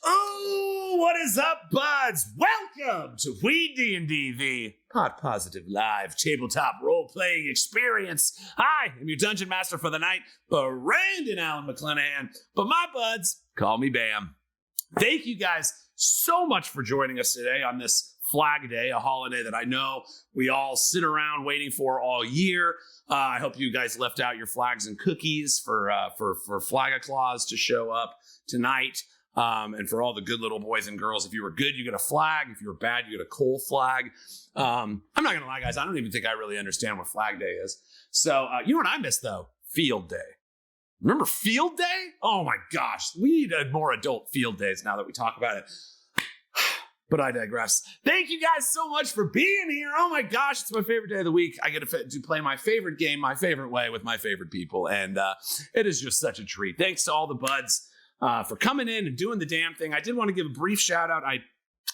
Oh, what is up, buds? Welcome to Weed&d, the pot positive live tabletop role-playing experience. I am your dungeon master for the night, Brandon Allen McClanahan, but my buds call me Bam. Thank you guys so much for joining us today on this Flag Day, a holiday that I know we all sit around waiting for all year. I hope you guys left out your flags and cookies for Flagaclaws to show up tonight. And for all the good little boys and girls, if you were good, you get a flag. If you were bad, you get a coal flag. I'm not going to lie, guys. I don't even think I really understand what Flag Day is. So you know what I miss, though? Field Day. Remember Field Day? Oh, my gosh. We need more adult field days now that we talk about it. But I digress. Thank you guys so much for being here. Oh my gosh, it's my favorite day of the week. I get to play my favorite game, my favorite way with my favorite people. And it is just such a treat. Thanks to all the buds for coming in and doing the damn thing. I did want to give a brief shout out. I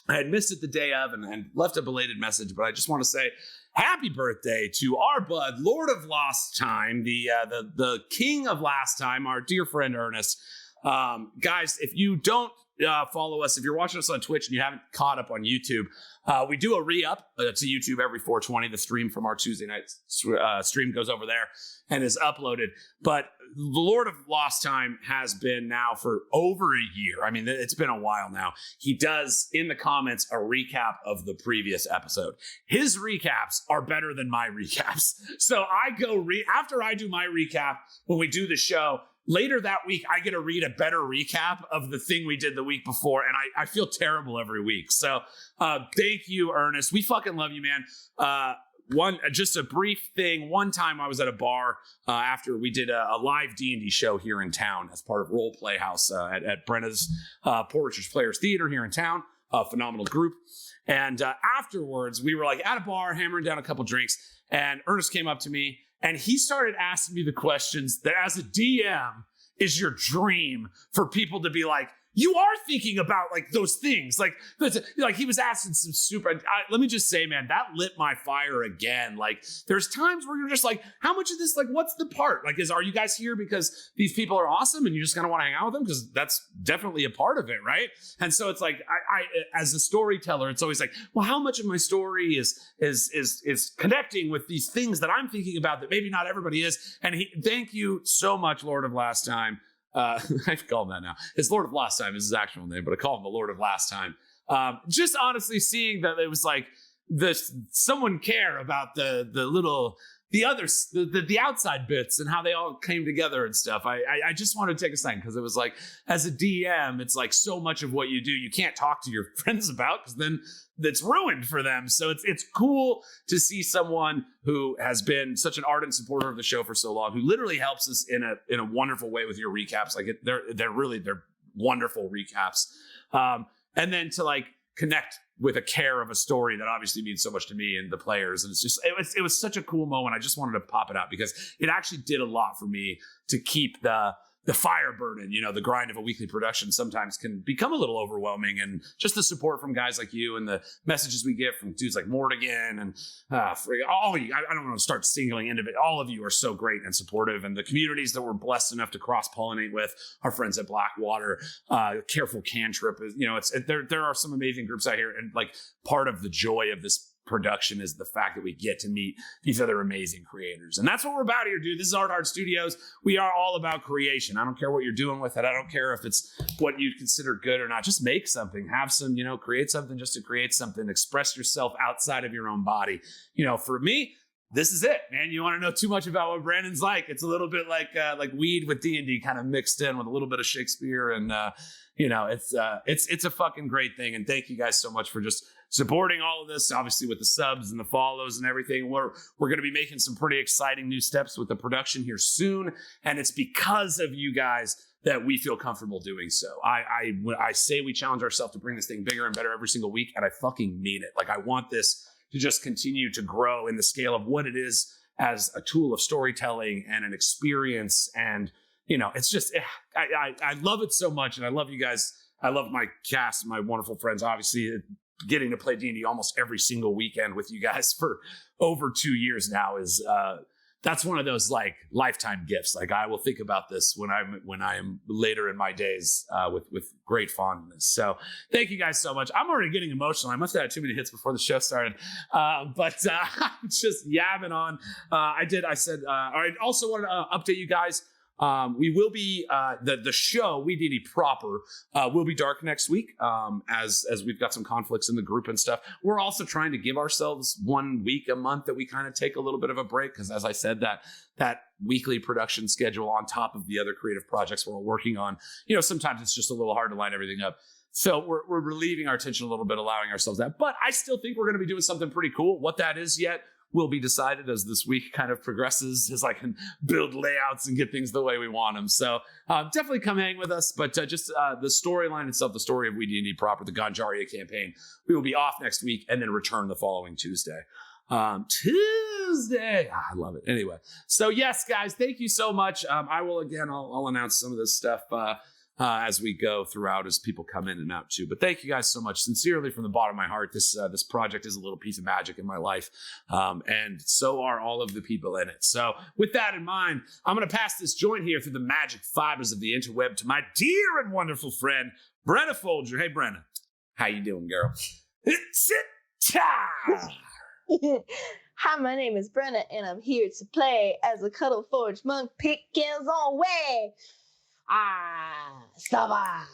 had missed it the day of and left a belated message, but I just want to say happy birthday to our bud, Lord of Lost Time, the king of last time, our dear friend Ernest. Guys, if you don't follow us, if you're watching us on Twitch and you haven't caught up on YouTube, we do a re-up to YouTube every 420. The stream from our Tuesday night stream goes over there and is uploaded. But the Lord of Lost Time has been now for over a year. I mean, it's been a while now. He does, in the comments, a recap of the previous episode. His recaps are better than my recaps. So I go after I do my recap, when we do the show, later that week, I get to read a better recap of the thing we did the week before, and I feel terrible every week. So thank you, Ernest. We fucking love you, man. Just a brief thing. One time I was at a bar after we did a live D&D show here in town as part of Role Play House at Brenna's Portraitors Players Theater here in town. A phenomenal group. And afterwards, we were like at a bar, hammering down a couple drinks, and Ernest came up to me and he started asking me the questions that, as a DM, is your dream for people to be like, you are thinking about like those things. Like he was asking some super, let me just say, man, that lit my fire again. Like there's times where you're just like, how much of this, like, what's the part? Like, are you guys here because these people are awesome and you just kind of want to hang out with them? Because that's definitely a part of it, right? And so it's like, I as a storyteller, it's always like, well, how much of my story is connecting with these things that I'm thinking about that maybe not everybody is. And thank you so much, Lord of Last Time. I call him that now. It's Lord of Last Time is his actual name, but I call him the Lord of Last Time. Just honestly seeing that it was like someone care about the outside bits and how they all came together and stuff. I just wanted to take a second because it was like, as a DM, it's like so much of what you do you can't talk to your friends about because then that's ruined for them. So it's cool to see someone who has been such an ardent supporter of the show for so long, who literally helps us in a wonderful way with your recaps. Like they're wonderful recaps. And then to like connect with a care of a story that obviously means so much to me and the players. And it was such a cool moment. I just wanted to pop it out because it actually did a lot for me to keep the fire burning. You know, the grind of a weekly production sometimes can become a little overwhelming, and just the support from guys like you and the messages we get from dudes like Mortigan and all of you. I don't want to start singling into it. All of you are so great and supportive, and the communities that we're blessed enough to cross-pollinate with, our friends at Blackwater, Careful Cantrip, you know, there are some amazing groups out here, and like part of the joy of this production is the fact that we get to meet these other amazing creators. And that's what we're about here, dude. This is Art Hard Studios. We are all about creation. I don't care what you're doing with it. I don't care if it's what you consider good or not. Just make something, have some, you know, create something just to create something, express yourself outside of your own body. You know, for me, this is it, man. You want to know too much about what Brandon's like? It's a little bit like Weed with D&D kind of mixed in with a little bit of Shakespeare, and you know, it's a fucking great thing. And thank you guys so much for just supporting all of this, obviously with the subs and the follows and everything. We're going to be making some pretty exciting new steps with the production here soon, and it's because of you guys that we feel comfortable doing so. I say we challenge ourselves to bring this thing bigger and better every single week, and I fucking mean it. Like, I want this to just continue to grow in the scale of what it is as a tool of storytelling and an experience. And, you know, it's just, I love it so much, and I love you guys. I love my cast, my wonderful friends, obviously. Getting to play D&D almost every single weekend with you guys for over 2 years now is that's one of those like lifetime gifts. Like I will think about this when I am later in my days with great fondness. So thank you guys so much. I'm already getting emotional. I must have had too many hits before the show started, but I'm just yabbing on. I also wanted to update you guys. We will be the show Weed&d proper will be dark next week as we've got some conflicts in the group and stuff. We're also trying to give ourselves 1 week a month that we kind of take a little bit of a break because, as I said, that weekly production schedule on top of the other creative projects we're working on, sometimes it's just a little hard to line everything up. So we're relieving our attention a little bit, allowing ourselves that. But I still think we're going to be doing something pretty cool. What that is yet will be decided as this week kind of progresses, as I can build layouts and get things the way we want them. So definitely come hang with us. But just the storyline itself, the story of WeeDnD proper, the Ganjaria campaign, we will be off next week and then return the following Tuesday. Tuesday. I love it. Anyway, so yes, guys, thank you so much. I'll announce some of this stuff as we go throughout, as people come in and out too. But thank you guys so much. Sincerely, from the bottom of my heart, this project is a little piece of magic in my life. And so are all of the people in it. So with that in mind, I'm going to pass this joint here through the magic fibers of the interweb to my dear and wonderful friend, Brenna Folger. Hey, Brenna. How you doing, girl? Hi, my name is Brenna, and I'm here to play as a Cuddle Forge monk picking on way. Stava.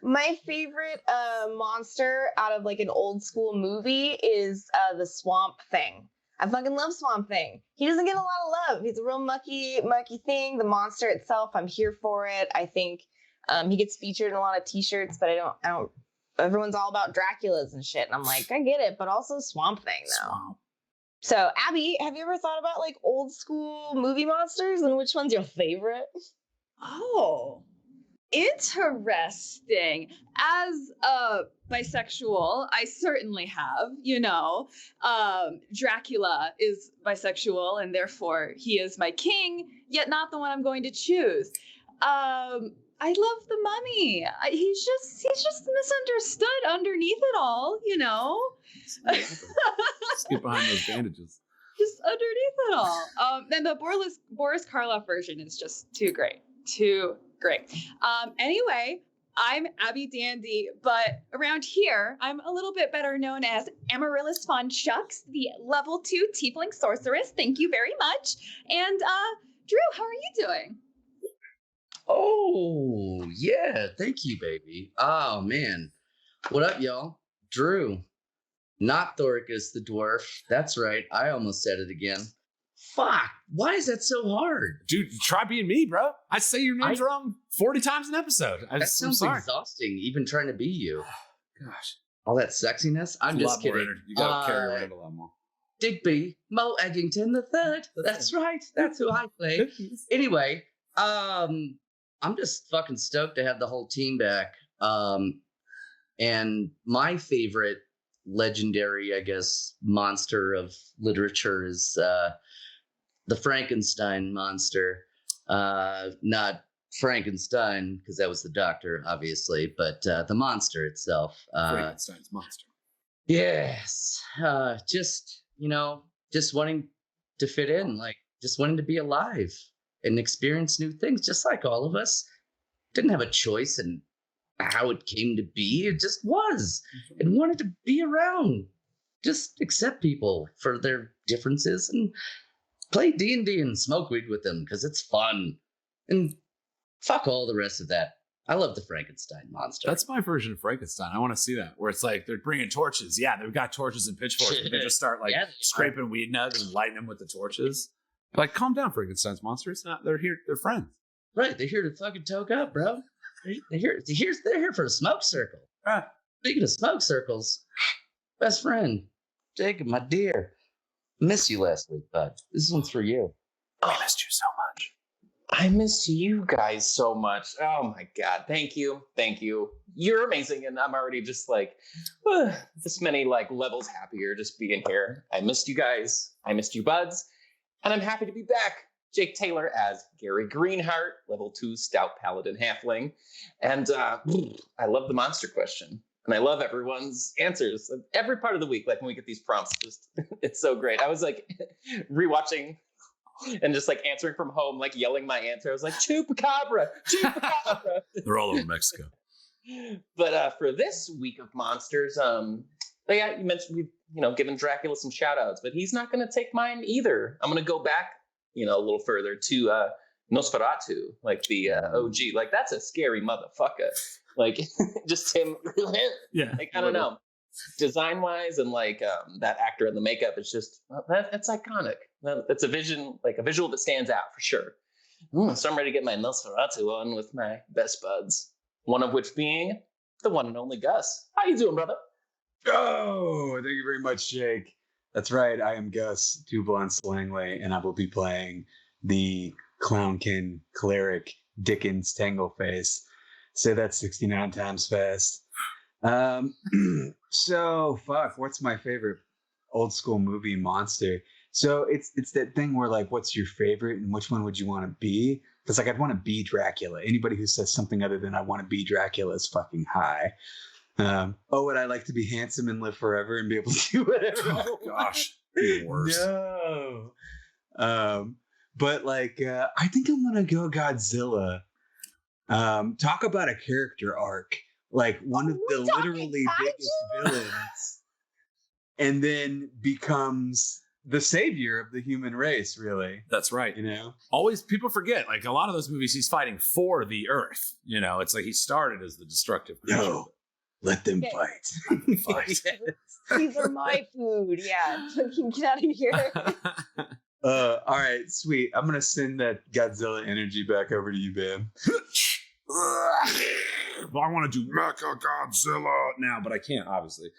My favorite monster out of like an old school movie is the Swamp Thing. I fucking love Swamp Thing. He doesn't get a lot of love. He's a real mucky thing. The monster itself, I'm here for it. I think he gets featured in a lot of t-shirts, but I don't. Everyone's all about Draculas and shit, and I'm like, I get it, but also Swamp Thing though. Swamp. So, Abby, have you ever thought about like old school movie monsters, and which one's your favorite? Oh, interesting. As a bisexual, I certainly have, Dracula is bisexual, and therefore he is my king, yet not the one I'm going to choose. I love the Mummy. He's just misunderstood underneath it all, Skip behind those bandages. Just underneath it all. And the Boris Karloff version is just too great. Too great. Anyway, I'm WeeDnD, but around here, I'm a little bit better known as Amaryllis VonCheux, the level 2 tiefling sorceress. Thank you very much. And Drew, how are you doing? Oh, yeah. Thank you, baby. Oh, man. What up, y'all? Drew. Not Thoricus the dwarf. That's right. I almost said it again. Fuck. Why is that so hard? Dude, try being me, bro. I say your name's wrong 40 times an episode. That sounds exhausting, even trying to be you. Gosh. All that sexiness? I'm just kidding. You got to carry around a lot more. Digby, Mo Eggington the third. That's right. That's who I play. Anyway, I'm just fucking stoked to have the whole team back. And my favorite legendary, I guess, monster of literature is the Frankenstein monster. Not Frankenstein, because that was the doctor, obviously, but the monster itself. Frankenstein's monster. Yes. Just wanting to fit in, like just wanting to be alive and experience new things, just like all of us. Didn't have a choice in how it came to be. It just was, and wanted to be around. Just accept people for their differences and play D&D and smoke weed with them because it's fun. And fuck all the rest of that. I love the Frankenstein monster. That's my version of Frankenstein. I want to see that, where it's like they're bringing torches. Yeah, they've got torches and pitchforks, but they just start scraping weed nuts and lighting them with the torches. Like, calm down, Frankenstein's monster. It's not. They're here. They're friends. Right. They're here to fucking toke up, bro. They're here for a smoke circle. Right. Speaking of smoke circles, best friend, Jacob, my dear, miss you last week, bud. This one's for you. I missed you so much. I missed you guys so much. Oh my God. Thank you. Thank you. You're amazing. And I'm already just like, this many levels happier just being here. I missed you guys. I missed you, buds. And I'm happy to be back. Jake Taylor as Gary Greenheart, level 2 stout paladin halfling. And I love the monster question. And I love everyone's answers every part of the week. Like when we get these prompts, just it's so great. I was like rewatching and just like answering from home, like yelling my answer. I was like, chupacabra, chupacabra. They're all over Mexico. But for this week of monsters, yeah, you mentioned we've given Dracula some shout outs, but he's not going to take mine either. I'm going to go back, a little further to Nosferatu, like the OG. Like that's a scary motherfucker. Like just him. Yeah. Like I don't know, design wise and like that actor and the makeup. It's just that's iconic. That's a visual that stands out for sure. So I'm ready to get my Nosferatu on with my best buds. One of which being the one and only Gus. How you doing, brother? Oh, thank you very much, Jake. That's right. I am Gus Dublon Langley, and I will be playing the Clownkin cleric Dickens Tangleface. Say that 69 times fast. So fuck. What's my favorite old school movie monster? So it's that thing where like, what's your favorite, and which one would you want to be? Because like, I'd want to be Dracula. Anybody who says something other than I want to be Dracula is fucking high. Would I like to be handsome and live forever and be able to do whatever? Oh gosh, the worst. No. But like, I think I'm gonna go Godzilla. Talk about a character arc. Like one of the literally biggest villains, and then becomes the savior of the human race. Really, that's right. Always people forget. Like a lot of those movies, he's fighting for the Earth. It's like he started as the destructive creature. No. Let them fight. Fight. These are my food. Yeah. Get out of here. All right, sweet. I'm going to send that Godzilla energy back over to you, Ben. I want to do Mecha Godzilla now, but I can't, obviously.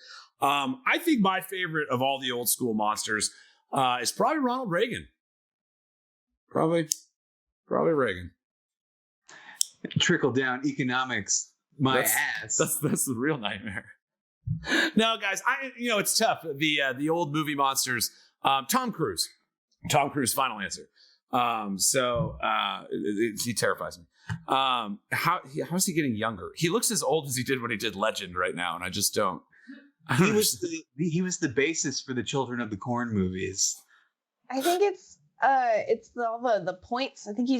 I think my favorite of all the old school monsters is probably Ronald Reagan. Probably Reagan. Trickle down economics. Ass. That's the real nightmare. No, guys, it's tough. The old movie monsters. Tom Cruise. Final answer. He terrifies me. How is he getting younger? He looks as old as he did when he did Legend right now, and I just don't. He was the basis for the Children of the Corn movies. I think it's the points. I think he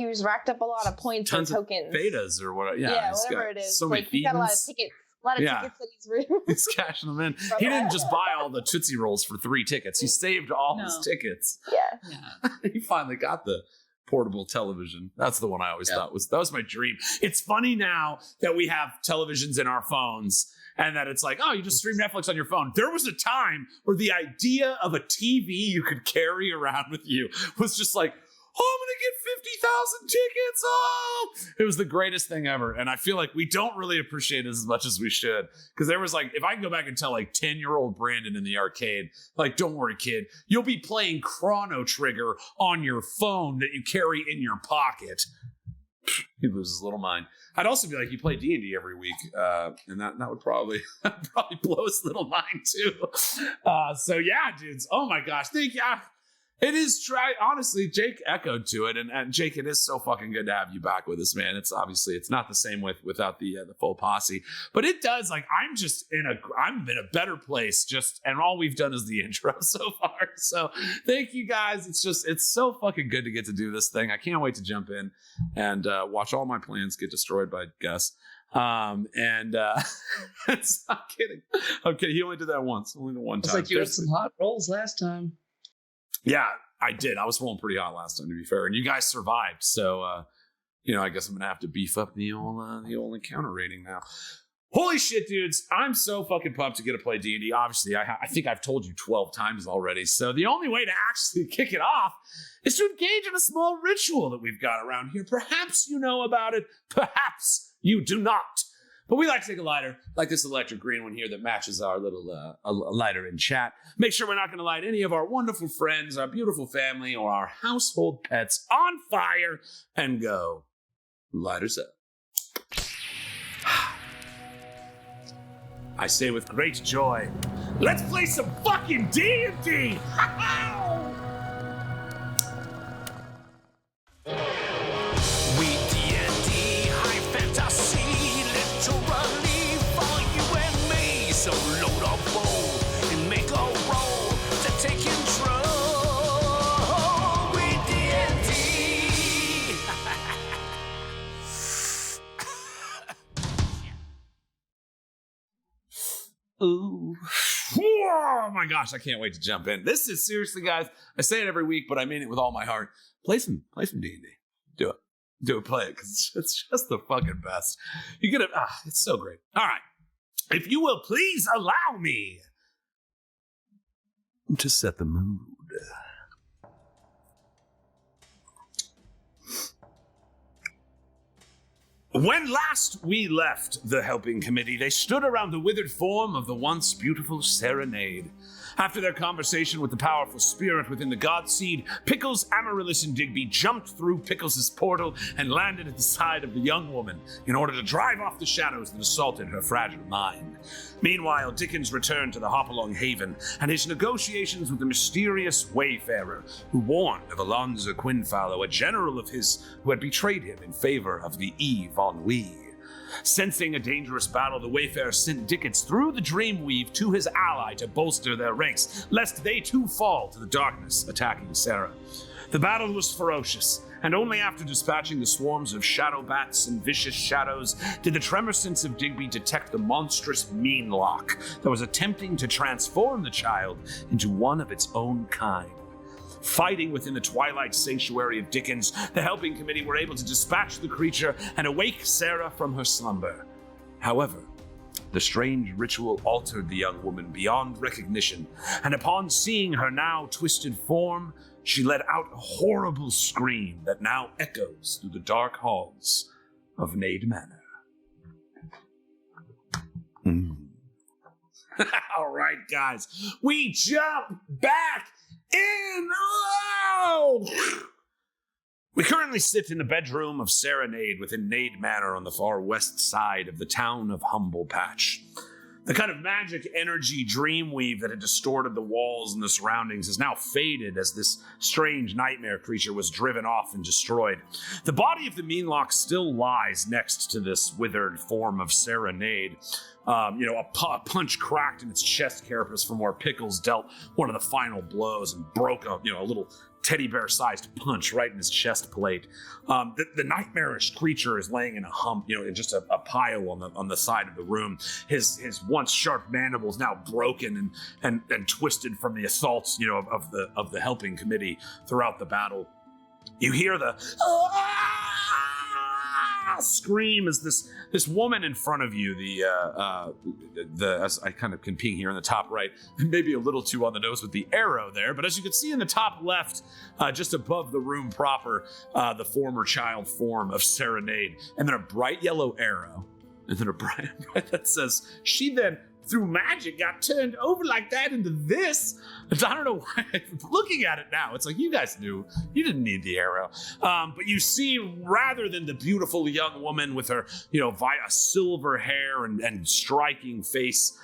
was racked up a lot of points tons and tokens. Of betas or whatever. Yeah, whatever it is. So many he's got a lot of tickets. Tickets that he's cashing them in. He didn't just buy all the Tootsie Rolls for 3 tickets. He saved all his tickets. Yeah. He finally got the portable television. That's the one I always thought was my dream. It's funny now that we have televisions in our phones and that it's like, oh, you just stream Netflix on your phone. There was a time where the idea of a TV you could carry around with you was just like, oh, I'm going to get 50,000 tickets. Oh, it was the greatest thing ever. And I feel like we don't really appreciate it as much as we should. Because there was like, if I can go back and tell like 10-year-old Brandon in the arcade, like, don't worry, kid, you'll be playing Chrono Trigger on your phone that you carry in your pocket. He loses his little mind. I'd also be like, you play D&D every week, and that would probably blow his little mind too. So yeah, dudes. Oh my gosh, thank you. It is honestly, Jake echoed to it, and Jake, it is so fucking good to have you back with us, man. It's obviously it's not the same without the full posse, but it does. Like I'm in a better place. And all we've done is the intro so far. So thank you guys. It's so fucking good to get to do this thing. I can't wait to jump in and watch all my plans get destroyed by Gus. It's not kidding. Okay, he only did that once, only the one time. It's like you had some hot rolls last time. Yeah, I did. I was rolling pretty hot last time, to be fair, and you guys survived. So, I guess I'm gonna have to beef up the old encounter rating now. Holy shit, dudes! I'm so fucking pumped to get to play D&D. Obviously, I think I've told you 12 times already. So the only way to actually kick it off is to engage in a small ritual that we've got around here. Perhaps you know about it. Perhaps you do not. But we like to take a lighter, like this electric green one here that matches our little lighter in chat. Make sure we're not going to light any of our wonderful friends, our beautiful family, or our household pets on fire and go, lighters up. I say with great joy, let's play some fucking D&D! WeeDnD, high fantasy, literally for you and So load up roll and make a roll to take control. Weed&d. Ooh. Oh my gosh, I can't wait to jump in. This is seriously, guys, I say it every week, but I mean it with all my heart. Play some D&D. Do it, play it, because it's just the fucking best. You get it, it's so great. All right. If you will please allow me to set the mood. When last we left the helping committee, they stood around the withered form of the once beautiful Sara Nade. After their conversation with the powerful spirit within the god seed, Pickles, Amaryllis, and Digby jumped through Pickles' portal and landed at the side of the young woman in order to drive off the shadows that assaulted her fragile mind. Meanwhile, Dickens returned to the Hopalong Haven and his negotiations with the mysterious wayfarer who warned of Alonzo Quinfallow, a general of his who had betrayed him in favor of the Yvonne. Sensing a dangerous battle, the Wayfarer sent Dickens through the Dreamweave to his ally to bolster their ranks, lest they too fall to the darkness, attacking Sara. The battle was ferocious, and only after dispatching the swarms of shadow bats and vicious shadows did the tremor sense of Digby detect the monstrous Meanlock that was attempting to transform the child into one of its own kind. Fighting within the twilight sanctuary of Dickens, the helping committee were able to dispatch the creature and awake Sara from her slumber. However, the strange ritual altered the young woman beyond recognition, and upon seeing her now twisted form, she let out a horrible scream that now echoes through the dark halls of Nade Manor. All right, guys, we jump back in. We currently sit in the bedroom of Sara Nade within Nade Manor on the far west side of the town of Humble Patch. The kind of magic energy dreamweave that had distorted the walls and the surroundings has now faded as this strange nightmare creature was driven off and destroyed. The body of the Meanlock still lies next to this withered form of Sara Nade. A punch cracked in its chest carapace from where Pickles dealt one of the final blows and broke a little teddy bear-sized punch right in his chest plate. The nightmarish creature is laying in a hump, in just a pile on the side of the room. His once sharp mandibles now broken and twisted from the assaults, of the helping committee throughout the battle. You hear the scream as this woman in front of you, as I kind of can ping here in the top right, maybe a little too on the nose with the arrow there, but as you can see in the top left, just above the room proper, the former child form of Sara Nade, and then a bright yellow arrow, and then a bright that says, she then through magic got turned over like that into this. I don't know why. Looking at it now, it's like you guys knew you didn't need the arrow. But you see, rather than the beautiful young woman with her, via silver hair and striking face,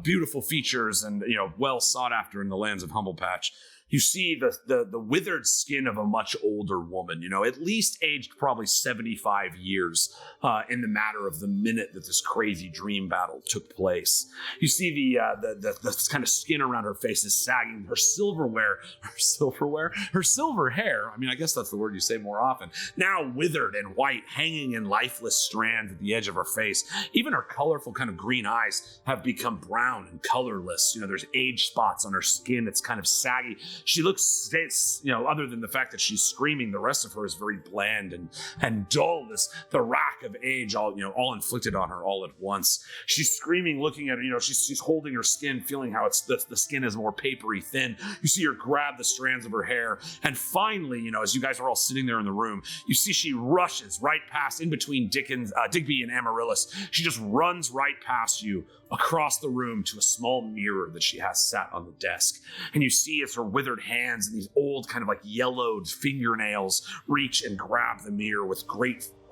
beautiful features, and well sought after in the lands of Humble Patch, you see the withered skin of a much older woman, at least aged probably 75 years in the matter of the minute that this crazy dream battle took place. You see the kind of skin around her face is sagging. Her silver hair, I guess that's the word you say more often, now withered and white, hanging in lifeless strands at the edge of her face. Even her colorful kind of green eyes have become brown and colorless. There's age spots on her skin. It's kind of saggy. She looks, other than the fact that she's screaming, the rest of her is very bland and dull. The rack of age, all inflicted on her all at once. She's screaming, looking at her. She's holding her skin, feeling how the skin is more papery thin. You see her grab the strands of her hair, and finally, as you guys are all sitting there in the room, you see she rushes right past, in between Digby and Amaryllis. She just runs right past you across the room to a small mirror that she has sat on the desk. And you see as her withered hands and these old kind of like yellowed fingernails reach and grab the mirror with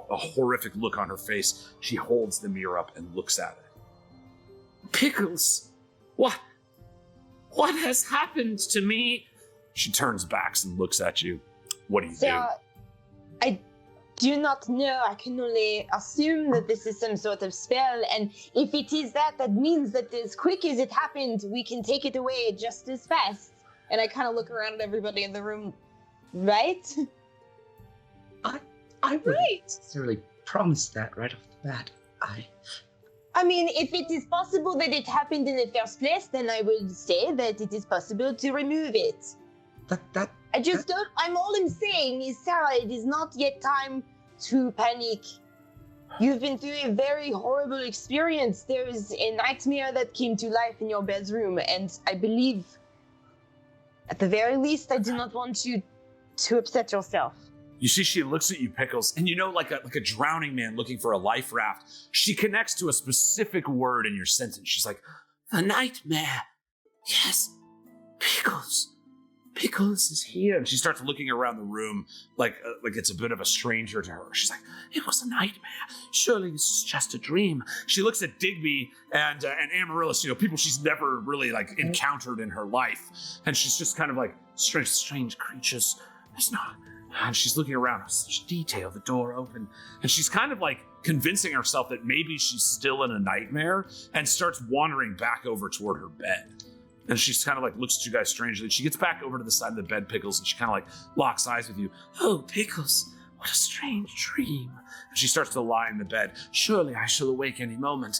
a horrific look on her face. She holds the mirror up and looks at it. Pickles, what has happened to me? She turns back and looks at you. What do you do? do not know. I can only assume that this is some sort of spell, and if it is that, that means that as quick as it happened, we can take it away just as fast. And I kind of look around at everybody in the room, right? I wouldn't necessarily promise that right off the bat. I mean, if it is possible that it happened in the first place, then I would say that it is possible to remove it. I just don't. All I'm saying is, Sarah, it is not yet time to panic. You've been through a very horrible experience. There is a nightmare that came to life in your bedroom, and I believe, at the very least, I do not want you to upset yourself. You see, she looks at you, Pickles, and like a drowning man looking for a life raft. She connects to a specific word in your sentence. She's like, "A nightmare. Yes, Pickles. Pickles is here." And she starts looking around the room like it's a bit of a stranger to her. She's like, "It was a nightmare. Surely this is just a dream." She looks at Digby and Amaryllis, people she's never really encountered in her life, and she's just kind of like, strange creatures. There's not. And she's looking around with such detail, the door open, and she's kind of convincing herself that maybe she's still in a nightmare, and starts wandering back over toward her bed. And she's kind of looks at you guys strangely. She gets back over to the side of the bed, Pickles, and she kind of locks eyes with you. "Oh, Pickles, what a strange dream." And she starts to lie in the bed. "Surely I shall awake any moment.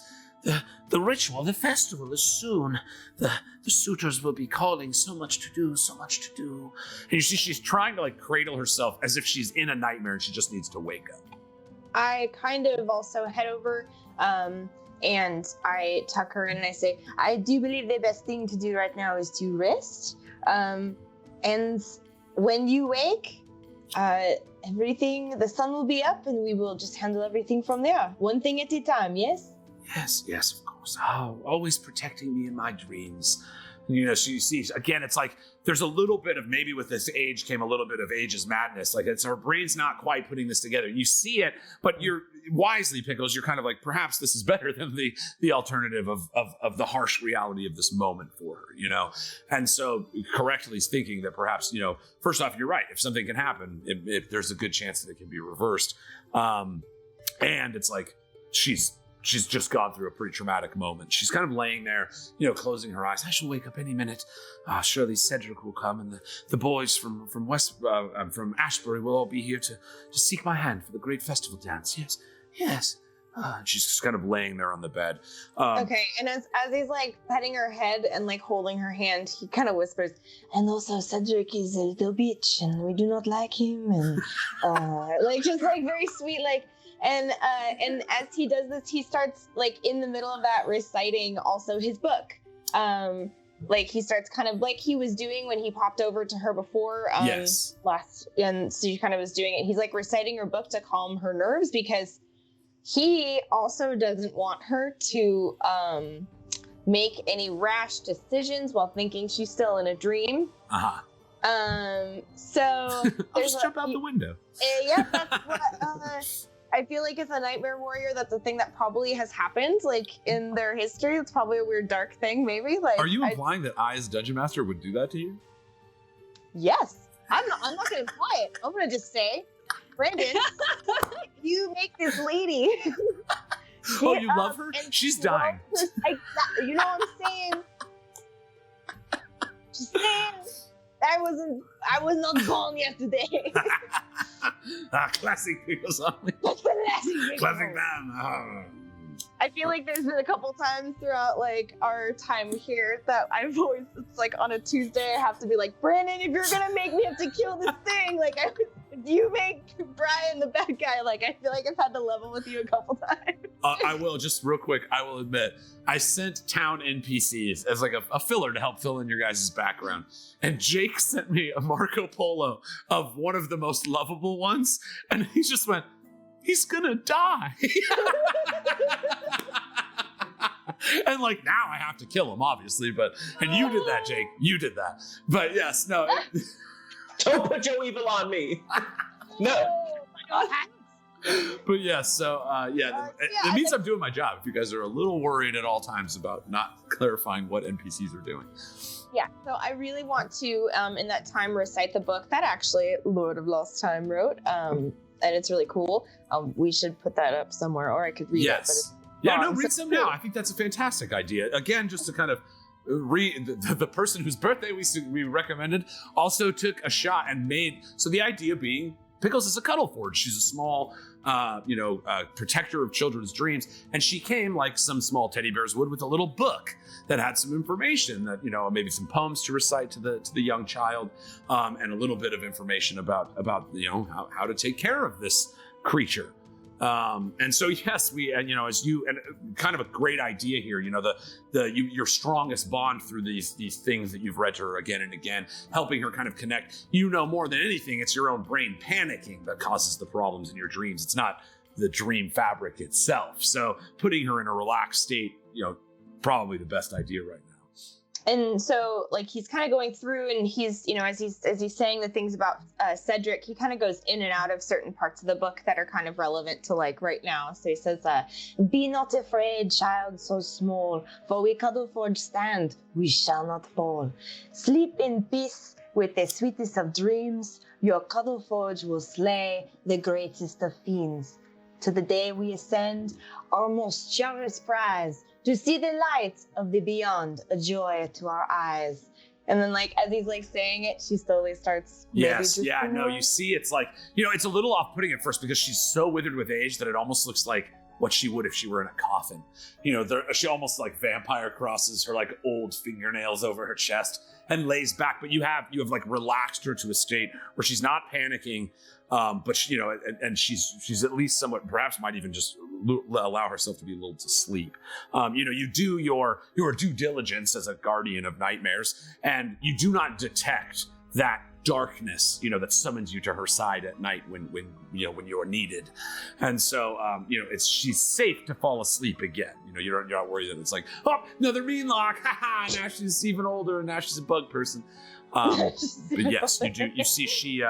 The ritual, the festival is soon. The suitors will be calling. So much to do, so much to do." And you see she's trying to cradle herself as if she's in a nightmare and she just needs to wake up. I kind of also head over, and I tuck her in and I say, "I do believe the best thing to do right now is to rest. And when you wake, the sun will be up and we will just handle everything from there. One thing at a time, yes?" Yes, of course. Oh, always protecting me in my dreams. So you see, again, it's there's a little bit of, maybe with this age came a little bit of age's madness. It's her brain's not quite putting this together. You see it, but you're wisely, Pickles, you're kind of perhaps this is better than the alternative of the harsh reality of this moment for her, And so correctly thinking that perhaps, first off, you're right. If something can happen, if there's a good chance that it can be reversed. And it's she's just gone through a pretty traumatic moment. She's kind of laying there, closing her eyes. "I shall wake up any minute. Surely Cedric will come, and the boys from Ashbury will all be here to seek my hand for the great festival dance. Yes. And she's just kind of laying there on the bed. Okay, and as he's petting her head and holding her hand, he kind of whispers, "And also Cedric is a little bitch, and we do not like him." And just very sweet, And as he does this, he starts in the middle of that reciting also his book. He starts kind of like he was doing when he popped over to her before. Yes. And so she kind of was doing it. He's reciting her book to calm her nerves because he also doesn't want her to make any rash decisions while thinking she's still in a dream. So I'll just jump out the window. Yeah, that's what. I feel like as a nightmare warrior, that's a thing that probably has happened, in their history. It's probably a weird, dark thing, maybe. Are you implying that I, as Dungeon Master, would do that to you? Yes. I'm not going to imply it. I'm going to just say, Brandon, you make this lady. Oh, you love her? She's dying. You know what I'm saying? Just saying. I was not born yesterday. Classic Pickles only. Classic man. I feel like there's been a couple times throughout our time here that I've always, it's on a Tuesday I have to be "Brandon, if you're gonna make me have to kill this thing, if you make Brian the bad guy, I feel like I've had to level with you a couple times. I will, just real quick, I will admit, I sent town NPCs as a filler to help fill in your guys' background. And Jake sent me a Marco Polo of one of the most lovable ones, and he just went, "He's gonna die." And now I have to kill him, obviously, and you did that, Jake. You did that. But yes, no. Don't put your evil on me. No. Oh my God. But yes, so it means I'm doing my job. If you guys are a little worried at all times about not clarifying what NPCs are doing. Yeah, so I really want to, in that time, recite the book that actually Lord of Lost Time wrote. and it's really cool. We should put that up somewhere, or I could read it. But it's Yeah, no, long, read so some now. I think that's a fantastic idea. Again, just to kind of read, the person whose birthday we recommended also took a shot and made, so the idea being Pickles is a cuddle forge. She's a small, protector of children's dreams. And she came like some small teddy bears would with a little book that had some information that, maybe some poems to recite to the young child, and a little bit of information about how to take care of this creature. And so yes, as you, and kind of a great idea here, your strongest bond through these things that you've read to her again and again, helping her kind of connect. More than anything, it's your own brain panicking that causes the problems in your dreams. It's not the dream fabric itself. So putting her in a relaxed state, probably the best idea right now. And so, like, he's kind of going through, and he's, as he's saying the things about Cedric, he kind of goes in and out of certain parts of the book that are kind of relevant to, like, right now. So he says, "Be not afraid, child so small, for we cuddle forge stand, we shall not fall. Sleep in peace with the sweetest of dreams. Your cuddle forge will slay the greatest of fiends. To the day we ascend, our most cherished prize, to see the light of the beyond, a joy to our eyes." And then, like, as he's like saying it, she slowly starts. Yes, yeah, no, you see, it's like, it's a little off-putting at first because she's so withered with age that it almost looks like what she would if she were in a coffin. She almost like vampire crosses her like old fingernails over her chest and lays back. But you have like relaxed her to a state where she's not panicking, but and she's at least somewhat, perhaps might even just allow herself to be lulled to sleep. You do your due diligence as a guardian of nightmares, and you do not detect that darkness, that summons you to her side at night when you're needed. And so, she's safe to fall asleep again. You're not worried that it's like, oh, another mean lock. Now she's even older, and now she's a bug person. But yes, you see she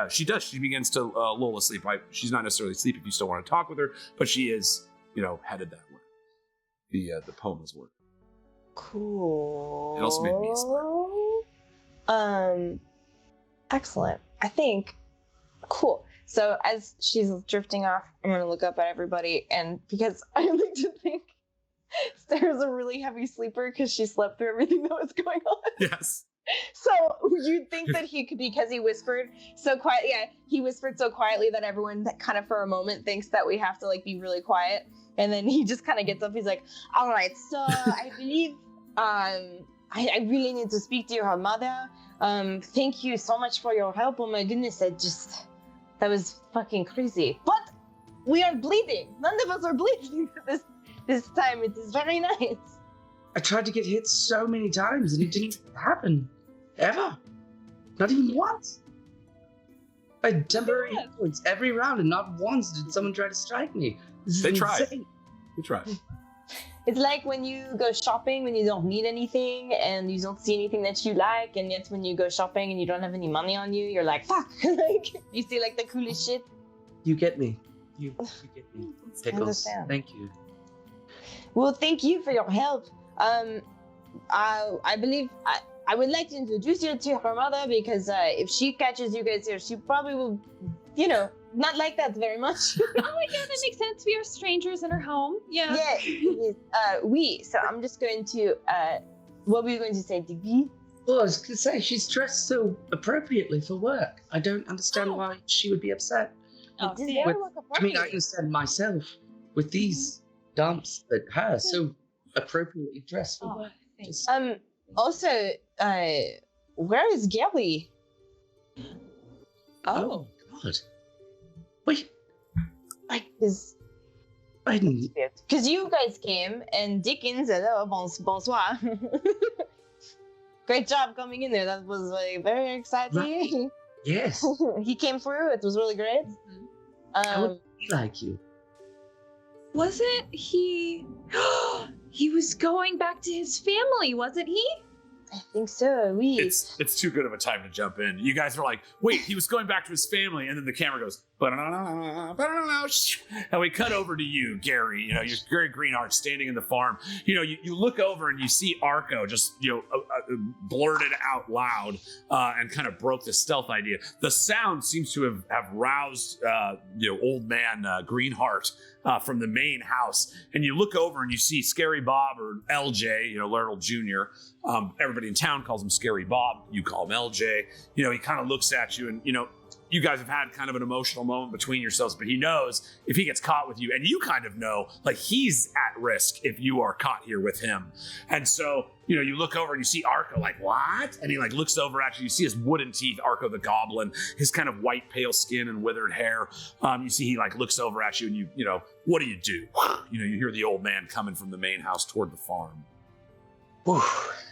begins to lull asleep. She's not necessarily asleep if you still want to talk with her, but she is, headed that way. The poem is working. Cool. It also made me smile. Excellent. I think. Cool. So as she's drifting off, I'm going to look up at everybody, and because I like to think Sarah's a really heavy sleeper because she slept through everything that was going on. Yes. So you'd think that he could, because he whispered so quiet. Yeah, he whispered so quietly that everyone that kind of for a moment thinks that we have to like be really quiet. And then he just kind of gets up. He's like, "All right, so I believe I really need to speak to your mother. Thank you so much for your help. Oh my goodness, that was fucking crazy. But we are bleeding. None of us are bleeding this time. It is very nice." I tried to get hit so many times and it didn't happen. Ever. Not even once. I had temporary hit points every round and not once did someone try to strike me. This is They tried. insane. We tried. It's like when you go shopping when you don't need anything and you don't see anything that you like, and yet when you go shopping and you don't have any money on you, you're like, fuck. Like, you see like the coolest shit. You get me. You get me. Pickles. understand. Thank you. Well, thank you for your help. I believe I would like to introduce you to her mother, because if she catches you guys here, she probably will, not like that very much. Oh my god, that makes sense. We are strangers in her home. Yeah. Yeah, it is. So I'm just going to, what were you going to say, Digby? Well, I was going to say, she's dressed so appropriately for work. I don't understand why she would be upset. Oh, It is see, very With- work I mean, I appropriate. understand myself with these dumps, but her so appropriately dressed for Oh, work. thanks. Just- Also, where is Gabby? Oh, God. Wait, Because I didn't. you guys came, and Dickens, hello, bonsoir. Great job coming in there. That was very exciting. Yes, He came through. It was really great. I would be like you. Wasn't he? He was going back to his family, wasn't he? I think so. We. It's too good of a time to jump in. You guys are like, wait, he was going back to his family, and then the camera goes, and we cut over to you, Gary. You're Gary Greenheart standing in the farm. You look over and you see Arco just, blurted out loud and kind of broke the stealth idea. The sound seems to have roused old man Greenheart from the main house, and you look over and you see Scary Bob, or LJ, Laurel Jr. Everybody in town calls him Scary Bob. You call him LJ. He kind of looks at you, and you guys have had kind of an emotional moment between yourselves, but he knows if he gets caught with you, and you kind of know, like, he's at risk if you are caught here with him. And so, you look over and you see Arco, like, what? And he like looks over at you. You see his wooden teeth, Arco the Goblin, his kind of white, pale skin and withered hair. You see he like looks over at you, and you what do? You hear the old man coming from the main house toward the farm. Whew.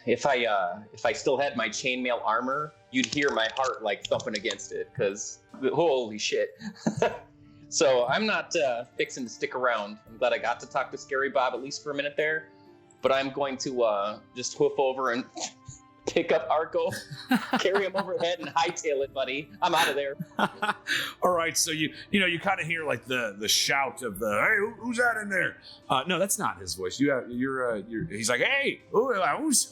If I still had my chainmail armor, you'd hear my heart like thumping against it, because holy shit. So I'm not fixing to stick around. I'm glad I got to talk to Scary Bob at least for a minute there, but I'm going to just hoof over and pick up Arco, carry him overhead, and hightail it, buddy. I'm out of there. All right, so you kind of hear like the shout of the, hey, who's that in there? No, that's not his voice. You're he's like, hey, who's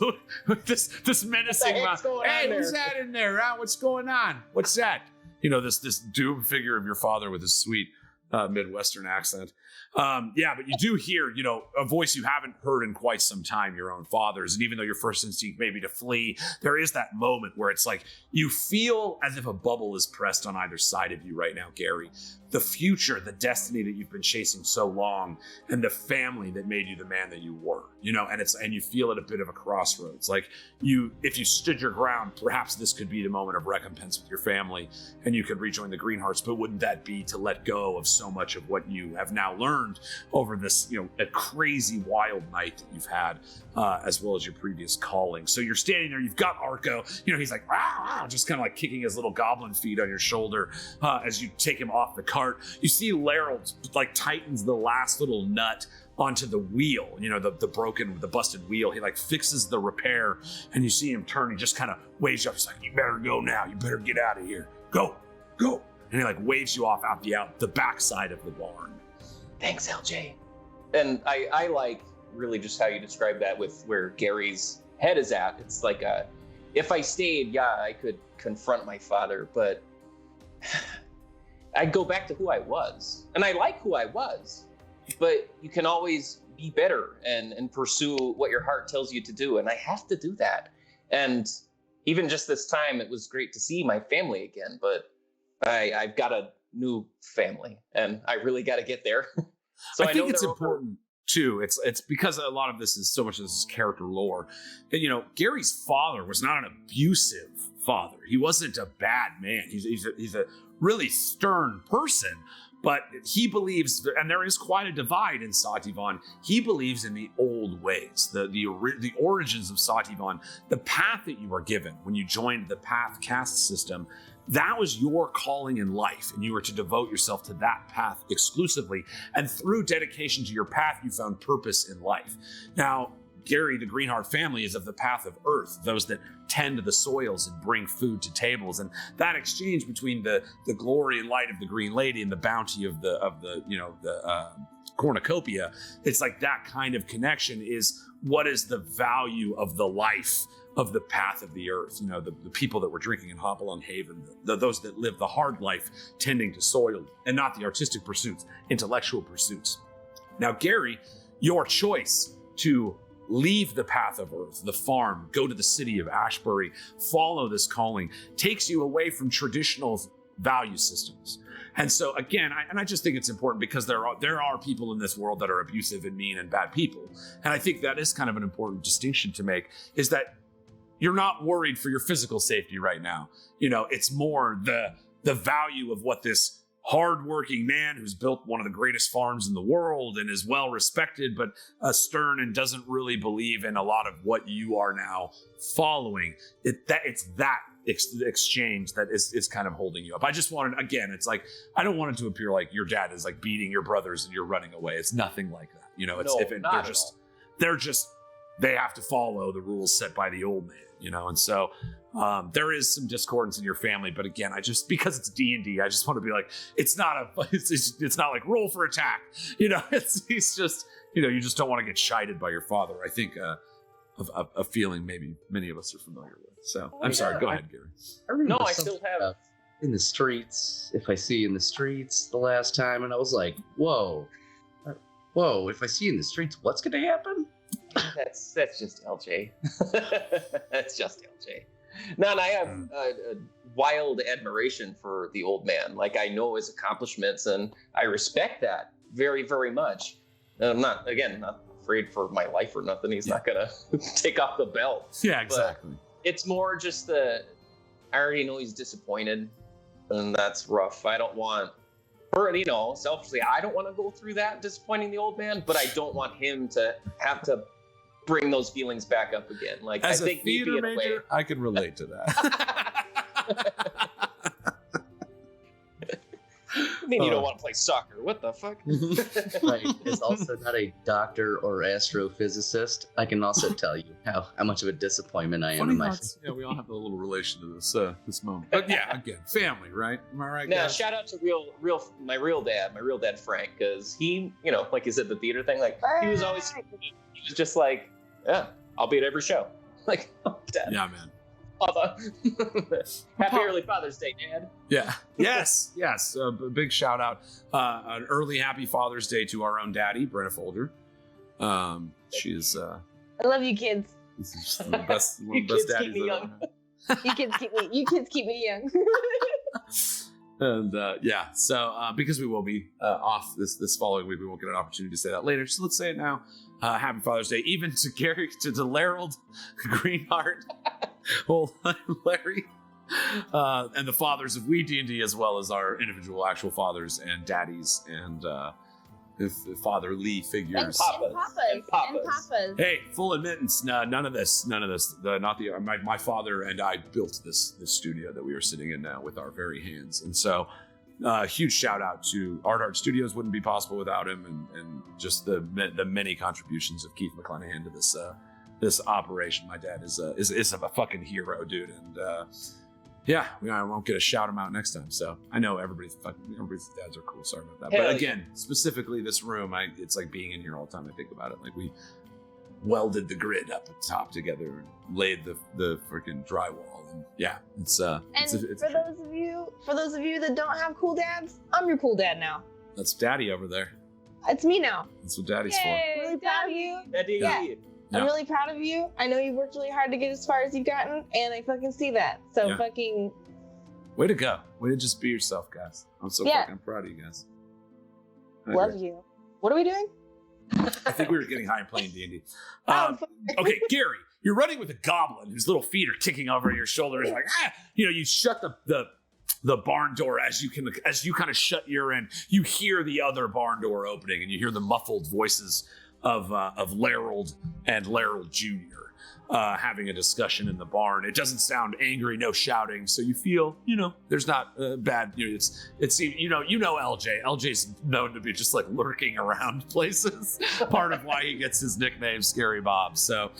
this menacing? Hey, who's that in there? What's going on? What's that? This doom figure of your father with his sweet Midwestern accent. But you do hear, a voice you haven't heard in quite some time, your own father's. And even though your first instinct may be to flee, there is that moment where it's like you feel as if a bubble is pressed on either side of you right now, Gary. The future, the destiny that you've been chasing so long, and the family that made you the man that you were, and you feel at a bit of a crossroads. Like if you stood your ground, perhaps this could be the moment of recompense with your family, and you could rejoin the Greenhearts. But wouldn't that be to let go of so much of what you have now learned over this, a crazy wild night that you've had, as well as your previous calling? So you're standing there, you've got Arco, he's like, just kind of like kicking his little goblin feet on your shoulder as you take him off the cart. You see Laryl like tightens the last little nut onto the wheel, the busted wheel. He like fixes the repair, and you see him turn. He just kind of waves you up. He's like, you better go now. You better get out of here. Go. And he like waves you off out the backside of the barn. Thanks, LJ. And I like really just how you described that with where Gary's head is at. It's like, if I stayed, I could confront my father, but I'd go back to who I was. And I like who I was, but you can always be better and pursue what your heart tells you to do. And I have to do that. And even just this time, it was great to see my family again, but I've got a new family, and I really got to get there. So I think it's important too. It's because a lot of this is so much of this is character lore. And, Gary's father was not an abusive father. He wasn't a bad man. He's a really stern person, but he believes, and there is quite a divide in Sativan. He believes in the old ways, the origins of Sativan, the path that you were given when you joined the path caste system. That was your calling in life, and you were to devote yourself to that path exclusively. And through dedication to your path, you found purpose in life. Now, Gary, the Greenheart family, is of the path of earth, those that tend to the soils and bring food to tables. And that exchange between the glory and light of the Green Lady and the bounty of the cornucopia, it's like that kind of connection is what is the value of the life of the path of the earth. The people that were drinking in Hopalong Haven, those that live the hard life tending to soil and not the artistic pursuits, intellectual pursuits. Now, Gary, your choice to leave the path of earth, the farm, go to the city of Ashbury, follow this calling, takes you away from traditional value systems. And so again, I just think it's important because there are people in this world that are abusive and mean and bad people. And I think that is kind of an important distinction to make, is that you're not worried for your physical safety right now. It's more the value of what this hardworking man who's built one of the greatest farms in the world and is well respected, but stern and doesn't really believe in a lot of what you are now following. It's that exchange that is kind of holding you up. I just wanted, again, it's like, I don't want it to appear like your dad is like beating your brothers and you're running away. It's nothing like that. They have to follow the rules set by the old man. And so there is some discordance in your family, but again, because it's D&D, I just want to be like, it's not like roll for attack, it's just, you just don't want to get chided by your father. I think a feeling maybe many of us are familiar with. So I'm sorry. Go ahead, Gary. I remember No, I something still have. about in the streets. If I see you in the streets the last time, and I was like, whoa. If I see you in the streets, what's going to happen? That's just LJ. That's just LJ. No, and I have a wild admiration for the old man. Like, I know his accomplishments, and I respect that very, very much. And I'm not afraid for my life or nothing. He's not gonna take off the belt. Yeah, exactly. But it's more just I already know he's disappointed, and that's rough. I don't want, selfishly, I don't want to go through that, disappointing the old man, but I don't want him to have to bring those feelings back up again. Like, As I think a theater maybe in a way, major, I can relate to that. I mean, you don't want to play soccer. What the fuck? Right. As also not a doctor or astrophysicist, I can also tell you how much of a disappointment I am Funny in my thoughts. Yeah, we all have a little relation to this moment. But yeah, again, family, right? Am I right? Now, guys? shout out to my real dad Frank, because he, like you said, the theater thing, like, he was always, he was just like, yeah, I'll be at every show. Like, oh, Dad. Yeah, man. Father. Happy early Father's Day, Dad. Yeah. Yes. Big shout out. An early happy Father's Day to our own daddy, Brenna Folger. She's I love you, kids. this is the best, one of You the best kids keep daddies me I've young. ever had. You kids keep me young. And so because we will be off this following week, we won't get an opportunity to say that later. So let's say it now. Happy Father's Day, even to Gary, to Larold, Greenheart, old Larry, and the fathers of Weed&d, as well as our individual actual fathers and daddies and fatherly figures. And papas. Hey, full admittance, none of this. My father and I built this studio that we are sitting in now with our very hands, and so huge shout out to Art Studios. Wouldn't be possible without him, and just the many contributions of Keith McClenahan to this operation. My dad is a fucking hero, dude, and I won't get a shout him out next time. So I know everybody's dads are cool. Sorry about that. Hell But again, specifically this room, it's like being in here all the time. I think about it. Like, we welded the grid up at top together and laid the freaking drywall. And it's for those of you that don't have cool dads, I'm your cool dad now. that's daddy over there. It's me now. That's what daddy's I'm really proud of you. Daddy. Yeah. Yeah. I'm really proud of you. I know you've worked really hard to get as far as you've gotten, and I fucking see that. So Yeah. fucking for. Way to go. Way to just be yourself, guys. I'm so fucking proud of you guys. love you. What are we doing? I think we were getting high and playing D&D. Oh, Okay, Gary, you're running with a goblin whose little feet are kicking over your shoulders. Like, you shut the barn door as you kind of shut your end. You hear the other barn door opening, and you hear the muffled voices of Larold and Larold Jr. Having a discussion in the barn. It doesn't sound angry, no shouting, so you feel, there's not bad. It's LJ. LJ's known to be just like lurking around places. Part of why he gets his nickname, Scary Bob. So,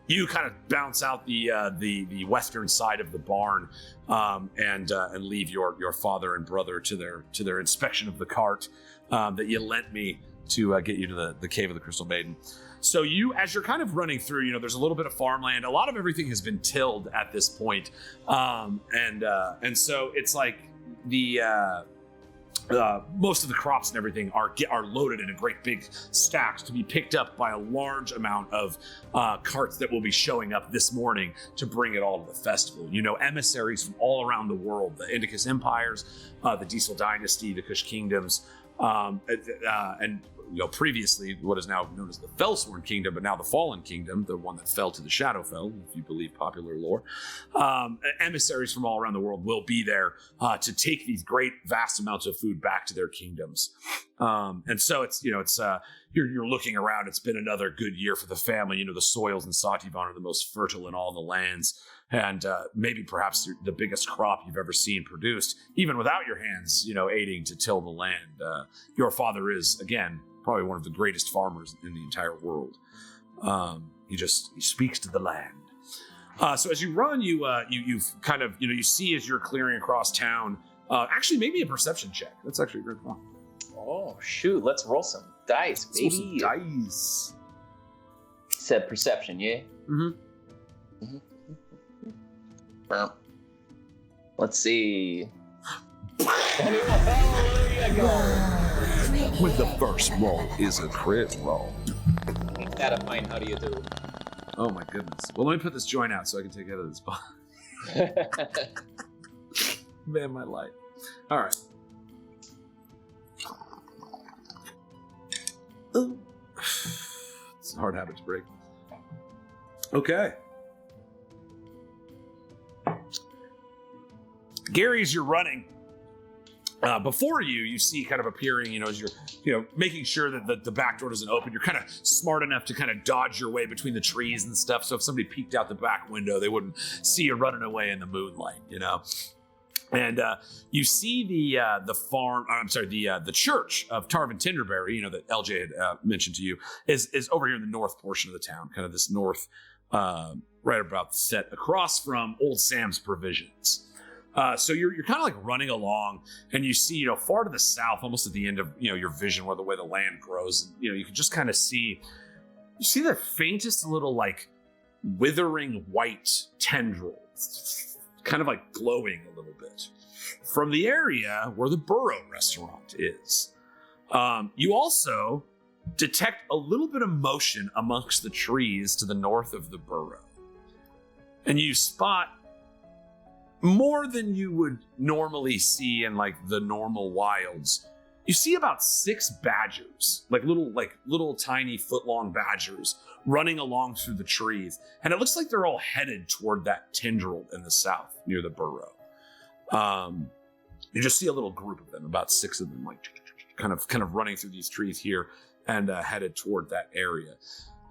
you kind of bounce out the western side of the barn, and leave your father and brother to their inspection of the cart that you lent me to get you to the Cave of the Crystal Maiden. So as you're kind of running through, there's a little bit of farmland. A lot of everything has been tilled at this point. And so it's like most of the crops and everything are loaded in a great big stacks to be picked up by a large amount of carts that will be showing up this morning to bring it all to the festival. Emissaries from all around the world, the Indicus empires, the Diesel dynasty, the Kush kingdoms, and previously what is now known as the Fellsworn Kingdom, but now the Fallen Kingdom, the one that fell to the Shadowfell, if you believe popular lore. Emissaries from all around the world will be there to take these great, vast amounts of food back to their kingdoms. And so it's you're looking around. It's been another good year for the family. The soils in Sativon are the most fertile in all the lands. And maybe perhaps the biggest crop you've ever seen produced, even without your hands, aiding to till the land. Your father is, again, probably one of the greatest farmers in the entire world. He speaks to the land. So as you run, you've kind of, you see as you're clearing across town, actually maybe a perception check. That's actually very fun. Oh, shoot. Let's roll some dice, baby. Roll some dice. said perception, yeah? Mm-hmm. Well, let's see. There you go. When the first roll is a crit roll. Gotta find how do you do. Oh my goodness. Well, let me put this joint out so I can take out of this box. Man, my life. All right. It's a hard habit to break. Okay. Gary, as you're running, before you see kind of appearing, as you're, making sure that the back door doesn't open. You're kind of smart enough to kind of dodge your way between the trees and stuff. So if somebody peeked out the back window, they wouldn't see you running away in the moonlight, And you see the farm. I'm sorry, the church of Tarvin Tinderberry. That LJ had mentioned to you is over here in the north portion of the town, kind of this north, right about set across from Old Sam's Provisions. So you're kind of like running along, and you see far to the south, almost at the end of your vision, where the way the land grows. You can just kind of see the faintest little like withering white tendrils, kind of like glowing a little bit from the area where the Burrow restaurant is. You also detect a little bit of motion amongst the trees to the north of the Burrow, and you spot more than you would normally see in like the normal wilds. You see about 6 badgers, like little tiny foot-long badgers running along through the trees. And it looks like they're all headed toward that tendril in the south near the Burrow. You just see a little group of them, about 6 of them, like kind of running through these trees here and headed toward that area.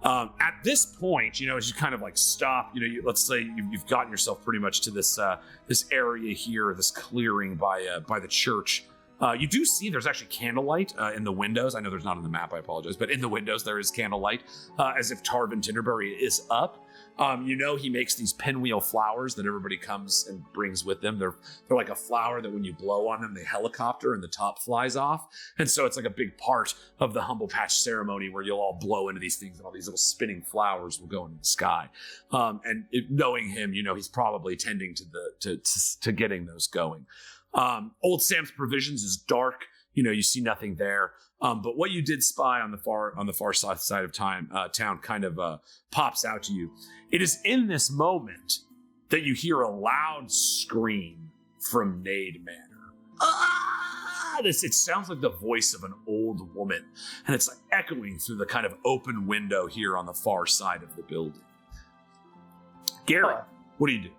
At this point, as you kind of like stop, let's say you've gotten yourself pretty much to this area here, this clearing by the church. You do see there's actually candlelight in the windows. I know there's not on the map, I apologize, but in the windows there is candlelight, as if Tarvin Tinderberry is up. He makes these pinwheel flowers that everybody comes and brings with them. They're like a flower that when you blow on them, they helicopter and the top flies off. And so it's like a big part of the Humble Patch ceremony where you'll all blow into these things and all these little spinning flowers will go into the sky. Knowing him, he's probably tending to getting those going. Old Sam's Provisions is dark. You see nothing there. But what you did spy on the far south side of town kind of pops out to you. It is in this moment that you hear a loud scream from Nade Manor. It sounds like the voice of an old woman, and it's like echoing through the kind of open window here on the far side of the building. Gary, what do you do?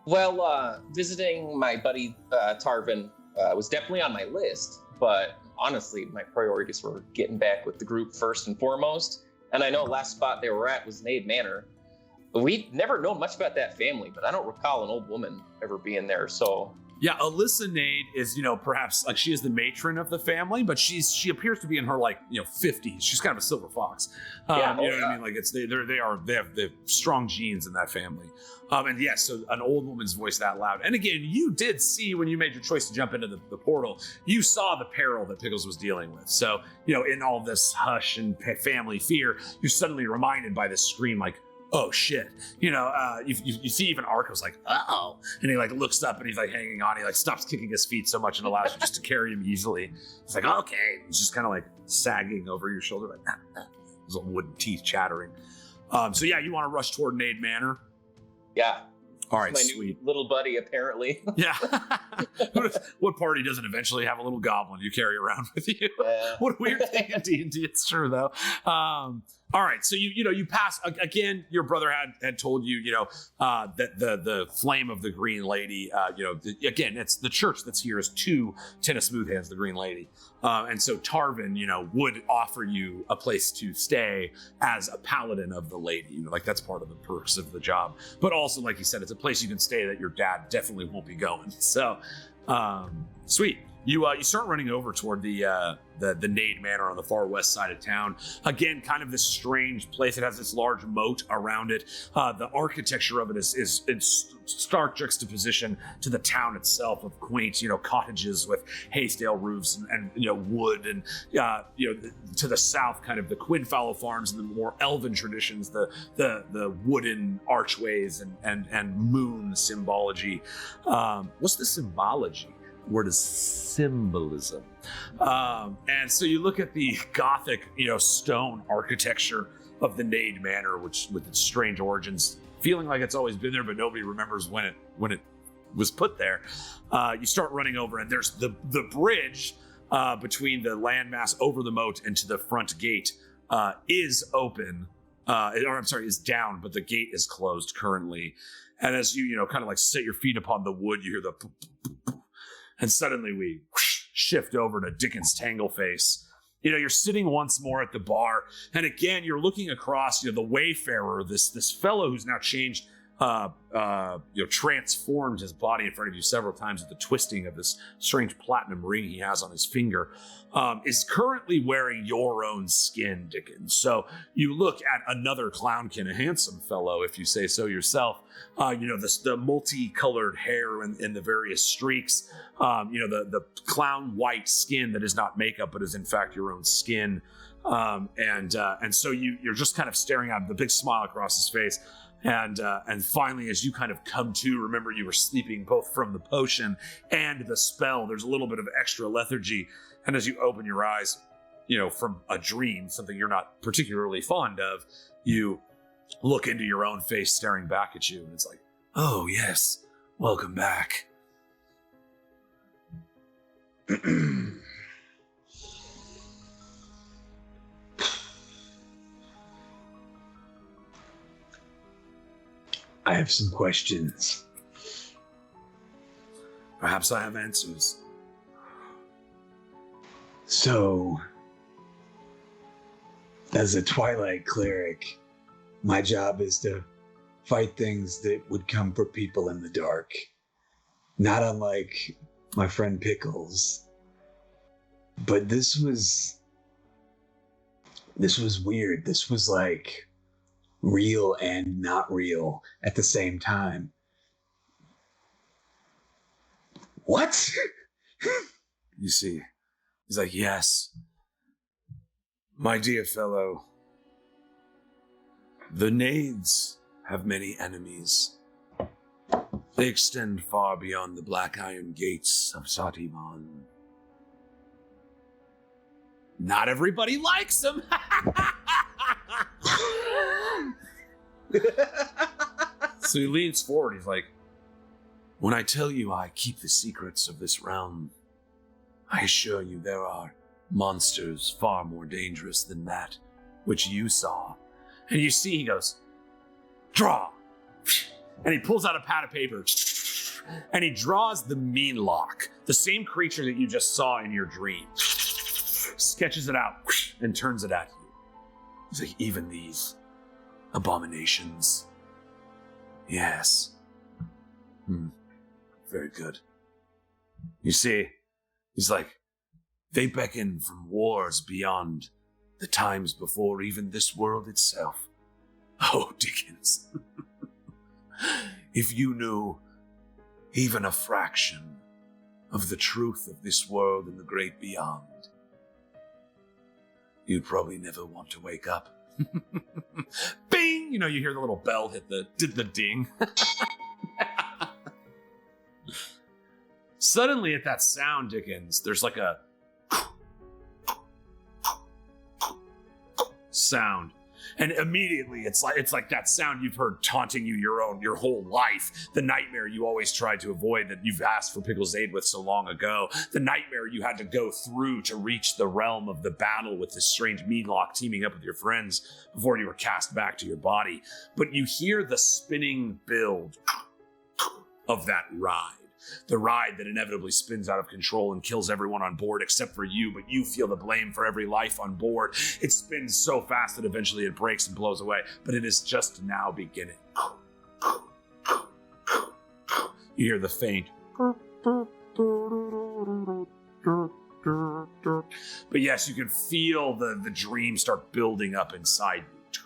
Well, visiting my buddy Tarvin was definitely on my list, but honestly, my priorities were getting back with the group first and foremost. And I know last spot they were at was Nade Manor. We'd never known much about that family, but I don't recall an old woman ever being there. So yeah, Alyssa Nade is, perhaps like she is the matron of the family, but she appears to be in her 50s. She's kind of a silver fox. Yeah, you know what I mean? Like they have strong genes in that family. And yes, so an old woman's voice that loud. And again, you did see when you made your choice to jump into the portal, you saw the peril that Pickles was dealing with. So, in all this hush and family fear, you're suddenly reminded by this scream like, oh shit. You see even Arco's like, uh-oh. And he looks up and he's hanging on. He stops kicking his feet so much and allows you just to carry him easily. He's like, okay. He's just kind of sagging over your shoulder his little wooden teeth chattering. So yeah, you want to rush toward Nade Manor? Yeah. All right, my sweet. New little buddy, apparently. Yeah. What party doesn't eventually have a little goblin you carry around with you? What a weird thing in D&D. It's true, though. All right, so you pass again. Your brother had told you, that the flame of the Green Lady, again, it's the church that's here is to Tennis Smoothhands, the Green Lady, and so Tarvin, would offer you a place to stay as a paladin of the lady. That's part of the perks of the job. But also, like you said, it's a place you can stay that your dad definitely won't be going. So, sweet. You start running over toward the Nade Manor on the far west side of town. Again, kind of this strange place. It has this large moat around it. The architecture of it is in stark juxtaposition to the town itself, of quaint, cottages with haysdale roofs and wood, and to the south, kind of the Quinfallow farms and the more elven traditions, the wooden archways and moon symbology. What's the symbology? Word is symbolism. And so you look at the Gothic, stone architecture of the Nade Manor, which with its strange origins, feeling like it's always been there, but nobody remembers when it was put there. You start running over, and there's the bridge between the landmass over the moat and to the front gate is open, is down, but the gate is closed currently. And as you kind of like set your feet upon the wood, you hear the and suddenly we shift over to Dickens Tangleface. You're sitting once more at the bar, and again, you're looking across, the wayfarer, this fellow who's now changed, transformed his body in front of you several times with the twisting of this strange platinum ring he has on his finger, is currently wearing your own skin, Dickens. So you look at another clownkin, a handsome fellow, if you say so yourself. The multicolored hair and the various streaks, the clown white skin that is not makeup but is in fact your own skin, and so you're just kind of staring at him, the big smile across his face. And finally, as you kind of come to, remember you were sleeping both from the potion and the spell. There's a little bit of extra lethargy. And as you open your eyes, from a dream, something you're not particularly fond of, you look into your own face staring back at you. And it's like, oh, yes, welcome back. I have some questions. Perhaps I have answers. So, as a Twilight cleric, my job is to fight things that would come for people in the dark. Not unlike my friend Pickles. But this was weird. This was like real and not real at the same time. What? You see, he's like, yes, my dear fellow, the Nades have many enemies. They extend far beyond the black iron gates of Sativan. Not everybody likes them. So he leans forward. He's like, when I tell you I keep the secrets of this realm, I assure you there are monsters far more dangerous than that which you saw. And you see, he goes, draw. And he pulls out a pad of paper and he draws the Meanlock, the same creature that you just saw in your dream. Sketches it out and turns it at you. He's like, even these abominations. Yes. Very good. You see, he's like, they beckon from wars beyond the times before even this world itself. Oh, Dickens. If you knew even a fraction of the truth of this world and the great beyond, you'd probably never want to wake up. Bing! You hear the little bell hit the ding. Suddenly at that sound, Dickens, there's like a sound. And immediately it's like that sound you've heard taunting you your whole life. The nightmare you always tried to avoid that you've asked for Pickle's aid with so long ago. The nightmare you had to go through to reach the realm of the battle with this strange Meanlock teaming up with your friends before you were cast back to your body. But you hear the spinning build of that ride. The ride that inevitably spins out of control and kills everyone on board except for you, but you feel the blame for every life on board. It spins so fast that eventually it breaks and blows away, but it is just now beginning. You hear the faint But yes, you can feel the dream start building up inside you.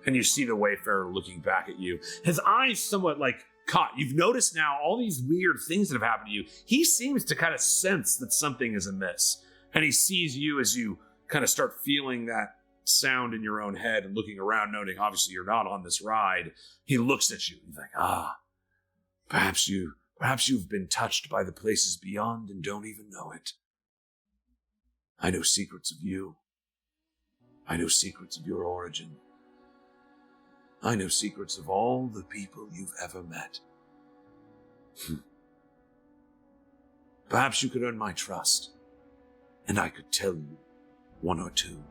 And you see the Wayfarer looking back at you. His eyes somewhat like caught. You've noticed now all these weird things that have happened to you. He seems to kind of sense that something is amiss. And he sees you as you kind of start feeling that sound in your own head and looking around, noting obviously you're not on this ride. He looks at you. He's like, perhaps you've been touched by the places beyond and don't even know it. I know secrets of you. I know secrets of your origin. I know secrets of all the people you've ever met. Perhaps you could earn my trust, and I could tell you one or two.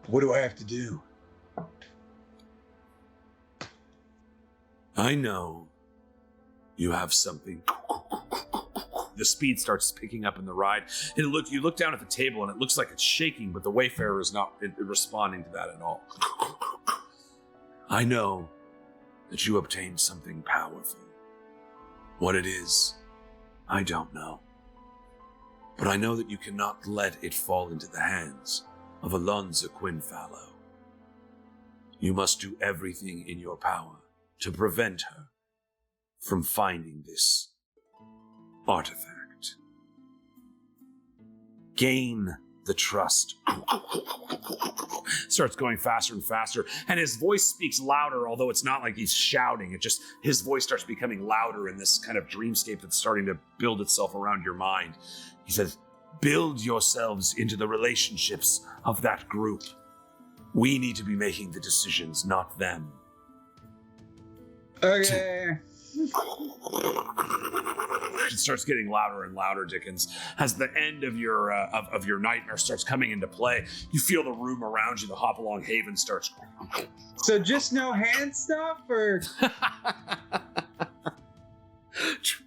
What do I have to do? I know you have something. The speed starts picking up in the ride. And you look down at the table and it looks like it's shaking, but the Wayfarer is not responding to that at all. I know that you obtained something powerful. What it is, I don't know. But I know that you cannot let it fall into the hands of Alonzo Quinfallow. You must do everything in your power to prevent her from finding this artifact. Gain the trust. Starts going faster and faster, and his voice speaks louder, although it's not like he's shouting. His voice starts becoming louder in this kind of dreamscape that's starting to build itself around your mind. He says, build yourselves into the relationships of that group. We need to be making the decisions, not them. Okay. It starts getting louder and louder, Dickens. As the end of your nightmare starts coming into play, you feel the room around you, the Hopalong Haven starts. So just no hand stuff, or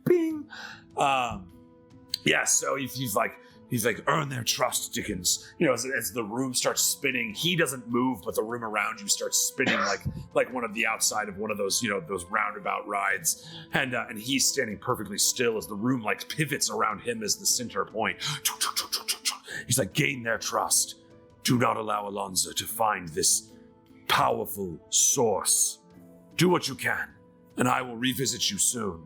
Bing. Yeah. So he's like, earn their trust, Dickens. You know, as the room starts spinning, he doesn't move, but the room around you starts spinning like one of the outside of one of those, those roundabout rides. And he's standing perfectly still as the room like pivots around him as the center point. He's like, gain their trust. Do not allow Alonzo to find this powerful source. Do what you can, and I will revisit you soon.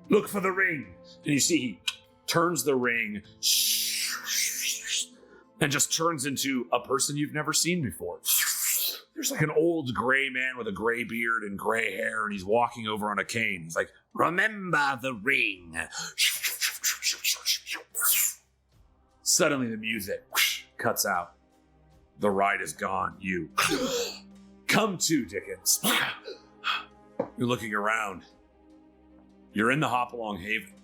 Look for the ring. And you see he turns the ring and just turns into a person you've never seen before. There's like an old gray man with a gray beard and gray hair, and he's walking over on a cane. He's like, remember the ring. Suddenly the music cuts out. The ride is gone. You come to, Dickens. You're looking around. You're in the Hopalong Haven.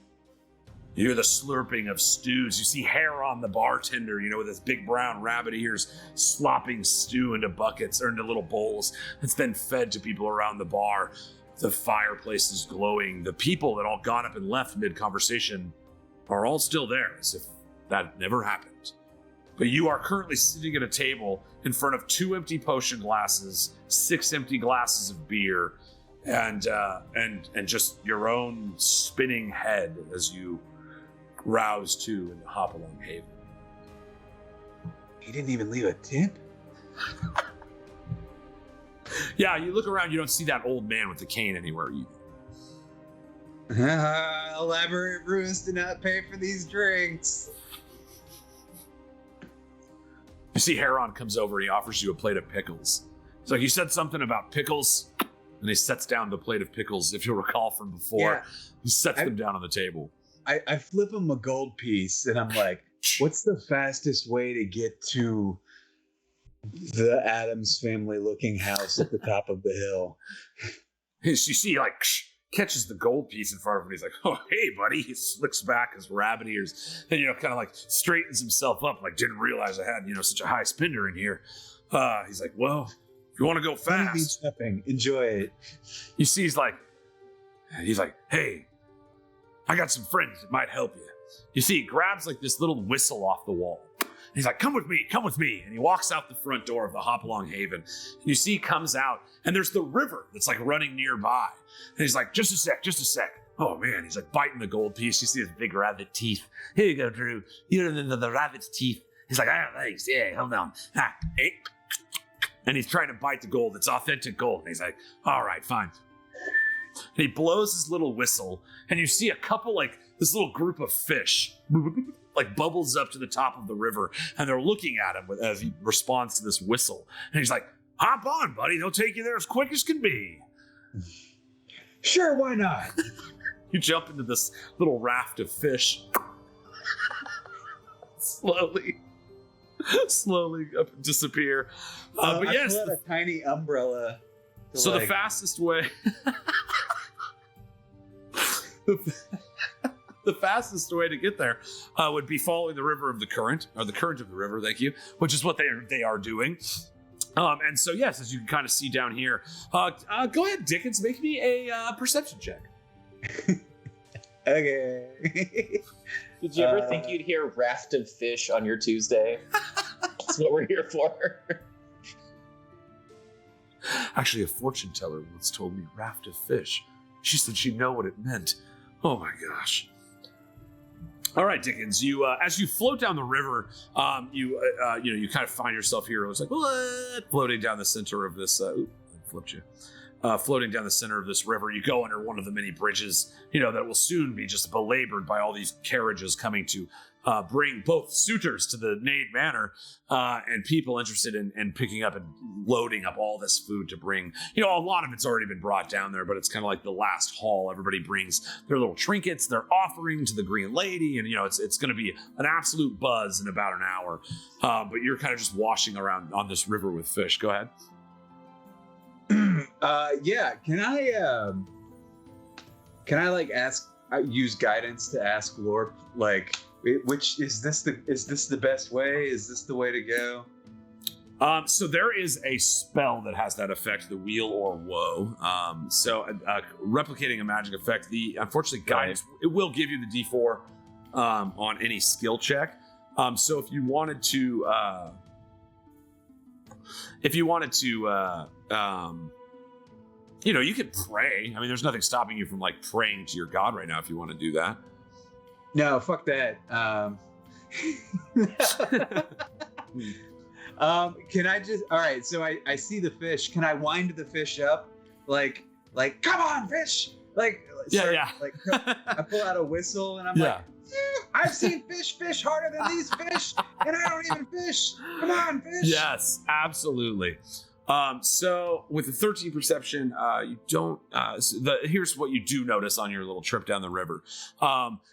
You hear the slurping of stews. You see Heron, the bartender, with his big brown rabbit ears, slopping stew into buckets or into little bowls. It's then fed to people around the bar. The fireplace is glowing. The people that all got up and left mid-conversation are all still there, as if that never happened. But you are currently sitting at a table in front of 2 empty potion glasses, 6 empty glasses of beer, and just your own spinning head as you rouse to in the Hopalong Haven. he didn't even leave a tip? Yeah, you look around, you don't see that old man with the cane anywhere either. Elaborate ruse to not pay for these drinks. You see Heron comes over and he offers you a plate of pickles. He's like, you said something about pickles? And he sets down the plate of pickles, if you'll recall from before. Yeah. He sets them down on the table. I flip him a gold piece and I'm like, what's the fastest way to get to the Addams family looking house at the top of the hill? You see, he catches the gold piece in front of him. He's like, oh, hey, buddy. He slicks back his rabbit ears and, kind of straightens himself up. Didn't realize I had, such a high spender in here. He's like, well, if you want to go fast. Enjoy it. You see, he's like, hey, I got some friends that might help you. You see, he grabs this little whistle off the wall. He's like, come with me. And he walks out the front door of the Hopalong Haven. And you see he comes out, and there's the river that's running nearby. And he's like, just a sec. Oh man, he's like biting the gold piece. You see his big rabbit teeth. Here you go, Drew. You know the rabbit's teeth. He's like, thanks. Yeah, hold on. Hey. And he's trying to bite the gold. It's authentic gold. And he's like, all right, fine. And he blows his little whistle, and you see a couple, like, this little group of fish, like, bubbles up to the top of the river, and they're looking at him as he responds to this whistle. And he's like, hop on, buddy. They'll take you there as quick as can be. Sure, why not? You jump into this little raft of fish. Slowly disappear. But yes. I pull out a tiny umbrella. So the fastest way... The fastest way to get there would be following the river of the current, or the current of the river, thank you, which is what they are doing. And so, yes, as you can kind of see down here, go ahead, Dickens, make me a perception check. Okay. Did you ever think you'd hear raft of fish on your Tuesday? That's what we're here for. Actually, a fortune teller once told me raft of fish. She said she'd know what it meant. Oh my gosh. All right, Dickens. You, as you float down the river, you kind of find yourself here. It was like floating down the center of this. I flipped you. Floating down the center of this river, you go under one of the many bridges, that will soon be just belabored by all these carriages coming to bring both suitors to the Nade Manor and people interested in picking up and loading up all this food to bring. A lot of it's already been brought down there, but it's kind of like the last haul. Everybody brings their little trinkets, their offering to the Green Lady, and it's going to be an absolute buzz in about an hour. But you're kind of just washing around on this river with fish. Go ahead. Yeah. Can I like use guidance to ask Lorp, like, which is this the best way? Is this the way to go? So there is a spell that has that effect, the Wheel or Woe. Replicating a magic effect, unfortunately guidance, it will give you the D4 on any skill check. So if you wanted to you could pray. I mean, there's nothing stopping you from like praying to your god right now if you want to do that. No, fuck that. Can I just? All right. So I see the fish. Can I wind the fish up? Like, come on, fish! Like, yeah. Like, I pull out a whistle and I'm like, I've seen fish harder than these fish, and I don't even fish. Come on, fish! Yes, absolutely. So with the 13 perception, you don't. Here's what you do notice on your little trip down the river.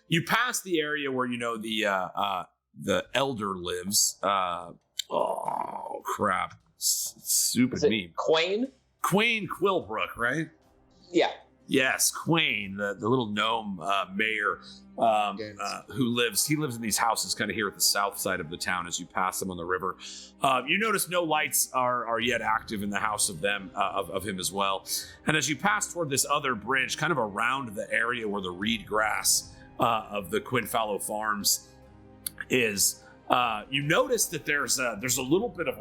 You pass the area where the elder lives. Oh crap! Stupid me. Quain Quillbrook, right? Yeah. Yes, Quain, the little gnome mayor who lives in these houses kind of here at the south side of the town as you pass them on the river. You notice no lights are yet active in the house of them of him as well. And as you pass toward this other bridge, kind of around the area where the reed grass of the Quinfallow Farms is, you notice that there's a little bit of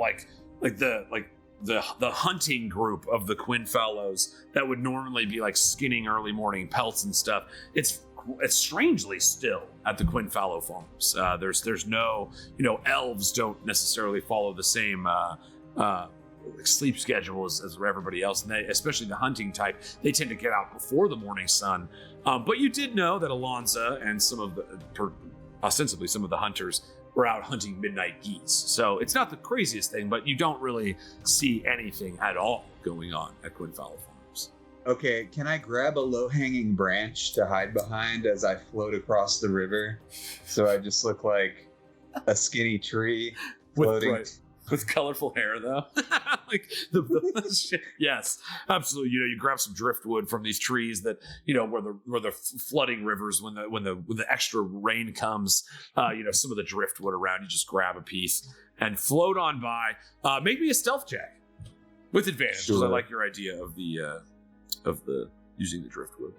the hunting group of the Quinfallows that would normally be like skinning early morning pelts and stuff. It's strangely still at the Quinfallow Farms. There's no, elves don't necessarily follow the same sleep schedule as everybody else, and they, especially the hunting type, they tend to get out before the morning sun. But you did know that Alonza and ostensibly some of the hunters were out hunting midnight geese. So it's not the craziest thing, but you don't really see anything at all going on at Quinfallow Farms. Okay, can I grab a low-hanging branch to hide behind as I float across the river? So I just look like a skinny tree floating. With colorful hair, though. Like the shit. Yes, absolutely. You grab some driftwood from these trees that where the flooding rivers when the extra rain comes. Some of the driftwood around. You just grab a piece and float on by. Make me a stealth check with advantage, because I like your idea of the using the driftwood.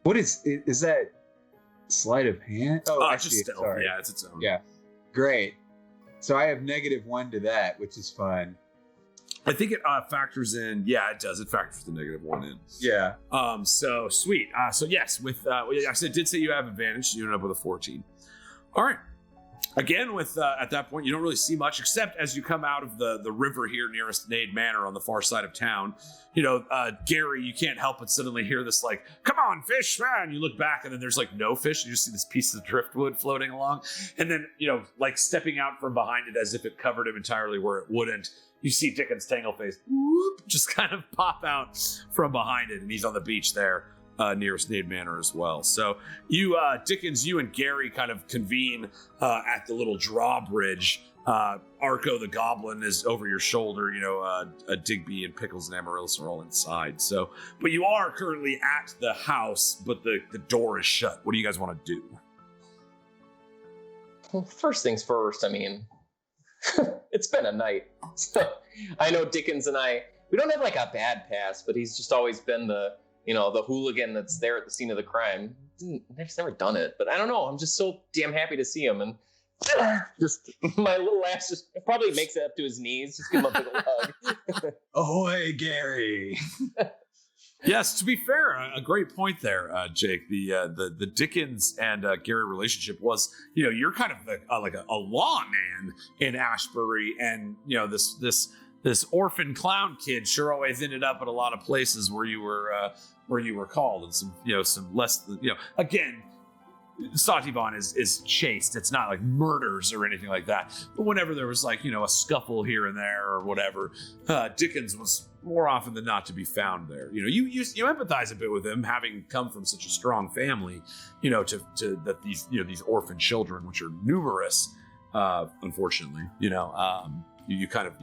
What is that? Sleight of hand? Oh, It's just stealth. sorry. Yeah, it's its own. Yeah, great. So I have -1 to that, which is fun. I think it factors in. Yeah, it does. It factors the -1 in. Yeah. So sweet. So yes, with I did say you have advantage. So you end up with a 14. All right. Again, with at that point, you don't really see much except as you come out of the river here nearest Nade Manor on the far side of town. Gary, you can't help but suddenly hear this like, "Come on, fish!" And you look back, and then there's like no fish. You just see this piece of driftwood floating along, and then like stepping out from behind it as if it covered him entirely where it wouldn't. You see Dickens Tangleface whoop, just kind of pop out from behind it, and he's on the beach there. Nearest Nade Manor as well. So you, Dickens, you and Gary kind of convene at the little drawbridge. Arco the Goblin is over your shoulder. Digby and Pickles and Amaryllis are all inside. So, but you are currently at the house, but the door is shut. What do you guys want to do? Well, first things first, I mean, it's been a night. So I know Dickens and we don't have like a bad past, but he's just always been the hooligan that's there at the scene of the crime. I've just never done it, but I don't know. I'm just so damn happy to see him, and just my little ass just probably makes it up to his knees. Just give him a big hug. Ahoy, Gary! Yes, to be fair, a great point there, Jake. The Dickens and Gary relationship was, you're kind of like a lawman in Ashbury, and this orphan clown kid sure always ended up at a lot of places where you were called, and some less, again, Sativon is chaste. It's not like murders or anything like that. But whenever there was like, a scuffle here and there or whatever, Dickens was more often than not to be found there. You empathize a bit with him, having come from such a strong family, to that these orphan children, which are numerous, unfortunately, you kind of,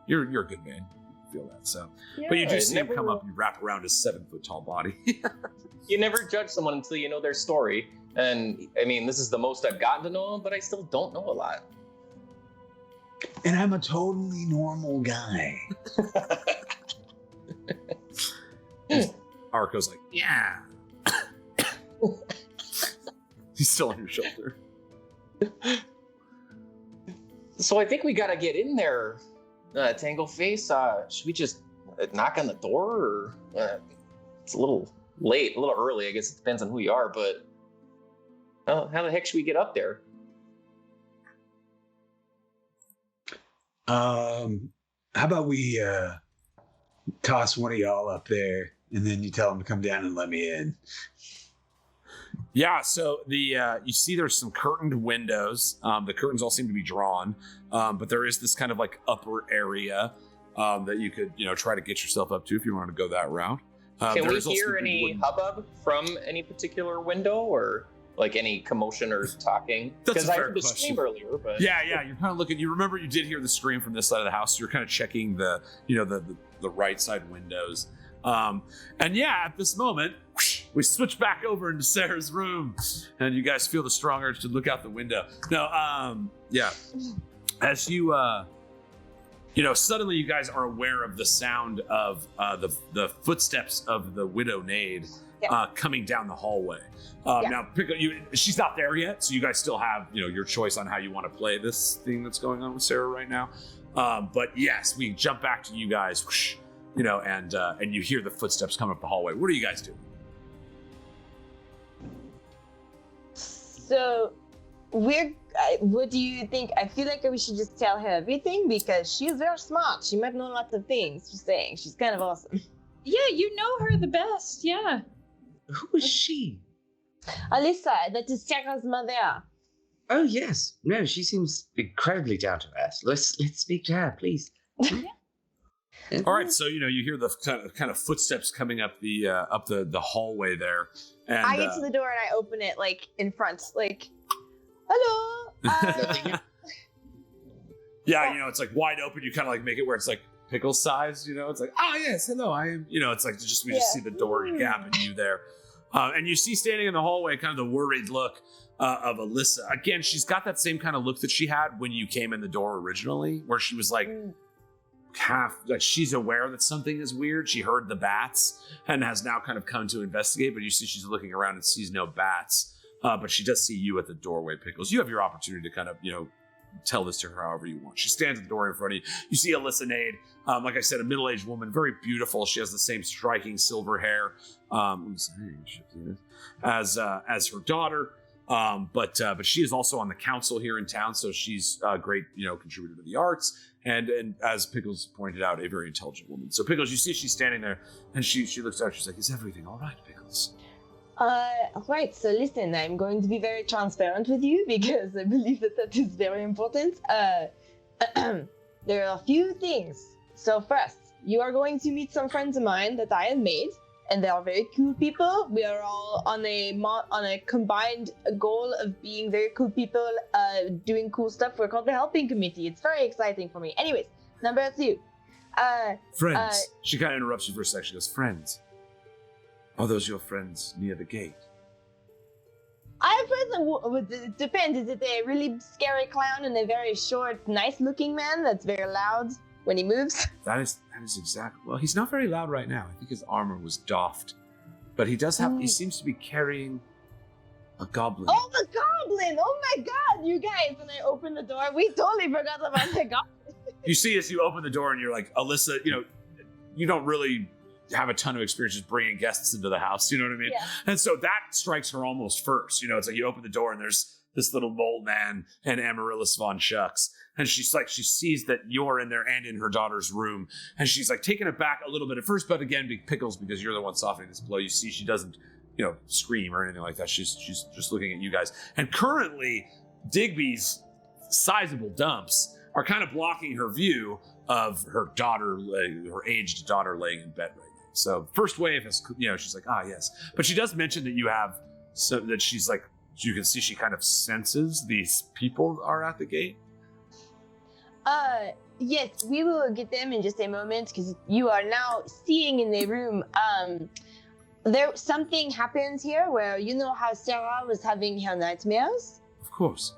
you're a good man. I feel that. So, but you just see him come up, you wrap around his 7-foot tall body. You never judge someone until you know their story. And I mean, this is the most I've gotten to know him, but I still don't know a lot. And I'm a totally normal guy. Arco's like, yeah. He's still on your shoulder. So I think we gotta get in there, Tangleface. Should we just knock on the door, or it's a little late, a little early? I guess it depends on who you are, but how the heck should we get up there? How about we toss one of y'all up there, and then you tell them to come down and let me in. Yeah, so the you see there's some curtained windows. The curtains all seem to be drawn, but there is this kind of like upper area that you could try to get yourself up to if you want to go that route. Can we hear any hubbub from any particular window, or like any commotion or talking? Because I heard the scream earlier. But yeah, you're kind of looking. You remember you did hear the scream from this side of the house. So you're kind of checking the the right side windows. And yeah, at this moment, we switch back over into Sarah's room, and you guys feel the strong urge to look out the window. No, yeah, as you suddenly you guys are aware of the sound of the footsteps of the widow Nade coming down the hallway. Now, she's not there yet, so you guys still have your choice on how you want to play this thing that's going on with Sarah right now. But yes, we jump back to you guys. Whoosh, and you hear the footsteps come up the hallway. What are you guys doing? So, what do you think? I feel like we should just tell her everything because she's very smart. She might know lots of things. Just saying, she's kind of awesome. Yeah, you know her the best. Yeah. Who is she? Alyssa, that is Sarah's mother. Oh yes, no, she seems incredibly down to earth. Let's speak to her, please. All right, so you hear the kind of footsteps coming up the hallway there, and I get to the door and I open it like in front, like, hello. Yeah, it's like wide open. You kind of like make it where it's like pickle size. It's like, oh yes, hello, I am. It's like we just see the door gapping you there, and you see standing in the hallway kind of the worried look of Alyssa. Again, she's got that same kind of look that she had when you came in the door originally, where she was like. Half like she's aware that something is weird. She heard the bats and has now kind of come to investigate, but you see she's looking around and sees no bats, but she does see you at the doorway, Pickles. You have your opportunity to kind of tell this to her however you want. She stands at the door in front of you. You see Alyssa Nade, like I said, a middle-aged woman, very beautiful. She has the same striking silver hair as her daughter. But she is also on the council here in town, so she's a great, contributor to the arts. And as Pickles pointed out, a very intelligent woman. So Pickles, you see she's standing there, and she looks out. She's like, "Is everything all right, Pickles?" Right. So listen, I'm going to be very transparent with you because I believe that is very important. There are a few things. So first, you are going to meet some friends of mine that I have made, and they are very cool people. We are all on a combined goal of being very cool people, doing cool stuff. We're called the Helping Committee. It's very exciting for me. Anyways, number 2. Friends. She kind of interrupts you for a second. She goes, "Friends. Are those your friends near the gate?" I have friends that it depends. Is it a really scary clown and a very short, nice-looking man that's very loud when he moves? That is exactly. Well, he's not very loud right now. I think his armor was doffed, but he does have. He seems to be carrying a goblin. Oh, the goblin! Oh my God, you guys! When I open the door, we totally forgot about the goblin. You see, as you open the door, and you're like, Alyssa, you don't really have a ton of experience just bringing guests into the house. You know what I mean? Yeah. And so that strikes her almost first. It's like you open the door, and there's this little mole man and Amaryllis VonCheux. And she's like, she sees that you're in there and in her daughter's room. And she's like taken aback a little bit at first, but again, Pickles, because you're the one softening this blow, you see she doesn't, scream or anything like that. She's just looking at you guys. And currently, Digby's sizable dumps are kind of blocking her view of her daughter, her aged daughter laying in bed right now. So first wave is, she's like, yes. But she does mention that you have, so that she's like, you can see she kind of senses these people are at the gate. Yes, we will get them in just a moment because you are now seeing in the room. There something happens here where how Sarah was having her nightmares. Of course.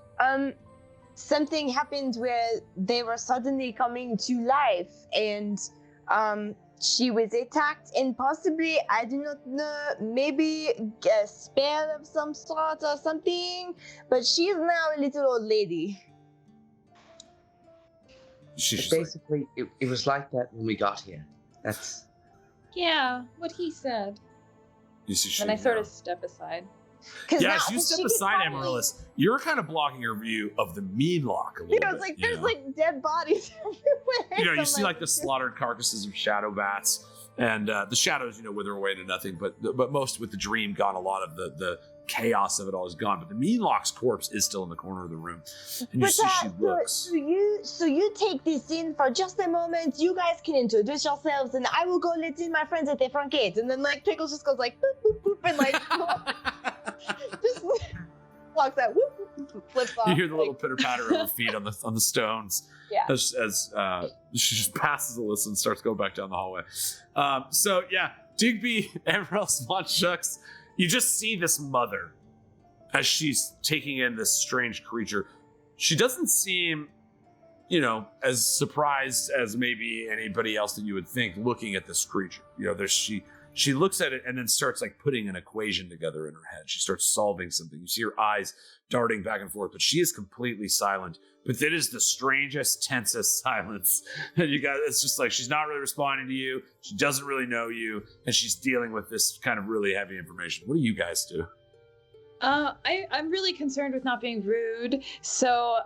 Something happened where they were suddenly coming to life, and she was attacked, and possibly, I do not know, maybe a spell of some sort or something. But she is now a little old lady. Basically, it was like that when we got here. That's... Yeah, what he said. You see, And I sort of step aside. Yes, you step aside, Amaryllis. You're kind of blocking her view of the mean lock a little bit. It's like there's like dead bodies everywhere. You see like the slaughtered carcasses of shadow bats, and the shadows, wither away to nothing. But most with the dream gone, a lot of the chaos of it all is gone. But the mean lock's corpse is still in the corner of the room, and you see she looks. So you take this in for just a moment. You guys can introduce yourselves, and I will go let in my friends at the front gate. And then like Pickles just goes like boop boop boop, and like just walks out. Whoop, whoop, whoop, whoop, flips off. You hear the little pitter patter of her feet on the stones. Yeah. As she just passes Alyssa and starts going back down the hallway. So yeah, Digby, Amaryllis, VonCheux, you just see this mother as she's taking in this strange creature. She doesn't seem, as surprised as maybe anybody else that you would think looking at this creature. She looks at it and then starts like putting an equation together in her head. She starts solving something. You see her eyes darting back and forth, but she is completely silent. But it is the strangest, tensest silence. And you guys, it's just like she's not really responding to you. She doesn't really know you, and she's dealing with this kind of really heavy information. What do you guys do? I'm really concerned with not being rude, so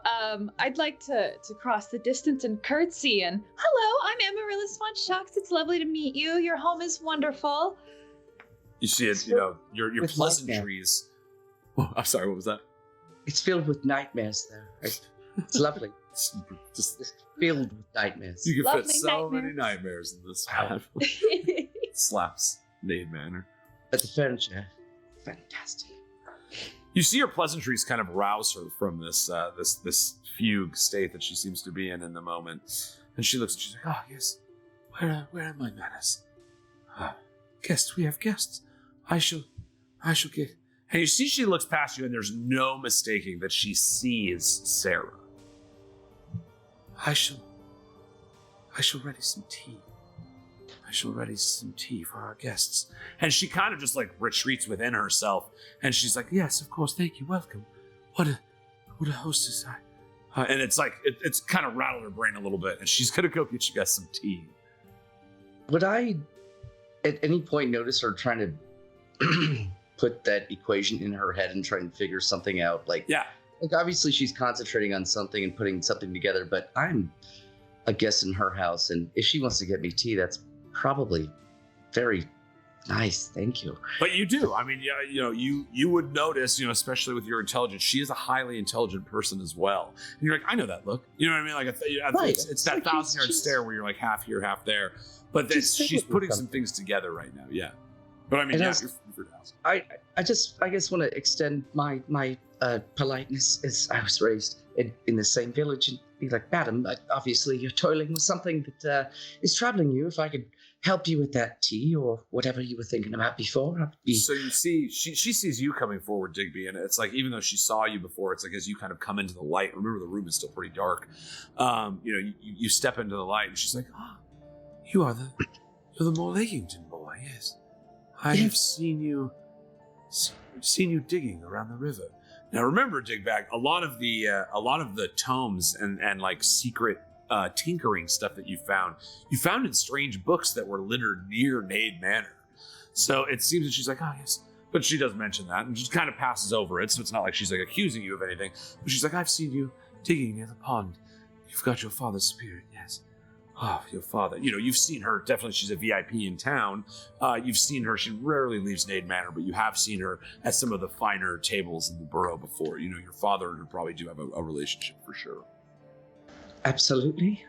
I'd like to cross the distance and curtsy. And hello, I'm Amaryllis VonCheux. It's lovely to meet you. Your home is wonderful. You see it, your pleasantries. Oh, I'm sorry, what was that? It's filled with nightmares there. Right? It's lovely. Just filled with nightmares. You can Lovely fit so many nightmares in this house. Slaps Nade Manor. But the furniture, fantastic. You see her pleasantries kind of rouse her from this this fugue state that she seems to be in the moment, and she looks. She's like, "Oh yes, where are my manners? Guests, we have guests. I shall get." And you see, she looks past you, and there's no mistaking that she sees Sarah. I shall ready some tea. I shall ready some tea for our guests. And she kind of just like retreats within herself. And she's like, yes, of course, thank you, welcome. What a hostess. And it's like, it's kind of rattled her brain a little bit. And she's going to go get you guys some tea. Would I at any point notice her trying to put that equation in her head and trying to figure something out? Like obviously she's concentrating on something and putting something together, but I'm a guest in her house, and if she wants to get me tea, that's probably very nice. Thank you. But you do. I mean, yeah, you would notice, especially with your intelligence, she is a highly intelligent person as well. And you're like, I know that look. You know what I mean? Like, Right. it's that 1,000-yard stare where you're like half here, half there. But then she's putting some things together right now. Yeah. But I mean, you're for house. I guess want to extend my politeness as I was raised in the same village and be like, Madam, obviously you're toiling with something that is troubling you. If I could help you with that tea or whatever you were thinking about before, I'd be... So you see, she sees you coming forward, Digby, and it's like, even though she saw you before, it's like as you kind of come into the light, remember the room is still pretty dark. You step into the light and she's like, you're the Morlaggington boy, yes. I have seen you digging around the river. Now remember, Digbag, a lot of the tomes and like secret tinkering stuff that you found in strange books that were littered near Nade Manor. So it seems that she's like, yes. But she does mention that and just kind of passes over it. So it's not like she's like accusing you of anything. But she's like, I've seen you digging near the pond. You've got your father's spirit, yes. Oh, your father. You've seen her. Definitely, she's a VIP in town. You've seen her. She rarely leaves Nade Manor, but you have seen her at some of the finer tables in the borough before. Your father and her probably do have a relationship for sure. Absolutely.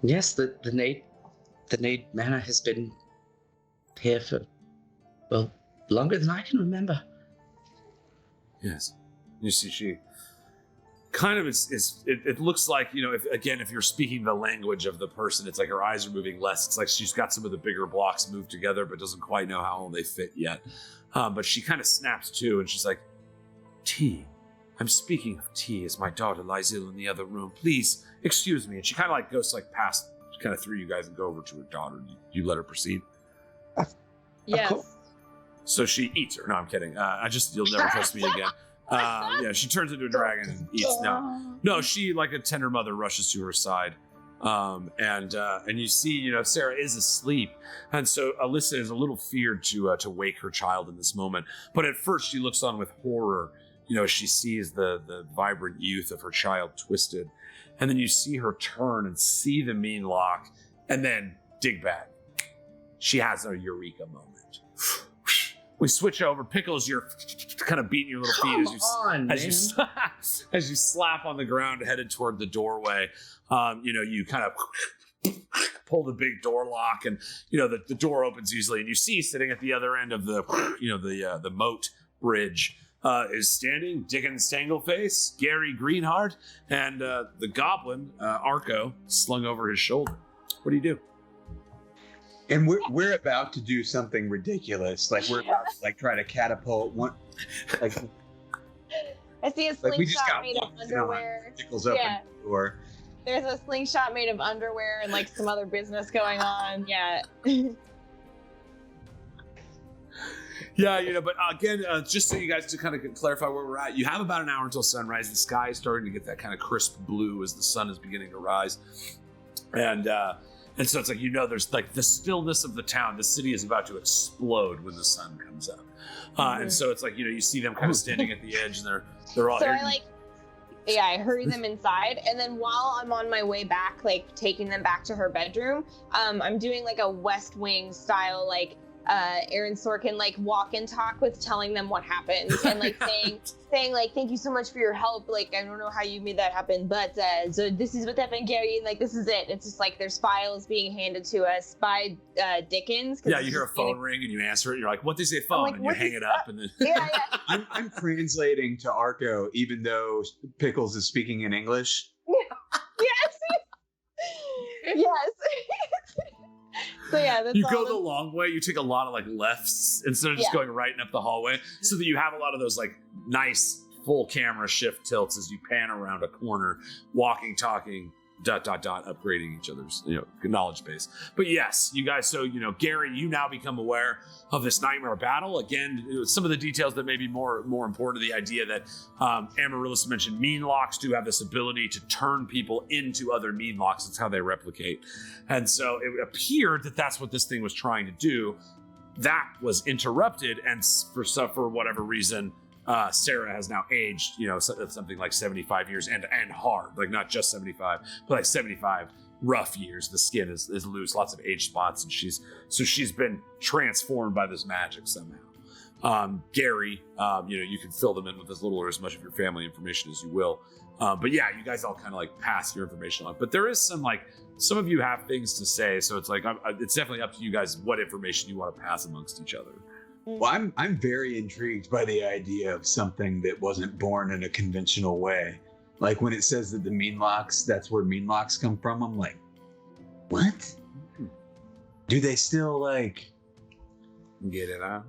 Yes, the Nade Manor has been here for, well, longer than I can remember. Yes. You see, she kind of it looks like, if you're speaking the language of the person, it's like her eyes are moving less. It's like she's got some of the bigger blocks moved together, but doesn't quite know how they fit yet. But she kind of snaps to, and she's like, tea. I'm speaking of tea as my daughter lies ill in the other room. Please excuse me. And she kind of like goes like past, kind of through you guys and go over to her daughter. And you let her proceed. Yes. So she eats her. No, I'm kidding. You'll never trust me again. She turns into a dragon and eats. No, she, like a tender mother, rushes to her side. And you see, Sarah is asleep. And so Alyssa is a little feared to wake her child in this moment. But at first she looks on with horror. She sees the vibrant youth of her child twisted. And then you see her turn and see the mean lock. And then dig back. She has a eureka moment. We switch over. Pickles, you're kind of beating your little feet as you slap on the ground headed toward the doorway. You kind of pull the big door lock, and the door opens easily, and you see sitting at the other end of the moat bridge is standing Dickens Tangleface, Gary Greenheart, and the goblin Arco slung over his shoulder. What do you do? And we're about to do something ridiculous. Like we're about to try to catapult one. Like I see a slingshot made of underwear. Tickles open the door. There's a slingshot made of underwear and like some other business going on. Yeah. Yeah, but again, just so you guys to kind of clarify where we're at, you have about an hour until sunrise. The sky is starting to get that kind of crisp blue as the sun is beginning to rise. And so it's like, there's like the stillness of the town. The city is about to explode when the sun comes up. And so it's like, you see them kind of standing at the edge, and they're all... So I hurry them inside. And then while I'm on my way back, like taking them back to her bedroom, I'm doing like a West Wing style, like Aaron Sorkin, like walk and talk with telling them what happened and like saying like, thank you so much for your help. Like, I don't know how you made that happen, but so this is what happened, Gary, and like, this is it. It's just like, there's files being handed to us by Dickens. Yeah, you hear a phone ring and you answer it. And you're like, what they say phone? Like, and you hang it up and then... Yeah. I'm translating to Arco, even though Pickles is speaking in English. Yes. So yeah, that's you go the long way. You take a lot of like lefts instead of just going right and up the hallway, so that you have a lot of those like nice full camera shift tilts as you pan around a corner, walking, talking upgrading each other's knowledge base. But yes, you guys. So Gary, you now become aware of this nightmare battle again. Some of the details that may be more important to the idea that Amaryllis mentioned. Meanlocks do have this ability to turn people into other meanlocks. That's how they replicate, and so it appeared that that's what this thing was trying to do. That was interrupted, and for whatever reason, Sara has now aged, something like 75 years and hard, like not just 75, but like 75 rough years. The skin is loose, lots of age spots, and she's been transformed by this magic somehow. Gary, you can fill them in with as little or as much of your family information as you will. But yeah, you guys all kind of like pass your information on. But there is some of you have things to say, so it's like it's definitely up to you guys what information you want to pass amongst each other. Well, I'm very intrigued by the idea of something that wasn't born in a conventional way. Like when it says that the meanlocks, that's where meanlocks come from. I'm like, what? Do they still like get it out?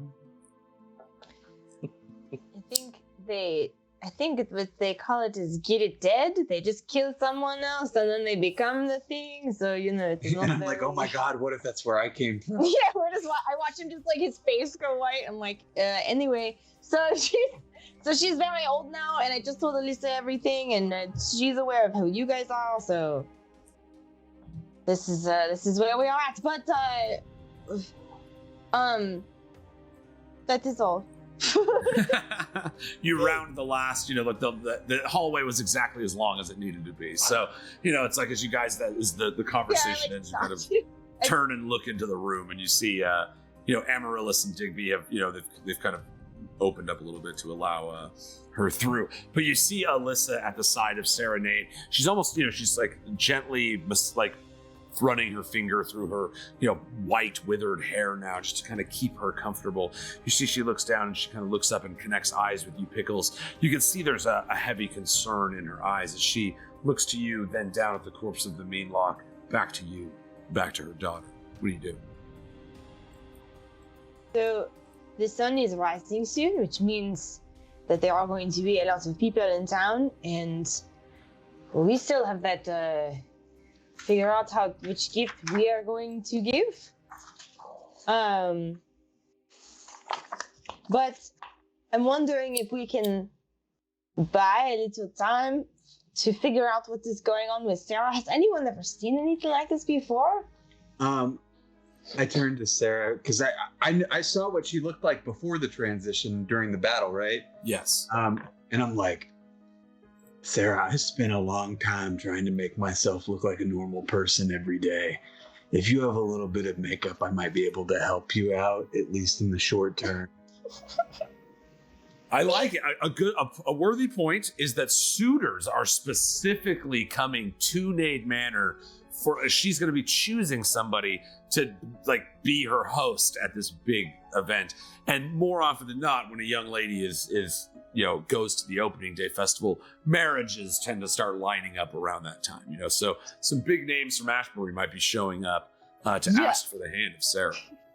I think what they call it is get it dead. They just kill someone else and then they become the thing. So it's not. And I'm like, oh my god, what if that's where I came from? Yeah, I watch him just like his face go white. I'm like, anyway. So she's very old now, and I just told Alyssa everything, and she's aware of who you guys are. So this is where we are at. But that is all. You round the last, the hallway was exactly as long as it needed to be. So, it's like as you guys, that is the conversation, and you kind of turn and look into the room, and you see, Amaryllis and Digby have, they've kind of opened up a little bit to allow her through. But you see Alyssa at the side of Sara Nade. She's almost, she's like gently, running her finger through her, white withered hair now, just to kind of keep her comfortable. You see she looks down and she kind of looks up and connects eyes with you, Pickles. You can see there's a heavy concern in her eyes as she looks to you, then down at the corpse of the meanlock, back to you, back to her daughter. What do you do? So the sun is rising soon, which means that there are going to be a lot of people in town, and we still have that figure out which gift we are going to give. But I'm wondering if we can buy a little time to figure out what is going on with Sara. Has anyone ever seen anything like this before? I turned to Sara because I saw what she looked like before the transition during the battle, right? Yes. And I'm like, Sara, I spent a long time trying to make myself look like a normal person every day. If you have a little bit of makeup, I might be able to help you out, at least in the short term. I like it. A worthy point is that suitors are specifically coming to Nade Manor she's going to be choosing somebody to be her host at this big event. And more often than not, when a young lady is goes to the opening day festival, marriages tend to start lining up around that time. So some big names from Ashbury might be showing up to ask for the hand of Sara.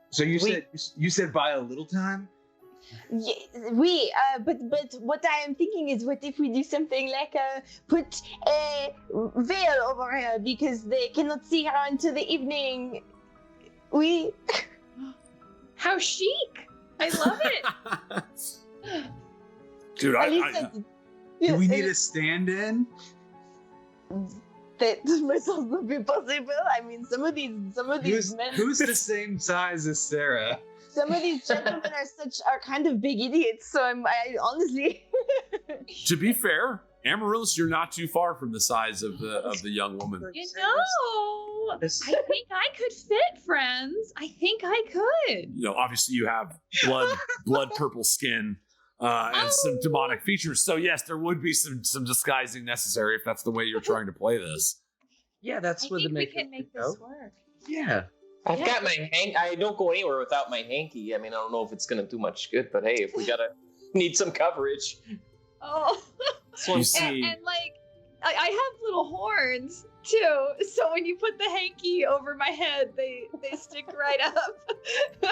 So you said buy a little time? Yeah, but what I am thinking is, what if we do something like put a veil over her because they cannot see her until the evening? How chic! I love it. Dude, do we need a stand-in? That might also be possible. I mean, some of these men. Who's the same size as Sara? Some of these gentlemen are kind of big idiots. So I honestly. To be fair, Amaryllis, you're not too far from the size of the young woman. I think I could fit, friends. I think I could. Obviously you have blood purple skin. And some demonic features. So yes, there would be some disguising necessary if that's the way you're trying to play this. Yeah, that's where the makeup we can make this work. Yeah. I've got my hank. I don't go anywhere without my hanky. I mean, I don't know if it's gonna do much good, but hey, if we need some coverage. Oh. You see, and I have little horns too. So when you put the hanky over my head, they stick right up.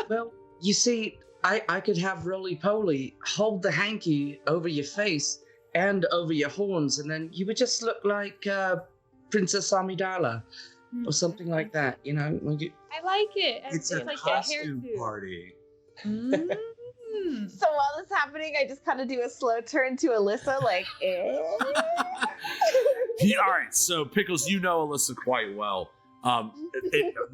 Well, you see, I could have Roly-Poly hold the hanky over your face and over your horns, and then you would just look like Princess Amidala or something like that. You know, I like it. It's a like costume party. So while this is happening, I just kind of do a slow turn to Alyssa, like, All right, so Pickles, you know Alyssa quite well. The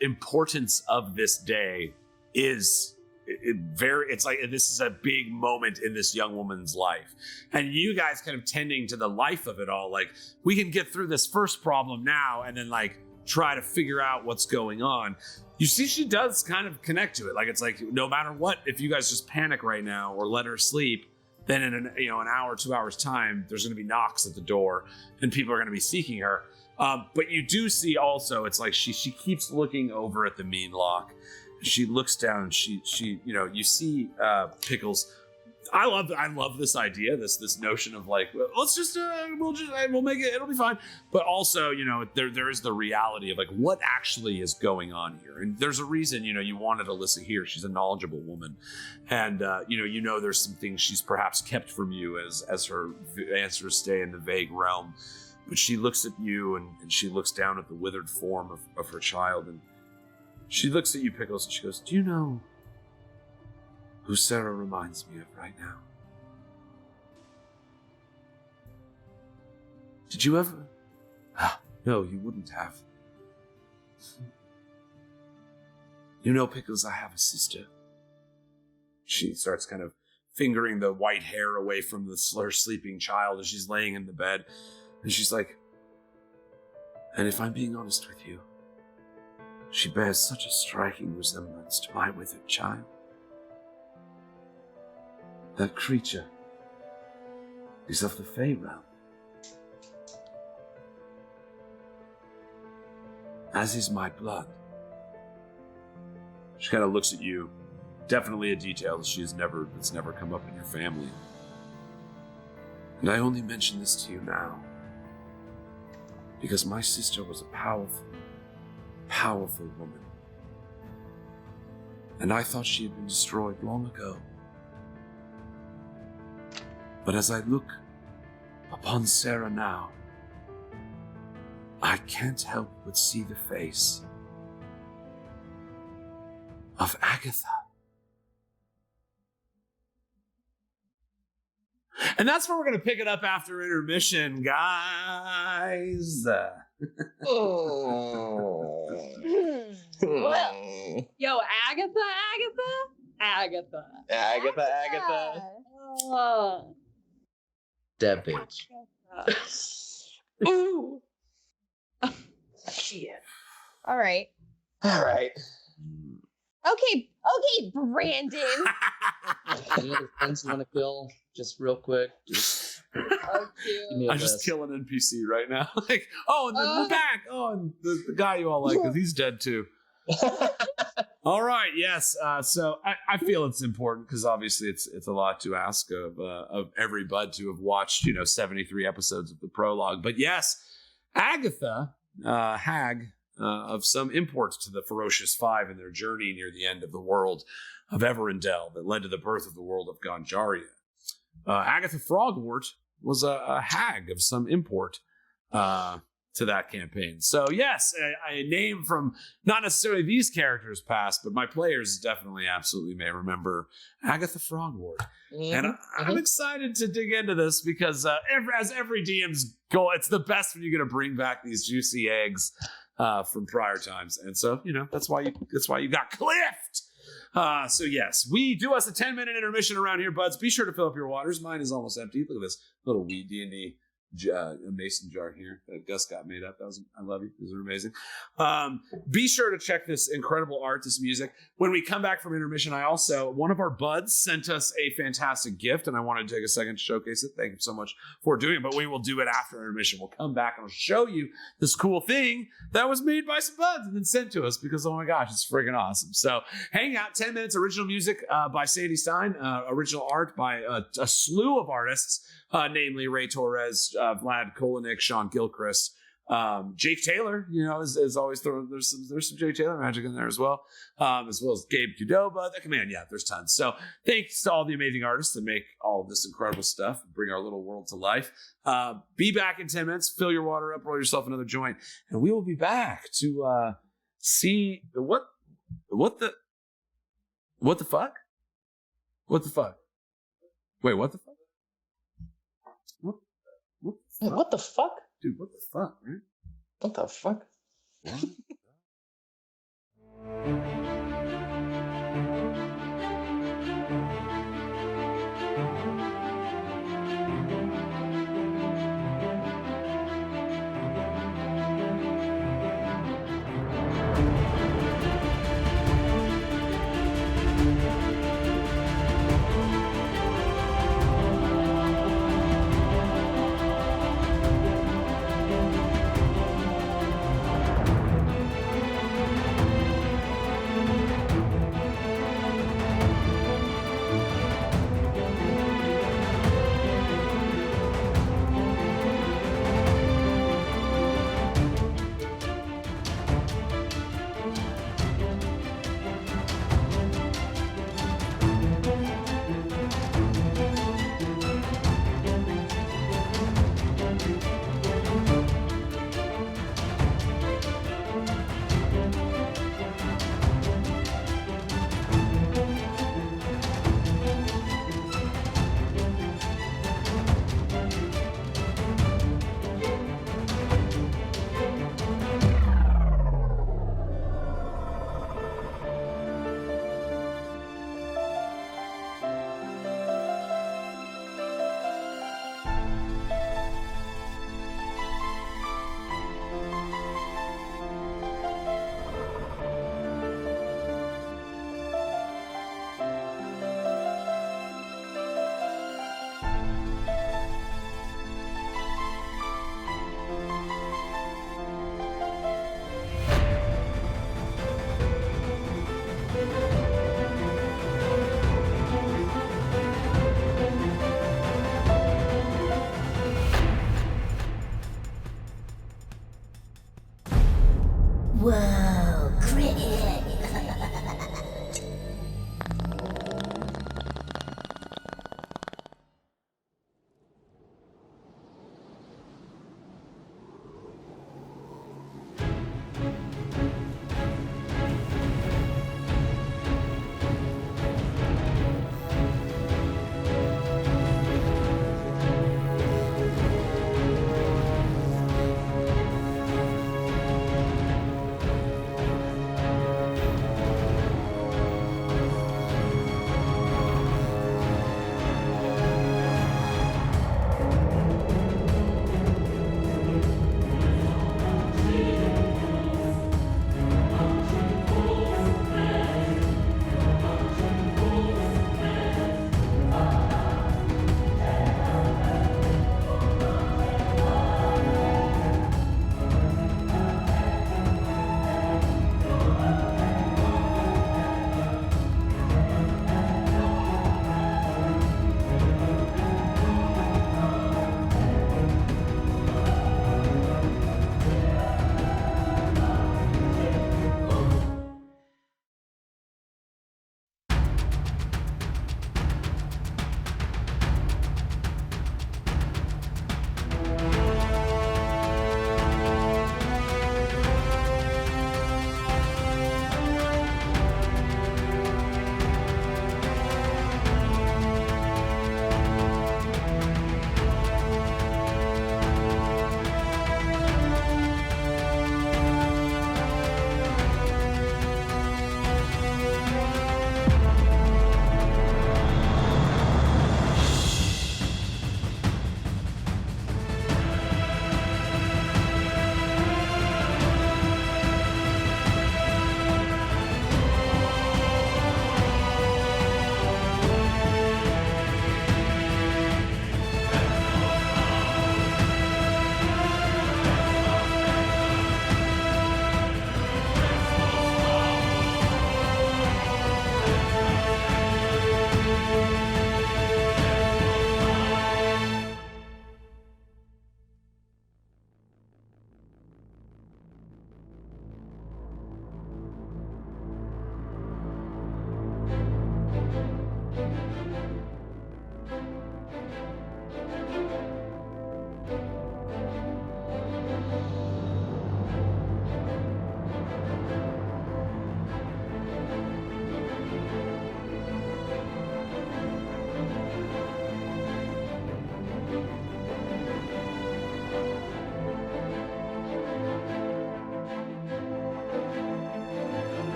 importance of this day is it's like this is a big moment in this young woman's life, and you guys kind of tending to the life of it all. Like, we can get through this first problem now, and then like try to figure out what's going on. You see, she does kind of connect to it. Like, it's like, no matter what, if you guys just panic right now or let her sleep, then in an hour, 2 hours time, there's going to be knocks at the door and people are going to be seeking her. But you do see also, it's like she keeps looking over at the mean lock. She looks down and she you see Pickles. I love this idea, this notion of like, let's just we'll make it, it'll be fine. But also, there is the reality of like what actually is going on here. And there's a reason, you wanted Alyssa here. She's a knowledgeable woman. And there's some things she's perhaps kept from you as her answers stay in the vague realm. But she looks at you and she looks down at the withered form of her child, and she looks at you, Pickles, and she goes, do you know who Sarah reminds me of right now? Did you ever? No, you wouldn't have. Pickles, I have a sister. She starts kind of fingering the white hair away from the sleeping child as she's laying in the bed. And she's like, and if I'm being honest with you, she bears such a striking resemblance to my withered child. That creature is of the Feywild, as is my blood. She kind of looks at you. Definitely a detail that's never come up in your family. And I only mention this to you now because my sister was a powerful, powerful woman. And I thought she had been destroyed long ago. But as I look upon Sarah now, I can't help but see the face of Agatha. And that's where we're going to pick it up after intermission, guys. well, Yo, Agatha. Oh. that bitch. Ooh. Shit. all right. All right. Okay, Brandon. Any other friends you want to kill? Just real quick. Oh, cute. Give me a I just list. kill an NPC right now. Like, oh, and then we're back. Oh, and the guy you all like, because he's dead too. All right, yes. So I feel it's important because obviously it's a lot to ask of every bud to have watched 73 episodes of the prologue. But yes, Agatha, hag of some import to the Ferocious Five in their journey near the end of the world of Everendel that led to the birth of the world of Ganjaria. Agatha Frogwort was a hag of some import to that campaign. So yes, a name from not necessarily these characters past, but my players definitely absolutely may remember Agatha Frogwort. And I'm excited to dig into this because as every DM's goal, it's the best when you get to bring back these juicy eggs from prior times. And so, that's why you got Clift. So yes, we do us a 10-minute intermission around here, buds. Be sure to fill up your waters. Mine is almost empty. Look at this little Weed&d mason jar here that Gus got made up. I love you. These are amazing. Be sure to check this incredible art, this music. When we come back from intermission, one of our buds sent us a fantastic gift, and I want to take a second to showcase it. Thank you so much for doing it, but we will do it after intermission. We'll come back and I'll show you this cool thing that was made by some buds and then sent to us because, oh my gosh, it's freaking awesome. So hang out, 10 minutes, original music by Sadie Stein, original art by a slew of artists, namely Ray Torres, Vlad Kolinik, Sean Gilchrist, Jake Taylor, is always there's some Jake Taylor magic in there as well as Gabe Qdoba. There's tons. So thanks to all the amazing artists that make all of this incredible stuff, bring our little world to life. Be back in 10 minutes. Fill your water up, roll yourself another joint, and we will be back to see what the fuck? What the fuck? Wait, what the fuck? What the fuck? Dude, what the fuck, right? What the fuck?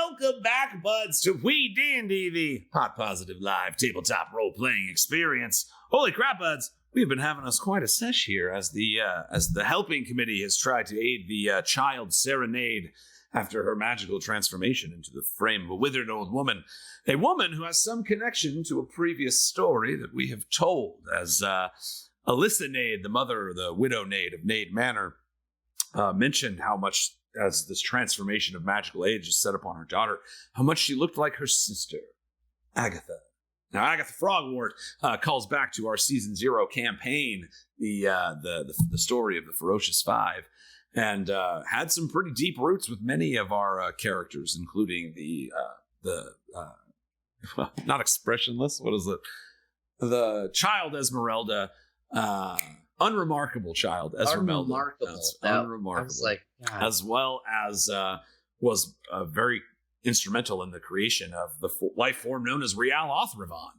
Welcome back, buds, to WeeDnD, the hot positive live tabletop role-playing experience. Holy crap, buds! We've been having us quite a sesh here as the helping committee has tried to aid the child Sara Nade after her magical transformation into the frame of a withered old woman. A woman who has some connection to a previous story that we have told, as Alyssa Nade, the mother, the widow Nade of Nade Manor, mentioned how much, as this transformation of magical age is set upon her daughter, how much she looked like her sister, Agatha. Now, Agatha Frogwort calls back to our Season 0 campaign, the story of the Ferocious Five, and had some pretty deep roots with many of our characters, including the not expressionless, what is it? The child Esmeralda, unremarkable child Esmeralda. Unremarkable. Unremarkable. I was like, God. As well as was very instrumental in the creation of the life form known as Real Othravon.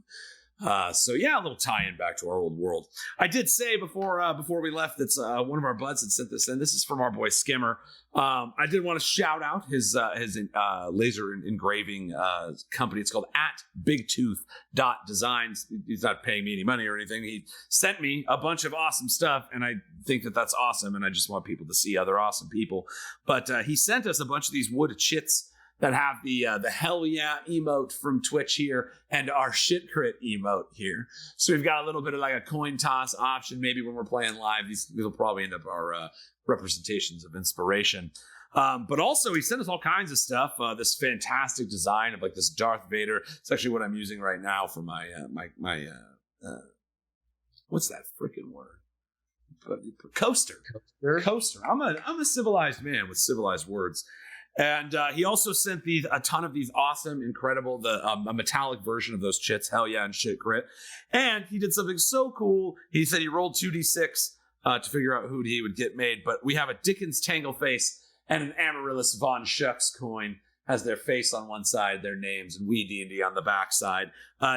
So yeah, a little tie-in back to our old world. I did say before we left that one of our buds had sent this in. This is from our boy Skimmer. I did want to shout out his laser engraving company. It's called @BigTooth.Designs. He's not paying me any money or anything. He sent me a bunch of awesome stuff, and I think that that's awesome, and I just want people to see other awesome people. But he sent us a bunch of these wood chits that have the hell yeah emote from Twitch here and our shit crit emote here. So we've got a little bit of like a coin toss option. Maybe when we're playing live, these will probably end up our representations of inspiration. But also he sent us all kinds of stuff. This fantastic design of like this Darth Vader. It's actually what I'm using right now for my what's that freaking word? Coaster. I'm a civilized man with civilized words. And he also sent a ton of these awesome, incredible, a metallic version of those chits, hell yeah, and shit crit. And he did something so cool. He said he rolled 2d6 to figure out who he would get made. But we have a Dickens Tangleface and an Amaryllis VonCheux coin, has their face on one side, their names, and WeeDnD on the back side.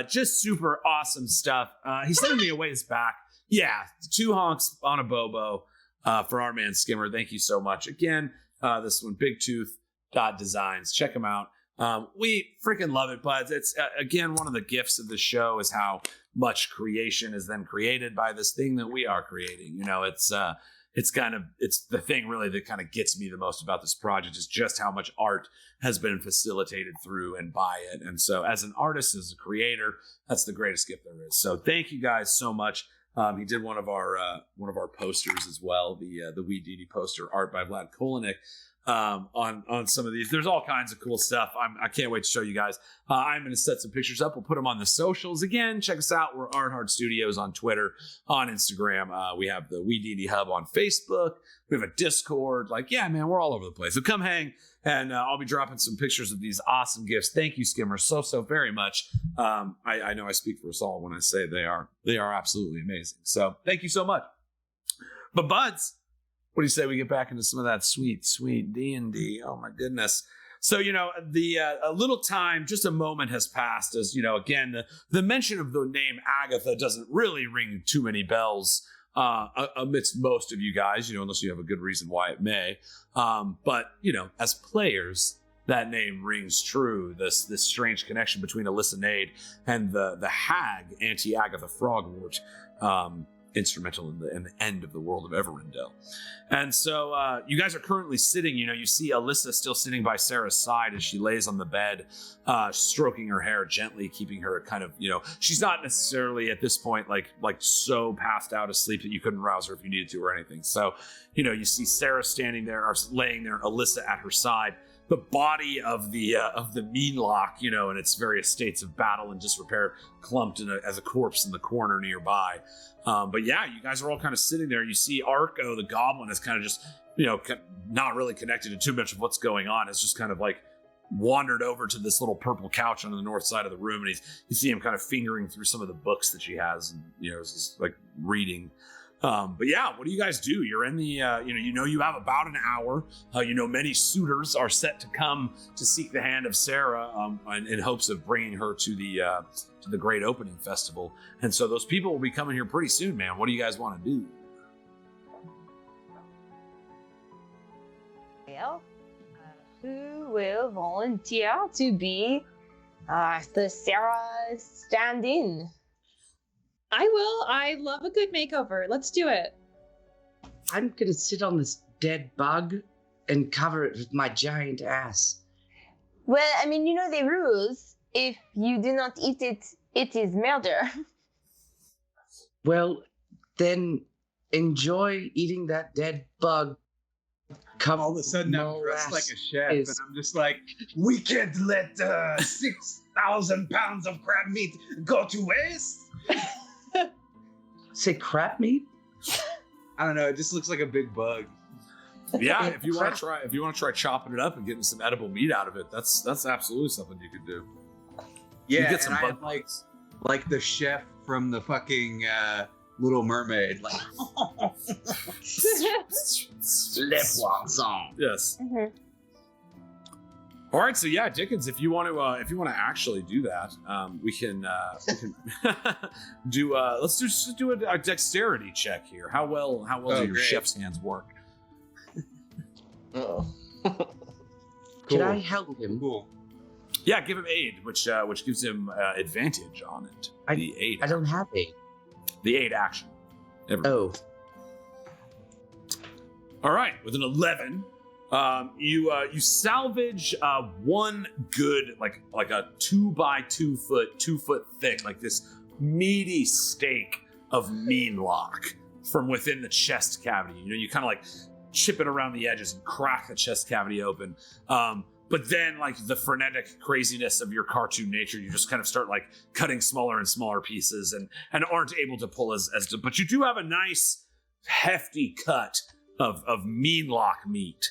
Just super awesome stuff. He sent me a ways back. Yeah, 2 honks on a bobo for our man Skimmer. Thank you so much. Again, this one, BigTooth.Designs. Check them out. We freaking love it, buds. It's again, one of the gifts of the show is how much creation is then created by this thing that we are creating. You know, it's the thing really that kind of gets me the most about this project is just how much art has been facilitated through and by it. And so as an artist, as a creator, that's the greatest gift there is. So thank you guys so much. He did one of our posters as well, the WeeDnD poster art by Vlad Kolinik. On some of these, there's all kinds of cool stuff. I can't wait to show you guys. I'm going to set some pictures up. We'll put them on the socials. Again, check us out. We're Arnhard Studios on Twitter, on Instagram. We have the WeeDnD Hub on Facebook. We have a Discord. Like, yeah, man, we're all over the place. So come hang, and I'll be dropping some pictures of these awesome gifts. Thank you, Skimmer, so very much. I know I speak for us all when I say they are absolutely amazing. So thank you so much. But buds, what do you say we get back into some of that sweet D&D? Oh my goodness. So, you know, a little time, just a moment has passed as, you know, again, the mention of the name Agatha doesn't really ring too many bells amidst most of you guys, you know, unless you have a good reason why it may. But, you know, as players, that name rings true. This strange connection between Alyssa Nade and the hag, Auntie-Agatha Frogwort, instrumental in the end of the world of Everindale. And so you guys are currently sitting, you know, you see Alyssa still sitting by Sarah's side as she lays on the bed, stroking her hair gently, keeping her kind of, you know, she's not necessarily at this point like so passed out asleep that you couldn't rouse her if you needed to or anything. So, you know, you see Sarah standing there or laying there, Alyssa at her side, the body of the Meanlock, you know, in its various states of battle and disrepair, clumped as a corpse in the corner nearby. But yeah, you guys are all kind of sitting there. You see Arco, the goblin, is kind of just, you know, not really connected to too much of what's going on. It's just kind of like wandered over to this little purple couch on the north side of the room, and you see him kind of fingering through some of the books that she has, and you know, he's like reading. But yeah, what do you guys do? You're in the, you know, you have about an hour. You know, many suitors are set to come to seek the hand of Sarah in hopes of bringing her to the great opening festival. And so those people will be coming here pretty soon, man. What do you guys want to do? Well, who will volunteer to be the Sarah stand-in? I will. I love a good makeover. Let's do it. I'm gonna sit on this dead bug and cover it with my giant ass. Well, I mean, you know the rules. If you do not eat it, it is murder. Well, then enjoy eating that dead bug. Come All of a sudden, I'm dressed like a chef, and I'm just like, we can't let 6,000 pounds of crab meat go to waste. Say crab meat? I don't know. It just looks like a big bug. Yeah, if you want to try chopping it up and getting some edible meat out of it, that's absolutely something you could do. Yeah, you get some and bug I'm bites. like the chef from the fucking Little Mermaid. Like, Le poisson. Yes. Mhm. All right, so yeah, Dickens, if you want to actually do that, we can do. Let's just do a dexterity check here. How well do your great. chef's hands work? Oh. Can I help him? Cool. Yeah, give him aid, which gives him advantage on it. The aid. I don't have a. The aid action. Oh. All right, with an 11, you salvage one good like a 2 by 2 foot thick, like this meaty steak of mean lock from within the chest cavity. You know, you kind of like chip it around the edges and crack the chest cavity open. But then, like the frenetic craziness of your cartoon nature, you just kind of start like cutting smaller and smaller pieces, and aren't able to pull as. But you do have a nice hefty cut of mean lock meat.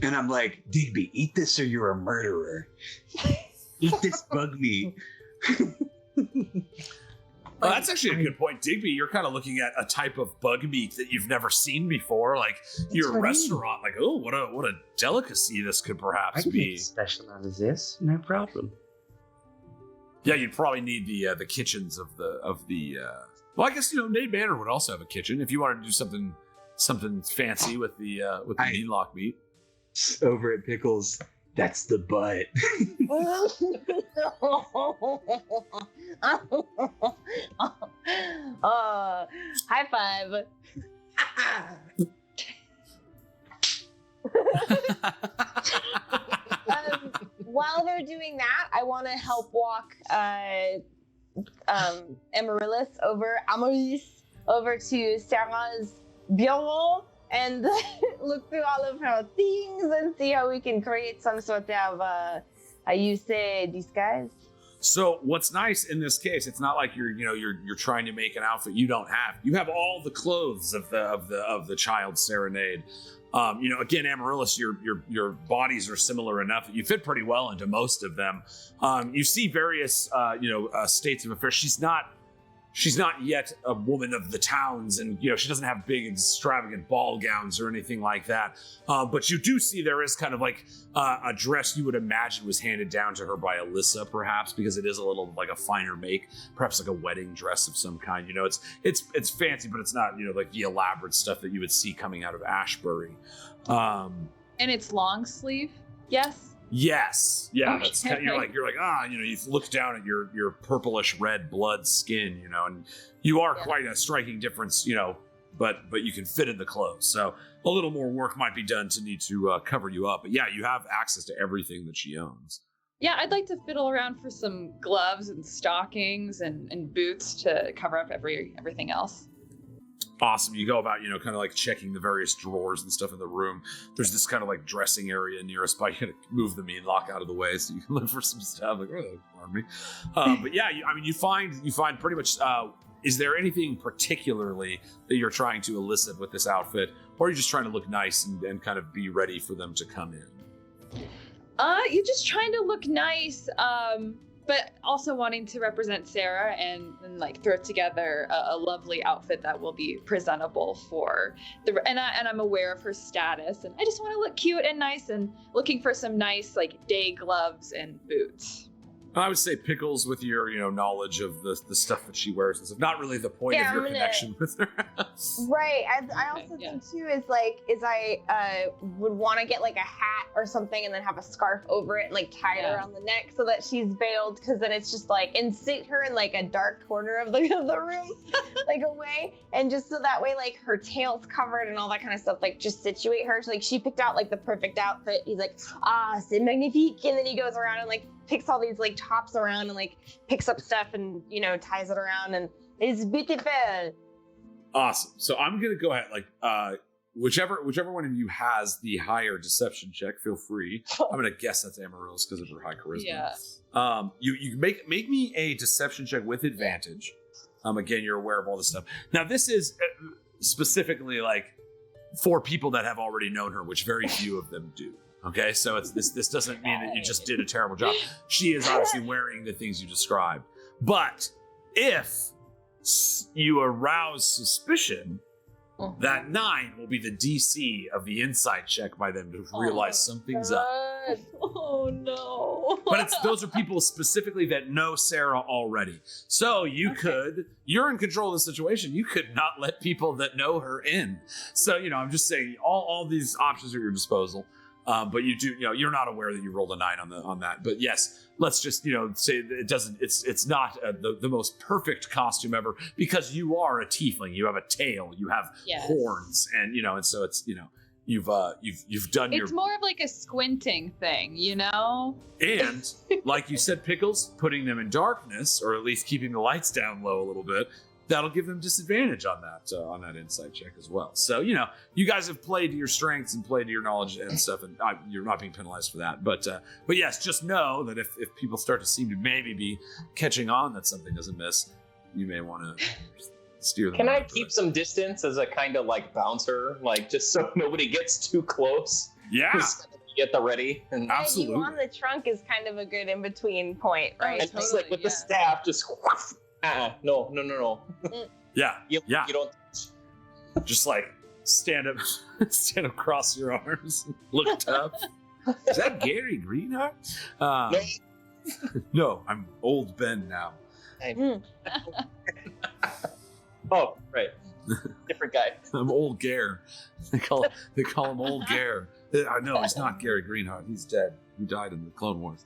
And I'm like, Digby, eat this or you're a murderer. Eat this bug meat. Well, that's actually a good point, Digby. You're kind of looking at a type of bug meat that you've never seen before. Like your restaurant, like, oh, what a delicacy this could I perhaps can be. make special out of this, no problem. Yeah, you'd probably need the kitchens of the. Well, I guess Nade Manor would also have a kitchen if you wanted to do something fancy with the mean lock meat. Over at Pickles, that's the butt. High five. While they're doing that, I want to help walk Amaryllis over to Sarah's bureau and look through all of her things and see how we can create some sort of disguise. So what's nice in this case, it's not like you're trying to make an outfit you don't have. You have all the clothes of the child Sara Nade. Again, Amaryllis, your bodies are similar enough that you fit pretty well into most of them. You see various states of affairs. She's not yet a woman of the towns, and she doesn't have big extravagant ball gowns or anything like that. But you do see there is kind of like a dress you would imagine was handed down to her by Alyssa, perhaps, because it is a little like a finer make, perhaps like a wedding dress of some kind. It's fancy, but it's not like the elaborate stuff that you would see coming out of Ashbury. And it's long sleeve. Yes. Yes, yeah. Okay. That's kind of, you're like you look down at your purplish red blood skin, and you are quite a striking difference, but you can fit in the clothes. So a little more work might be done to need to cover you up. But yeah, you have access to everything that she owns. Yeah, I'd like to fiddle around for some gloves and stockings and boots to cover up everything else. Awesome. You go about, kind of like checking the various drawers and stuff in the room. There's this kind of like dressing area nearest by. You gotta move the mean lock out of the way so you can look for some stuff. Like, oh, pardon me. But yeah, you find pretty much. Is there anything particularly that you're trying to elicit with this outfit, or are you just trying to look nice and kind of be ready for them to come in? You're just trying to look nice, but also wanting to represent Sarah and like throw together a lovely outfit that will be presentable for and I'm aware of her status, and I just want to look cute and nice, and looking for some nice like day gloves and boots. I would say Pickles with your, knowledge of the stuff that she wears and stuff. Not really the point Yeah, of your I'm gonna- connection with her. Right. I also Okay, yeah. think too is I would want to get like a hat or something and then have a scarf over it and like tie it Yeah. around the neck so that she's veiled, because then it's just like, and sit her in like a dark corner of the room, like away, and just so that way like her tail's covered and all that kind of stuff, like just situate her. So, like she picked out like the perfect outfit. He's like, c'est magnifique, and then he goes around and like picks all these like tops around and like picks up stuff and ties it around, and it's beautiful. Awesome. So I'm gonna go ahead, whichever one of you has the higher deception check, feel free. I'm gonna guess that's Amaryllis because of her high charisma. Yeah. You make me a deception check with advantage. Again, you're aware of all this stuff. Now, this is specifically like for people that have already known her, which very few of them do. Okay, so this doesn't mean that you just did a terrible job. She is obviously wearing the things you described. But if you arouse suspicion, that 9 will be the DC of the insight check by them to realize something's up. Oh no. But those are people specifically that know Sarah already. So you're in control of the situation. You could not let people that know her in. So, I'm just saying all these options are at your disposal. But you do, you're not aware that you rolled a 9 on that. But yes, let's just, say that it's not the most perfect costume ever, because you are a tiefling. You have a tail, you have horns, and and so it's you've done It's more of like a squinting thing, And like you said, Pickles, putting them in darkness, or at least keeping the lights down low a little bit, that'll give them disadvantage on that insight check as well. So you guys have played to your strengths and played to your knowledge and stuff, and you're not being penalized for that. But yes, just know that if people start to seem to maybe be catching on that something is amiss, you may want to steer them. Can I in keep the some distance as a kind of like bouncer, like just so nobody gets too close? Yeah, Just get the ready and absolutely. You on the trunk is kind of a good in between point, right? and just like with the staff, just no. Yeah, You don't. just like stand up, cross your arms, look tough. Is that Gary Greenheart? No. No, I'm old Ben now. Oh, right. Different guy. I'm old Gare. They call him old Gare. I know he's not Gary Greenheart. He's dead. He died in the Clone Wars.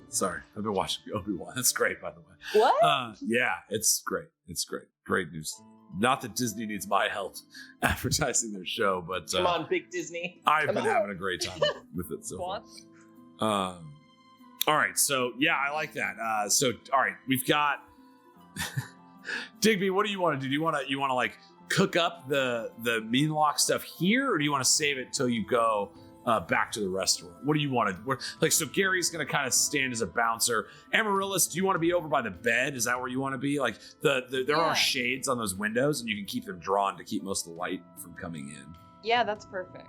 Sorry, I've been watching Obi-Wan. That's great, by the way. What? Yeah, it's great. It's great. Great news. Not that Disney needs my help advertising their show, but Come on, Big Disney. I've Come been on. having a great time with it so far. All right, so yeah, I like that. All right, we've got Digby. What do you want to do? Do you want to like cook up the Meanlock stuff here, or do you want to save it till you go back to the restaurant? What do you want to so Gary's gonna kind of stand as a bouncer. Amaryllis, do you want to be over by the bed? Is that where you want to be? Like there are shades on those windows, and you can keep them drawn to keep most of the light from coming in. Yeah, that's perfect.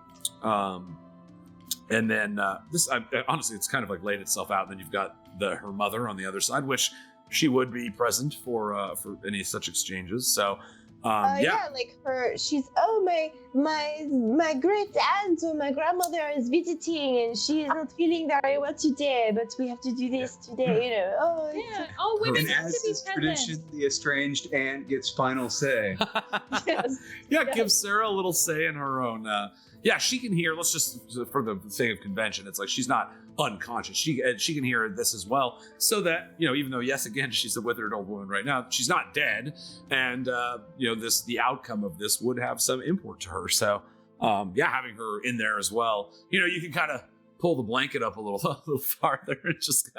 And then this honestly, it's kind of like laid itself out. And then you've got her mother on the other side, which she would be present for any such exchanges. So like she's my great aunt or my grandmother is visiting and she is not feeling very well today, but we have to do this today, Oh, women And have as to be is present. tradition, the estranged aunt gets final say. Yes. Yeah, give Sarah a little say in her own. She can hear. Let's just, for the sake of convention, it's like she's not unconscious. She can hear this as well, so that even though yes, again, she's a withered old woman right now, she's not dead, and the outcome of this would have some import to her. So having her in there as well, you can kind of pull the blanket up a little farther and just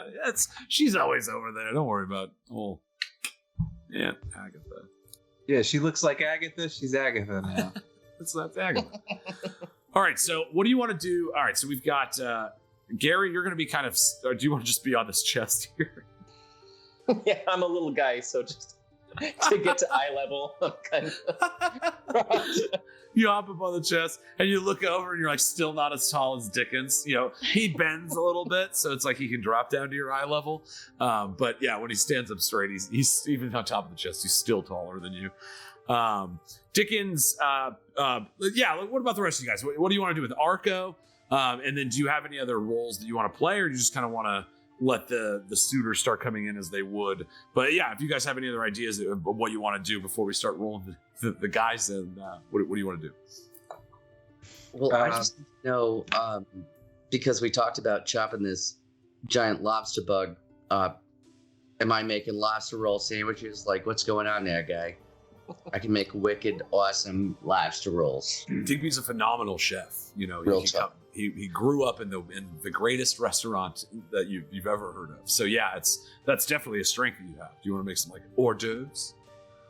she's always over there. Don't worry about Agatha. Yeah, she looks like Agatha. She's Agatha now. That's Agatha. All right, so what do you want to do? All right, so we've got Gary. You're going to be kind of. Or do you want to just be on this chest here? Yeah, I'm a little guy, so just to get to eye level, I'm kind of. You hop up on the chest and you look over and you're like still not as tall as Dickens. He bends a little bit, so it's like he can drop down to your eye level. But yeah, when he stands up straight, he's even on top of the chest. He's still taller than you. Dickens. What about the rest of you guys? What do you want to do with Arco? And then do you have any other roles that you want to play, or do you just kind of want to let the suitors start coming in as they would. But yeah, if you guys have any other ideas of what you want to do before we start rolling the guys, then what do you want to do? Well, I just know because we talked about chopping this giant lobster bug. Am I making lobster roll sandwiches? Like, what's going on there, guy? I can make wicked, awesome lobster rolls. Digby's a phenomenal chef. You know, Real tough. he grew up in the greatest restaurant that you've ever heard of. So yeah, that's definitely a strength that you have. Do you want to make some like hors d'oeuvres?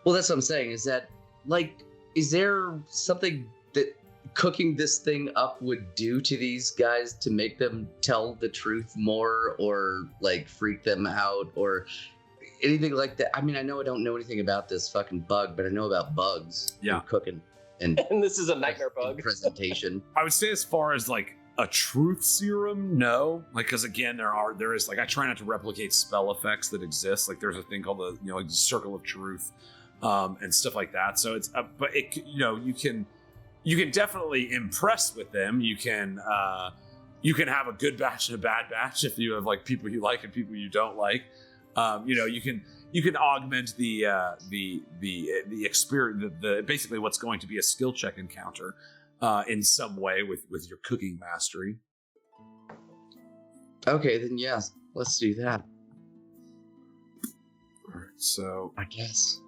Well, that's what I'm saying. Is that like, is there something that cooking this thing up would do to these guys to make them tell the truth more, or like freak them out, or anything like that? I mean, I know I don't know anything about this fucking bug, but I know about bugs. Yeah. And cooking and And this is a nightmare bug. presentation. I would say as far as like a truth serum, no. Like, because again, there is like, I try not to replicate spell effects that exist. Like there's a thing called the, like the circle of truth, and stuff like that. So it's, but it, you can definitely impress with them. You can have a good batch and a bad batch if you have like people you like and people you don't like. You can augment the experience, the basically what's going to be a skill check encounter in some way with your cooking mastery. Okay, then yes, let's do that. All right, so I guess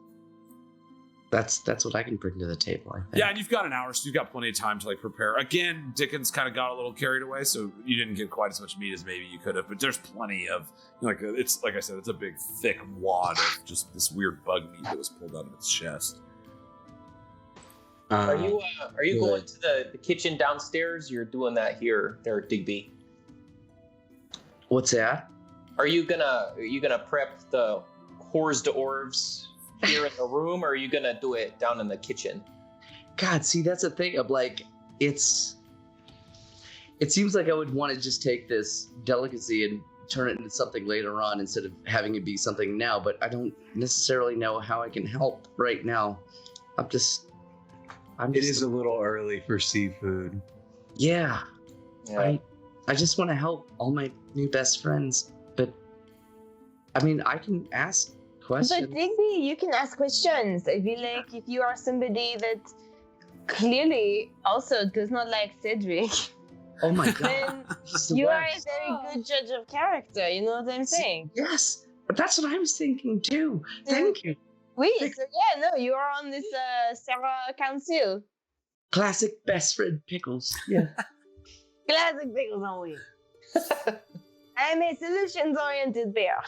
that's what I can bring to the table. I think. yeah, and you've got an hour, so you've got plenty of time to like prepare. Again, Dickens kind of got a little carried away, so you didn't get quite as much meat as maybe you could have. But there's plenty of it's like I said, it's a big thick wad of just this weird bug meat that was pulled out of its chest. Are you going to the kitchen downstairs? You're doing that here, there, Digby. What's that? Are you gonna prep the hors d'oeuvres here in the room, or are you gonna do it down in the kitchen? God, see, that's a thing of like, it seems like I would want to just take this delicacy and turn it into something later on instead of having it be something now, but I don't necessarily know how I can help right now. It is a little early for seafood. Yeah. Yeah. I just want to help all my new best friends, but I mean, I can ask questions. But Digby, you can ask questions. I feel like if you are somebody that clearly also does not like Cedric, Oh my god. then He's the you are a worst. very good judge of character. You know what I'm saying? Yes, but that's what I was thinking too. Thank you. Oui, so yeah, no, you are on this Sarah Council. Classic best friend pickles. Yeah. Classic pickles on we. I'm a solutions-oriented bear.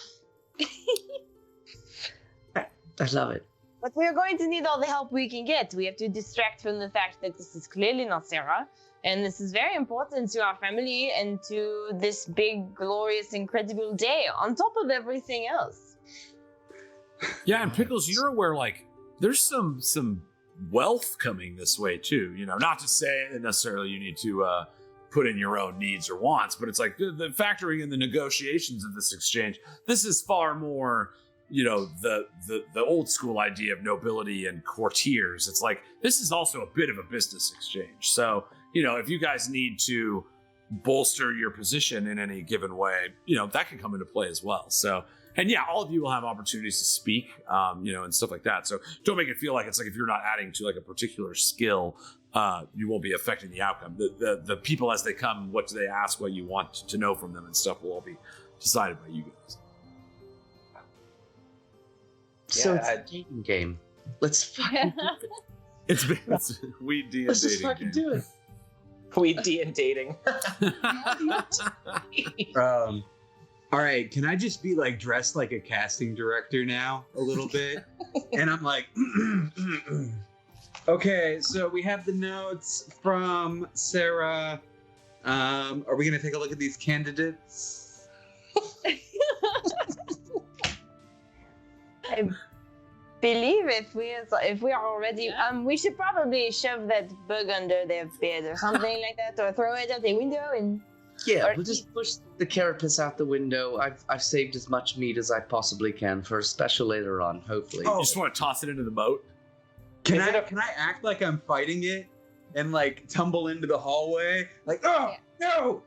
I love it. But we're going to need all the help we can get. We have to distract from the fact that this is clearly not Sarah. And this is very important to our family and to this big, glorious, incredible day, on top of everything else. Yeah, and Pickles, you're aware like there's some wealth coming this way too. Not to say that necessarily you need to put in your own needs or wants, but it's like the factoring in the negotiations of this exchange. This is far more, the old school idea of nobility and courtiers. It's like this is also a bit of a business exchange. So, if you guys need to bolster your position in any given way, that can come into play as well. So, and yeah, all of you will have opportunities to speak, and stuff like that. So don't make it feel like it's like if you're not adding to like a particular skill, you won't be affecting the outcome. The people as they come, what do they ask, what you want to know from them and stuff will all be decided by you guys. So Yeah, it's a dating game. Let's fucking do it. It's Weed&d and Let's just dating fucking game. do it. Weed&d and dating. All right, can I just be like dressed like a casting director now a little bit? And I'm like, okay, so we have the notes from Sarah. Are we gonna take a look at these candidates? I believe if we are already, we should probably shove that bug under their bed or something like that, or throw it out the window and. Yeah, Or we'll just push the carapace out the window. I've saved as much meat as I possibly can for a special later on, hopefully. You just want to toss it into the moat? Can Is it I act like I'm fighting it and like tumble into the hallway? Like, oh, no,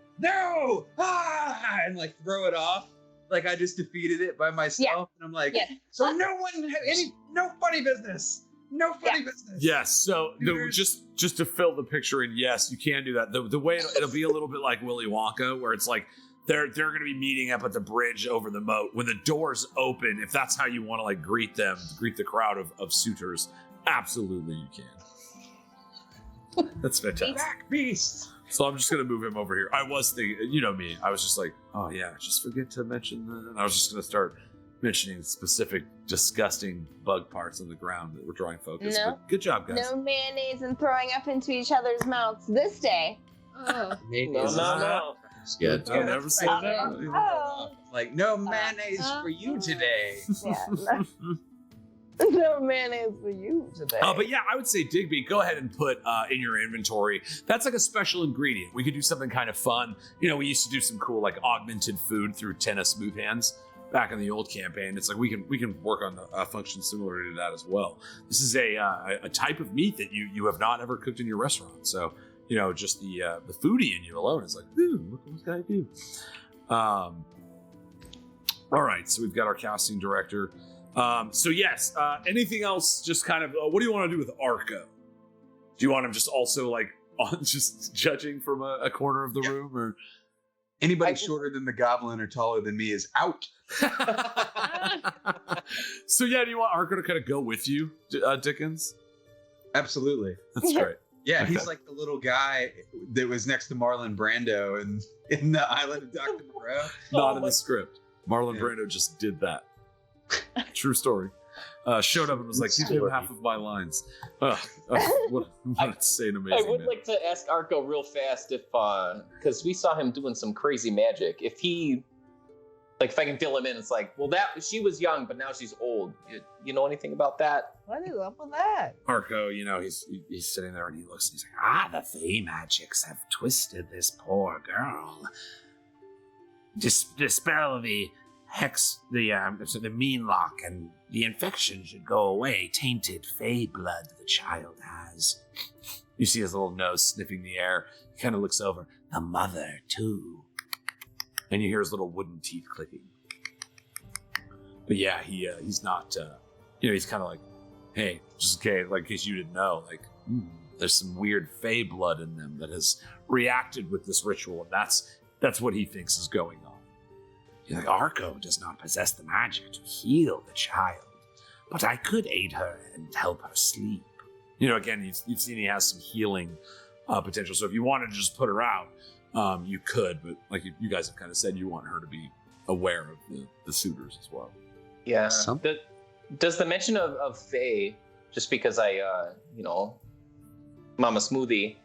ah, and like throw it off? like I just defeated it by myself, and I'm like, Yes. so no one had no funny business, no funny business. Yes. So Suitors. just to fill the picture in, yes, you can do that. The way it'll be a little bit like Willy Wonka, where it's like they're going to be meeting up at the bridge over the moat. When the doors open, if that's how you want to like greet the crowd of suitors, absolutely you can. That's fantastic. Back beast. So I'm just going to move him over here. I was thinking, you know me, I was just like, oh yeah, just forget to mention that. And I was just going to start mentioning specific disgusting bug parts on the ground that were drawing focus. No. But good job, guys. No mayonnaise and throwing up into each other's mouths this day. Oh. No. It's good. I'll never say that. Oh. Like no mayonnaise for you today. Yeah. No mayonnaise for you today. But yeah, I would say Digby, go ahead and put in your inventory. That's like a special ingredient. We could do something kind of fun. You know, we used to do some cool like augmented food through Tennis Smooth Hands back in the old campaign. It's like we can work on a function similar to that as well. This is a type of meat that you have not ever cooked in your restaurant. So you know, just the foodie in you alone is like, ooh, what can I do? All right, so we've got our casting director. So yes, anything else? Just kind of, what do you want to do with Arco? Do you want him just also like on just judging from a corner of the room, or Anybody shorter than the goblin or taller than me is out. So yeah, do you want Arco to kind of go with you, Dickens? Absolutely. That's great. Yeah, Okay. he's like the little guy that was next to Marlon Brando in the Island of Dr. Moreau. Not in the script. Marlon Brando just did that. True story. Showed up and was like, give him half of my lines. What say an amazing I would man. like to ask Arco real fast if, because we saw him doing some crazy magic. If he, like, if I can fill him in, it's like, well, she was young, but now she's old. You know anything about that? What is up with that? Arco, you know, he's sitting there and he looks and he's like, the Fey magics have twisted this poor girl. Dispel the hex, the mean lock, and the infection should go away. Tainted Fey blood the child has. You see his little nose sniffing the air. He kind of looks over. The mother, too. And you hear his little wooden teeth clicking. But yeah, he's not, he's kind of like, hey, just okay, like, in case you didn't know, like, there's some weird Fey blood in them that has reacted with this ritual, and that's what he thinks is going on. He's like, Arco does not possess the magic to heal the child, but I could aid her and help her sleep. You know, again, you've seen he has some healing potential, so if you wanted to just put her out, you could, but like you guys have kind of said, you want her to be aware of the suitors as well. Yeah. Some- Does the mention of Fae, just because Mama Smoothie,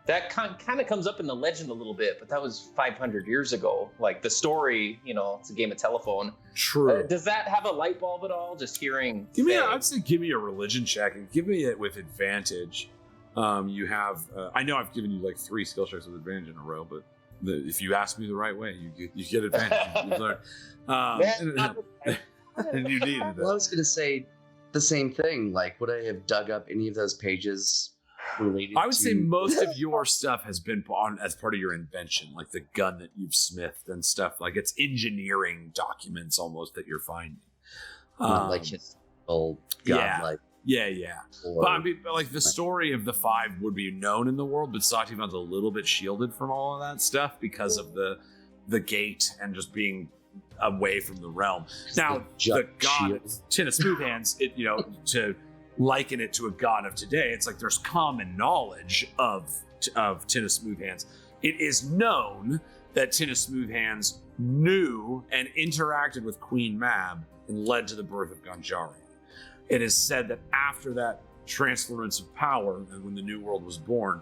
that kind of comes up in the legend a little bit, but that was 500 years ago. Like the story, it's a game of telephone. True. Does that have a light bulb at all? Just hearing. I'd say give me a religion check and give me it with advantage. You have, I know I've given you like 3 skill checks with advantage in a row, but if you ask me the right way, you get advantage. You learn. And you need it. Well, I was going to say the same thing. Like, would I have dug up any of those pages related I would to... say most of your stuff has been on as part of your invention, like the gun that you've smithed and stuff. Like it's engineering documents almost that you're finding. Not like just old godlike. Yeah. But I mean, like the story of the 5 would be known in the world, but Sativan's a little bit shielded from all of that stuff because of the gate and just being away from the realm. Now, the god Tennis Smooth Hands, to liken it to a god of today, it's like there's common knowledge of Tennis Smooth Hands. It is known that Tennis Smooth Hands knew and interacted with Queen Mab and led to the birth of Ganjaria. It is said that after that transference of power, and when the New World was born,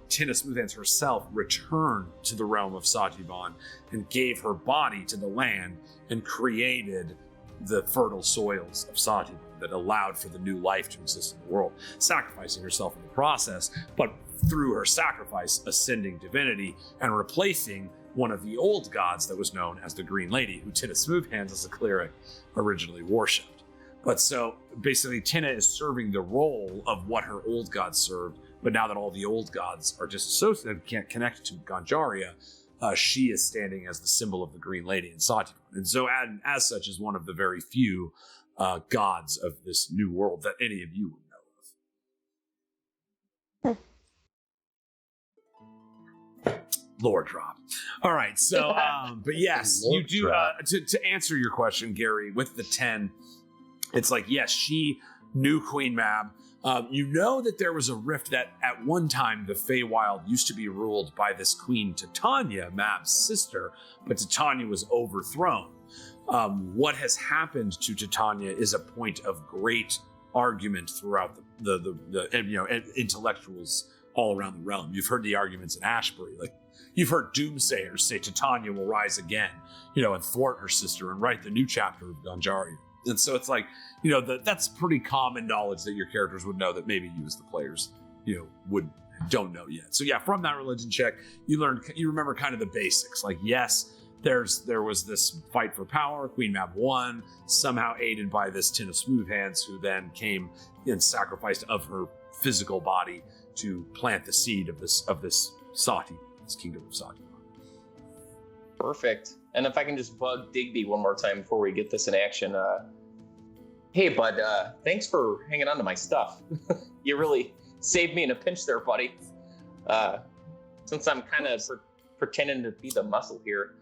Tennis Smooth Hands herself returned to the realm of Sativan and gave her body to the land and created the fertile soils of Sativan that allowed for the new life to exist in the world, sacrificing herself in the process, but through her sacrifice, ascending divinity and replacing one of the old gods that was known as the Green Lady, who Tennis Smooth Hands as a cleric originally worshipped. But so basically Tina is serving the role of what her old gods served, but now that all the old gods are disassociated and can't connect to Ganjaria, she is standing as the symbol of the Green Lady in Sati. And so, as such, is one of the very few gods of this new world that any of you would know of. Lore drop. All right, so, but yes, you do, to answer your question, Gary, with the 10, it's like, yes, she knew Queen Mab. You know that there was a rift that at one time the Feywild used to be ruled by this Queen Titania, Mab's sister, but Titania was overthrown. What has happened to Titania is a point of great argument throughout the intellectuals all around the realm. You've heard the arguments in Ashbury, like you've heard doomsayers say Titania will rise again, and thwart her sister and write the new chapter of Ganjaria. And so it's like, that's pretty common knowledge that your characters would know that maybe you as the players, don't know yet. So yeah, from that religion check, you remember kind of the basics. Like, yes, there was this fight for power. Queen Mab won, somehow aided by this Tin of Smooth Hands, who then came and sacrificed of her physical body to plant the seed of this Sati, this kingdom of Sati. Perfect. And if I can just bug Digby one more time before we get this in action. Hey, bud, thanks for hanging on to my stuff. You really saved me in a pinch there, buddy. Since I'm kind of pretending to be the muscle here,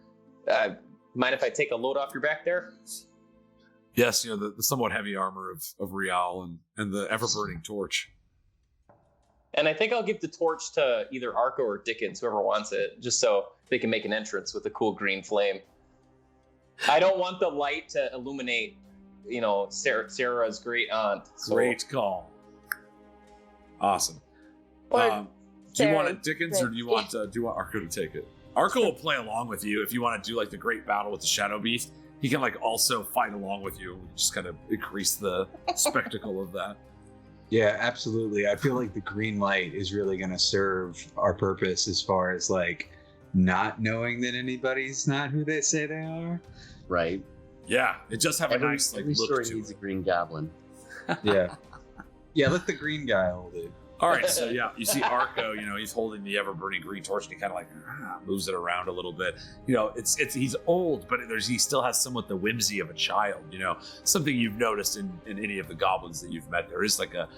mind if I take a load off your back there? Yes, the somewhat heavy armor of Rial and the ever-burning torch. And I think I'll give the torch to either Arco or Dickens, whoever wants it, just so they can make an entrance with a cool green flame. I don't want the light to illuminate, Sarah's great aunt. So. Great call. Awesome. Do you want it, Dickens, or do you want Arco to take it? Arco will play along with you if you want to do like the great battle with the Shadow Beast. He can like also fight along with you. Just kind of increase the spectacle of that. Yeah, absolutely. I feel like the green light is really going to serve our purpose as far as like not knowing that anybody's not who they say they are. Right. Yeah, it does have a nice every look story to needs it. a green goblin. Yeah. Yeah, let the green guy hold it. All right, so yeah, you see Arco, he's holding the ever-burning green torch, and he kind of like moves it around a little bit. He's old, but he still has somewhat the whimsy of a child. Something you've noticed in any of the goblins that you've met. There is like a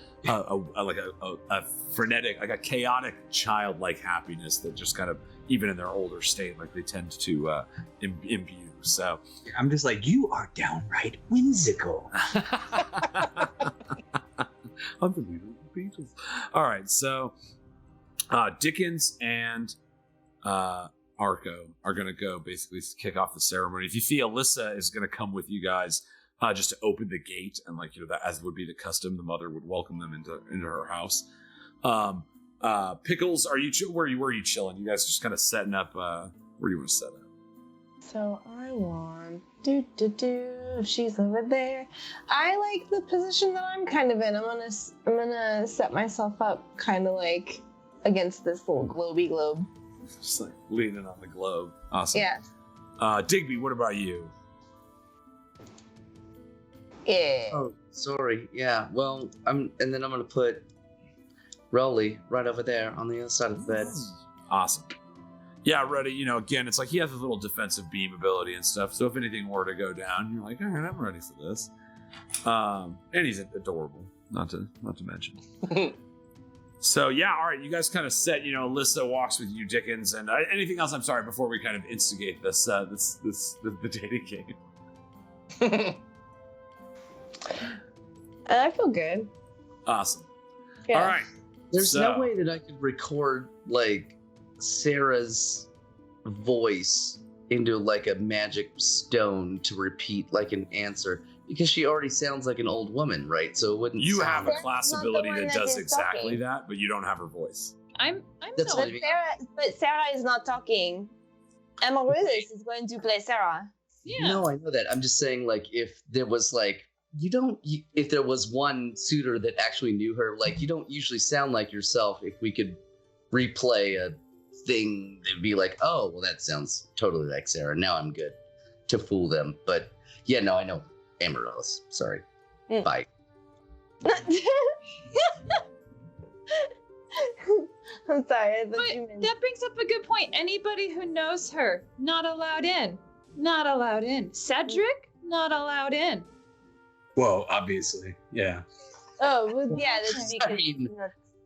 frenetic, like a chaotic, childlike happiness that just kind of, even in their older state, like they tend to imbue. So I'm just like, you are downright whimsical. Unbelievable. Beatles. All right, so Dickens and Arco are going to go basically kick off the ceremony. If you see, Alyssa is going to come with you guys just to open the gate, and that as would be the custom, the mother would welcome them into her house. Pickles, where are you chilling? You guys just kind of setting up. Where do you want to set up? So I want if she's over there. I like the position that I'm kind of in. I'm gonna set myself up kind of like against this little globy globe. Just like leaning on the globe. Awesome. Yeah. Digby, what about you? Yeah. Oh, sorry. Yeah. Well, and then I'm gonna put Rowley right over there on the other side of the bed. Awesome. Yeah, ready. Again, it's like he has a little defensive beam ability and stuff. So if anything were to go down, you're like, all right, I'm ready for this. And he's adorable, not to mention. So yeah, all right, you guys kind of set. Alyssa walks with you, Dickens, and anything else. I'm sorry, before we kind of instigate the dating game. I feel good. Awesome. Yeah. All right. There's no way that I could record like Sarah's voice into like a magic stone to repeat like an answer, because she already sounds like an old woman, right? So it wouldn't. You have a That's class not the ability one that that does is exactly talking. that, but you don't have her voice. I'm That's so what I mean. But Sarah is not talking. Amaryllis is going to play Sarah. yeah. No, I know that. I'm just saying, like, if there was like if there was one suitor that actually knew her, like, you don't usually sound like yourself. If we could replay a thing, it'd be like, oh, well, that sounds totally like Sarah. Now I'm good to fool them. But yeah, no, I know Amaryllis. Sorry. Mm. Bye. I'm sorry. I thought But you meant- that brings up a good point. Anybody who knows her, not allowed in. Not allowed in. Cedric, not allowed in. Well, obviously, yeah. Oh, well, yeah, that's because I mean,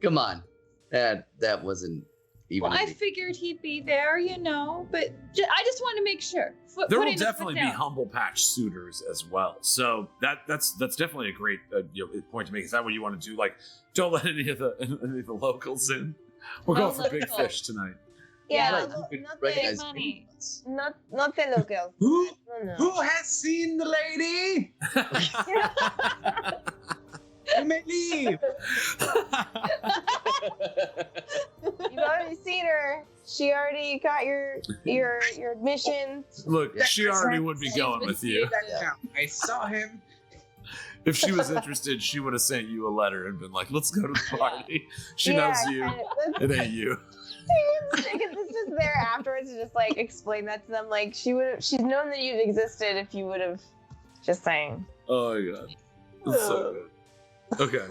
come on. That wasn't even. Well, I figured he'd be there, but I just want to make sure. There will Putting the foot definitely be down. humble patch suitors as well. So that's definitely a great point to make. Is that what you want to do? Like, don't let any of the locals in. We're No going for big locals. fish tonight. yeah, Right, not, you could not, recognize the, money. names. not the locals. Who No, who has seen the lady? You may leave. You've already seen her. She already got your admission. Look, she already would be going with you. I saw him. If she was interested, she would have sent you a letter and been like, "Let's go to the party." She knows you. Kind It ain't you. It's just there afterwards to just like explain that to them. Like she's known that you've existed if you would have just saying. Oh my god, that's so good. Okay.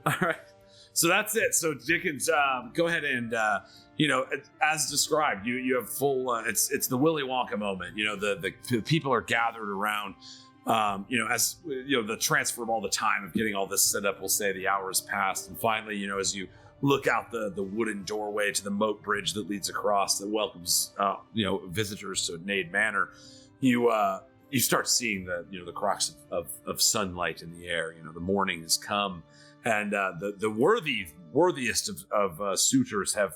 All right. So that's it. So Dickens, go ahead and as described, you have full. It's the Willy Wonka moment. The people are gathered around. As the transfer of all the time of getting all this set up. We'll say the hours passed, and finally, as you look out the wooden doorway to the moat bridge that leads across that welcomes visitors to Nade Manor, you start seeing the crocks of sunlight in the air. The morning has come, and the worthiest of suitors have.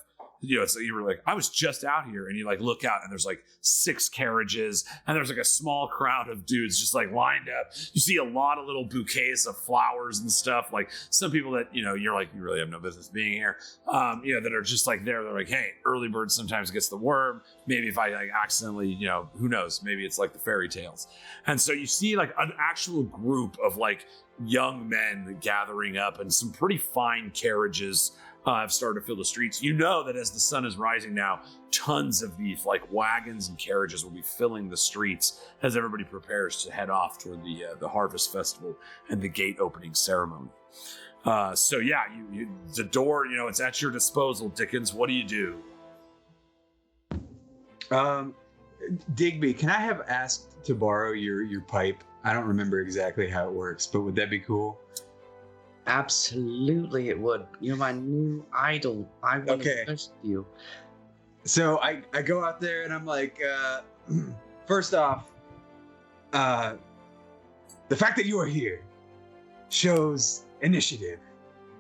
It's like you were like, I was just out here, and you like look out, and there's like 6 carriages, and there's like a small crowd of dudes just like lined up. You see a lot of little bouquets of flowers and stuff. Like some people that you're like, you really have no business being here. That are just like there. They're like, hey, early bird sometimes gets the worm. Maybe if I like accidentally, who knows? Maybe it's like the fairy tales. And so you see like an actual group of like young men gathering up, and some pretty fine carriages. Have started to fill the streets. You know that as the sun is rising now, tons of these like wagons and carriages will be filling the streets as everybody prepares to head off toward the harvest festival and the gate opening ceremony. So yeah, the door, it's at your disposal, Dickens. What do you do? Digby, can I have asked to borrow your pipe? I don't remember exactly how it works, but would that be cool? Absolutely, it would. You're my new idol. I want Okay. to worship you. So I go out there and I'm like, first off, the fact that you are here shows initiative,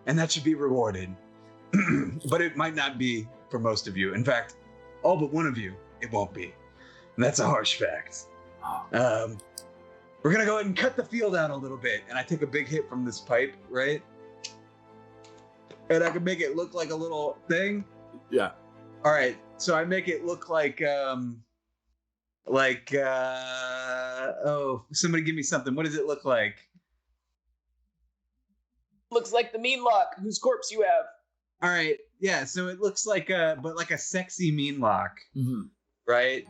and that should be rewarded. But it might not be for most of you. In fact, all but one of you, it won't be. And that's a harsh fact. We're gonna go ahead and cut the field out a little bit, and I take a big hit from this pipe, right? And I can make it look like a little thing. Yeah. All right, so I make it look like somebody give me something. What does it look like? Looks like the mean lock whose corpse you have. All right, yeah. So it looks like like a sexy mean lock, Mm-hmm. right?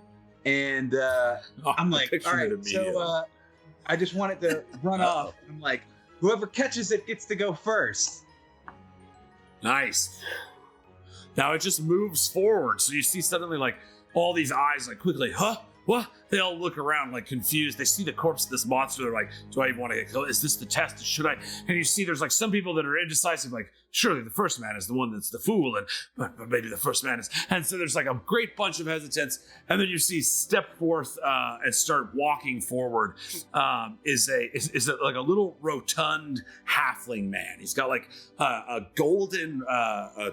And I'm like, all right, so I just want it to run off. I'm like, whoever catches it gets to go first. Nice. Now it just moves forward, so you see suddenly like all these eyes like quickly, huh? What? They all look around like confused. They see the corpse of this monster. They're like, do I even want to get killed? Is this the test? Should I? And you see there's like some people that are indecisive, like, surely the first man is the one that's the fool, and but maybe the first man is. And so there's like a great bunch of hesitance. And then you see step forth and start walking forward is like a little rotund halfling man. He's got like a golden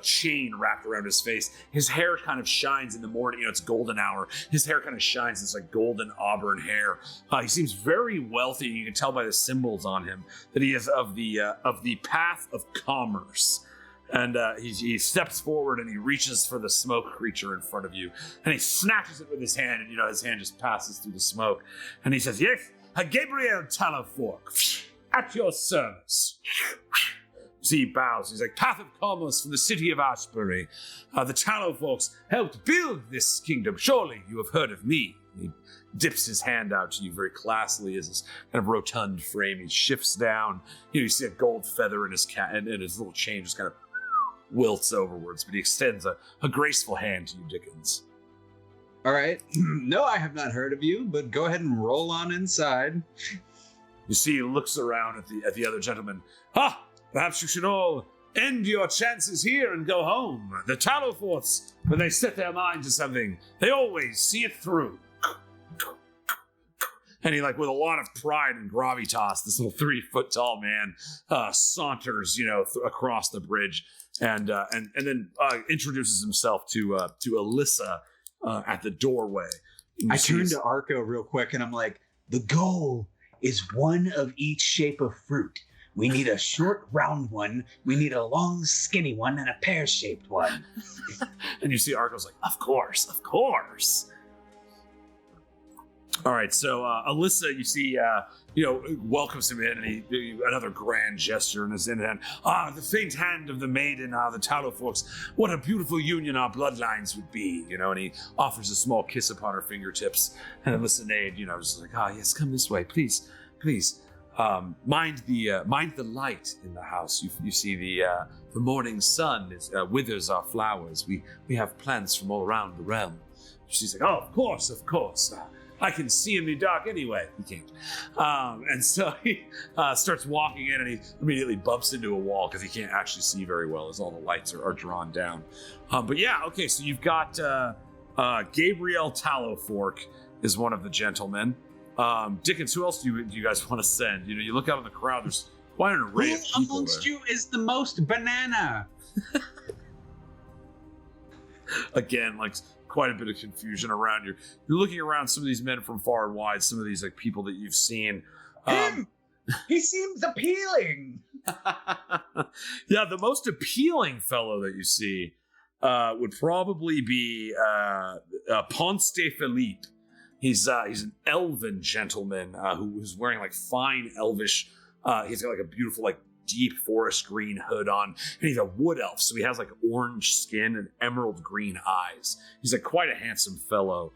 chain wrapped around his face. His hair kind of shines in the morning. It's golden hour. His hair kind of shines. It's like golden auburn hair. He seems very wealthy. You can tell by the symbols on him that he is of the path of commerce. And he steps forward and he reaches for the smoke creature in front of you, and he snatches it with his hand, and his hand just passes through the smoke, and he says, "Yes, Gabriel Talafork, at your service." So he bows. He's like, "Path of commerce from the city of Ashbury. The Tallow folks helped build this kingdom. Surely you have heard of me." He dips his hand out to you very classily as his kind of rotund frame. He shifts down. You see a gold feather in his and his little chain just kind of wilts overwards, but he extends a graceful hand to you, Dickens. All right. No, I have not heard of you, but go ahead and roll on inside. You see, he looks around at the other gentlemen. Perhaps you should all end your chances here and go home. The Talloforths, when they set their mind to something, they always see it through. And he, like, with a lot of pride and gravitas, this little 3-foot tall man saunters, across the bridge, and then introduces himself to Alyssa at the doorway. I turn to Arco real quick, and I'm like, the goal is one of each shape of fruit. We need a short, round one. We need a long, skinny one, and a pear-shaped one. And you see Arco's like, of course. All right, so Alyssa, you see, welcomes him in, and he another grand gesture in his hand. The faint hand of the maiden, the Talloforths. What a beautiful union our bloodlines would be, and he offers a small kiss upon her fingertips. And Alyssa Nade, is like, yes, come this way, please. Mind the light in the house. You see the morning sun withers our flowers. We have plants from all around the realm. She's like, of course. I can see in the dark anyway. He can't. And so he starts walking in, and he immediately bumps into a wall because he can't actually see very well as all the lights are drawn down. But yeah, okay, so you've got Gabriel Tallofork is one of the gentlemen. Dickens, who else do you guys want to send? You look out in the crowd, there's quite an array Who of people amongst there. you is the most banana? Again, like, quite a bit of confusion around you. You're looking around some of these men from far and wide, some of these like people that you've seen. Him! He seems appealing. Yeah, the most appealing fellow that you see would probably be Ponce de Philippe. He's an elven gentleman who's wearing like fine elvish. He's got like a beautiful like deep forest green hood on, and he's a wood elf, so he has like orange skin and emerald green eyes. He's like quite a handsome fellow.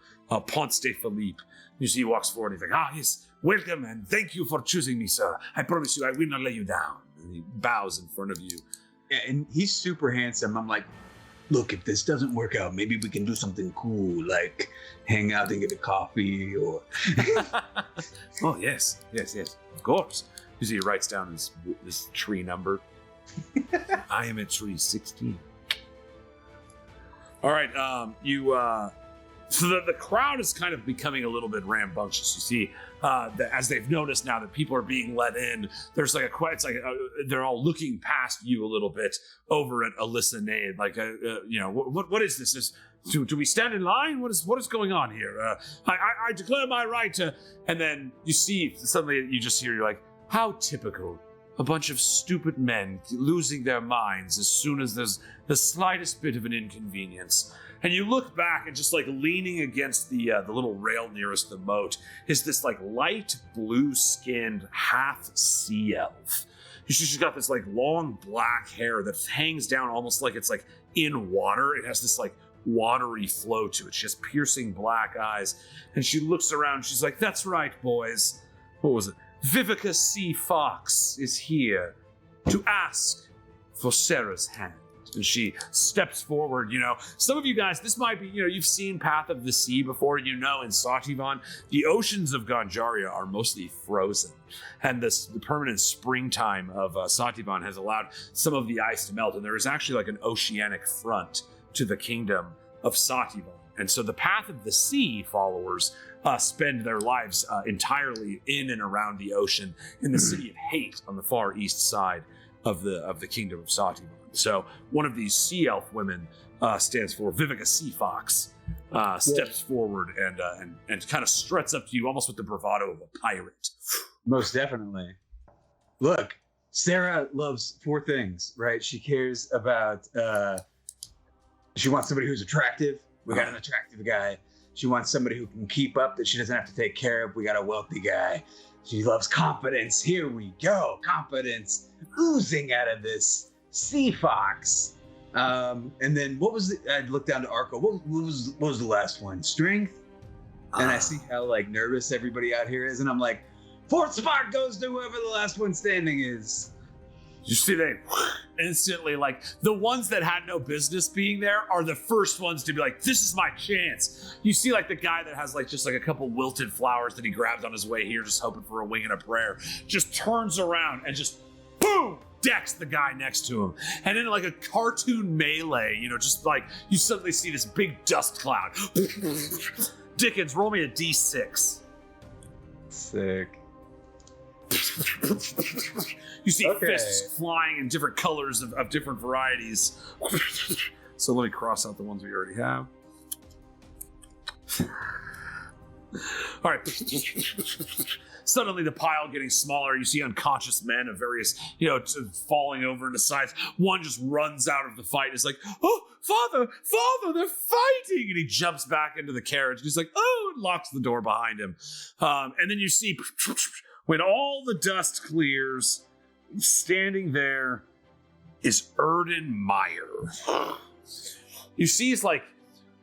Ponce de Philippe. You see, he walks forward. And he's like, yes, welcome and thank you for choosing me, sir. I promise you, I will not let you down. And he bows in front of you. Yeah, and he's super handsome. I'm like, look, if this doesn't work out, maybe we can do something cool, like hang out and get a coffee, or. Oh yes, of course. You see, he writes down this tree number. I am at tree 16. All right, so the crowd is kind of becoming a little bit rambunctious. You see, that as they've noticed now that people are being let in, there's like they're all looking past you a little bit over at Alyssa Nade. Like, what is this? Do we stand in line? What is going on here? I declare my right to. And then you see suddenly you just hear, you're like, how typical. A bunch of stupid men losing their minds as soon as there's the slightest bit of an inconvenience. And you look back, and just like leaning against the little rail nearest the moat is this like light blue-skinned half sea elf. She's got this like long black hair that hangs down almost like it's like in water. It has this like watery flow to it. She has piercing black eyes, and she looks around. She's like, "That's right, boys. What was it? Vivica C. Fox is here to ask for Sarah's hand." And she steps forward. Some of you guys, this might be, you've seen Path of the Sea before. In Sativan, the oceans of Ganjaria are mostly frozen. And the permanent springtime of Sativan has allowed some of the ice to melt. And there is actually like an oceanic front to the kingdom of Sativan. And so the Path of the Sea followers spend their lives entirely in and around the ocean in the city of Hate on the far east side of the kingdom of Sativan. So one of these sea elf women stands for Vivica Sea Fox, steps forward and kind of struts up to you almost with the bravado of a pirate. Most definitely. Look, Sarah loves 4 things, right? She cares about, she wants somebody who's attractive. We got an attractive guy. She wants somebody who can keep up, that she doesn't have to take care of. We got a wealthy guy. She loves confidence. Here we go. Confidence oozing out of this sea fox. And then what was I looked down to Arco. What was the last one? Strength? And I see how like nervous everybody out here is. And I'm like, 4th spot goes to whoever the last one standing is. You see, they instantly, like, the ones that had no business being there are the first ones to be like, this is my chance. You see, like, the guy that has, like, just, like, a couple wilted flowers that he grabbed on his way here, just hoping for a wing and a prayer, just turns around and just, boom, decks the guy next to him. And in, like, a cartoon melee, you know, just, like, you suddenly see this big dust cloud. Dickens, roll me a D6. Sick. You see Okay. fists flying in different colors of different varieties. So let me cross out the ones we already have. All right. Suddenly the pile getting smaller. You see unconscious men of various, you know, falling over into sides. One just runs out of the fight. It's like, oh, father, they're fighting. And he jumps back into the carriage. He's like, oh, and locks the door behind him. And then you see when all the dust clears, standing there is Erden Meyer. You see, he's like,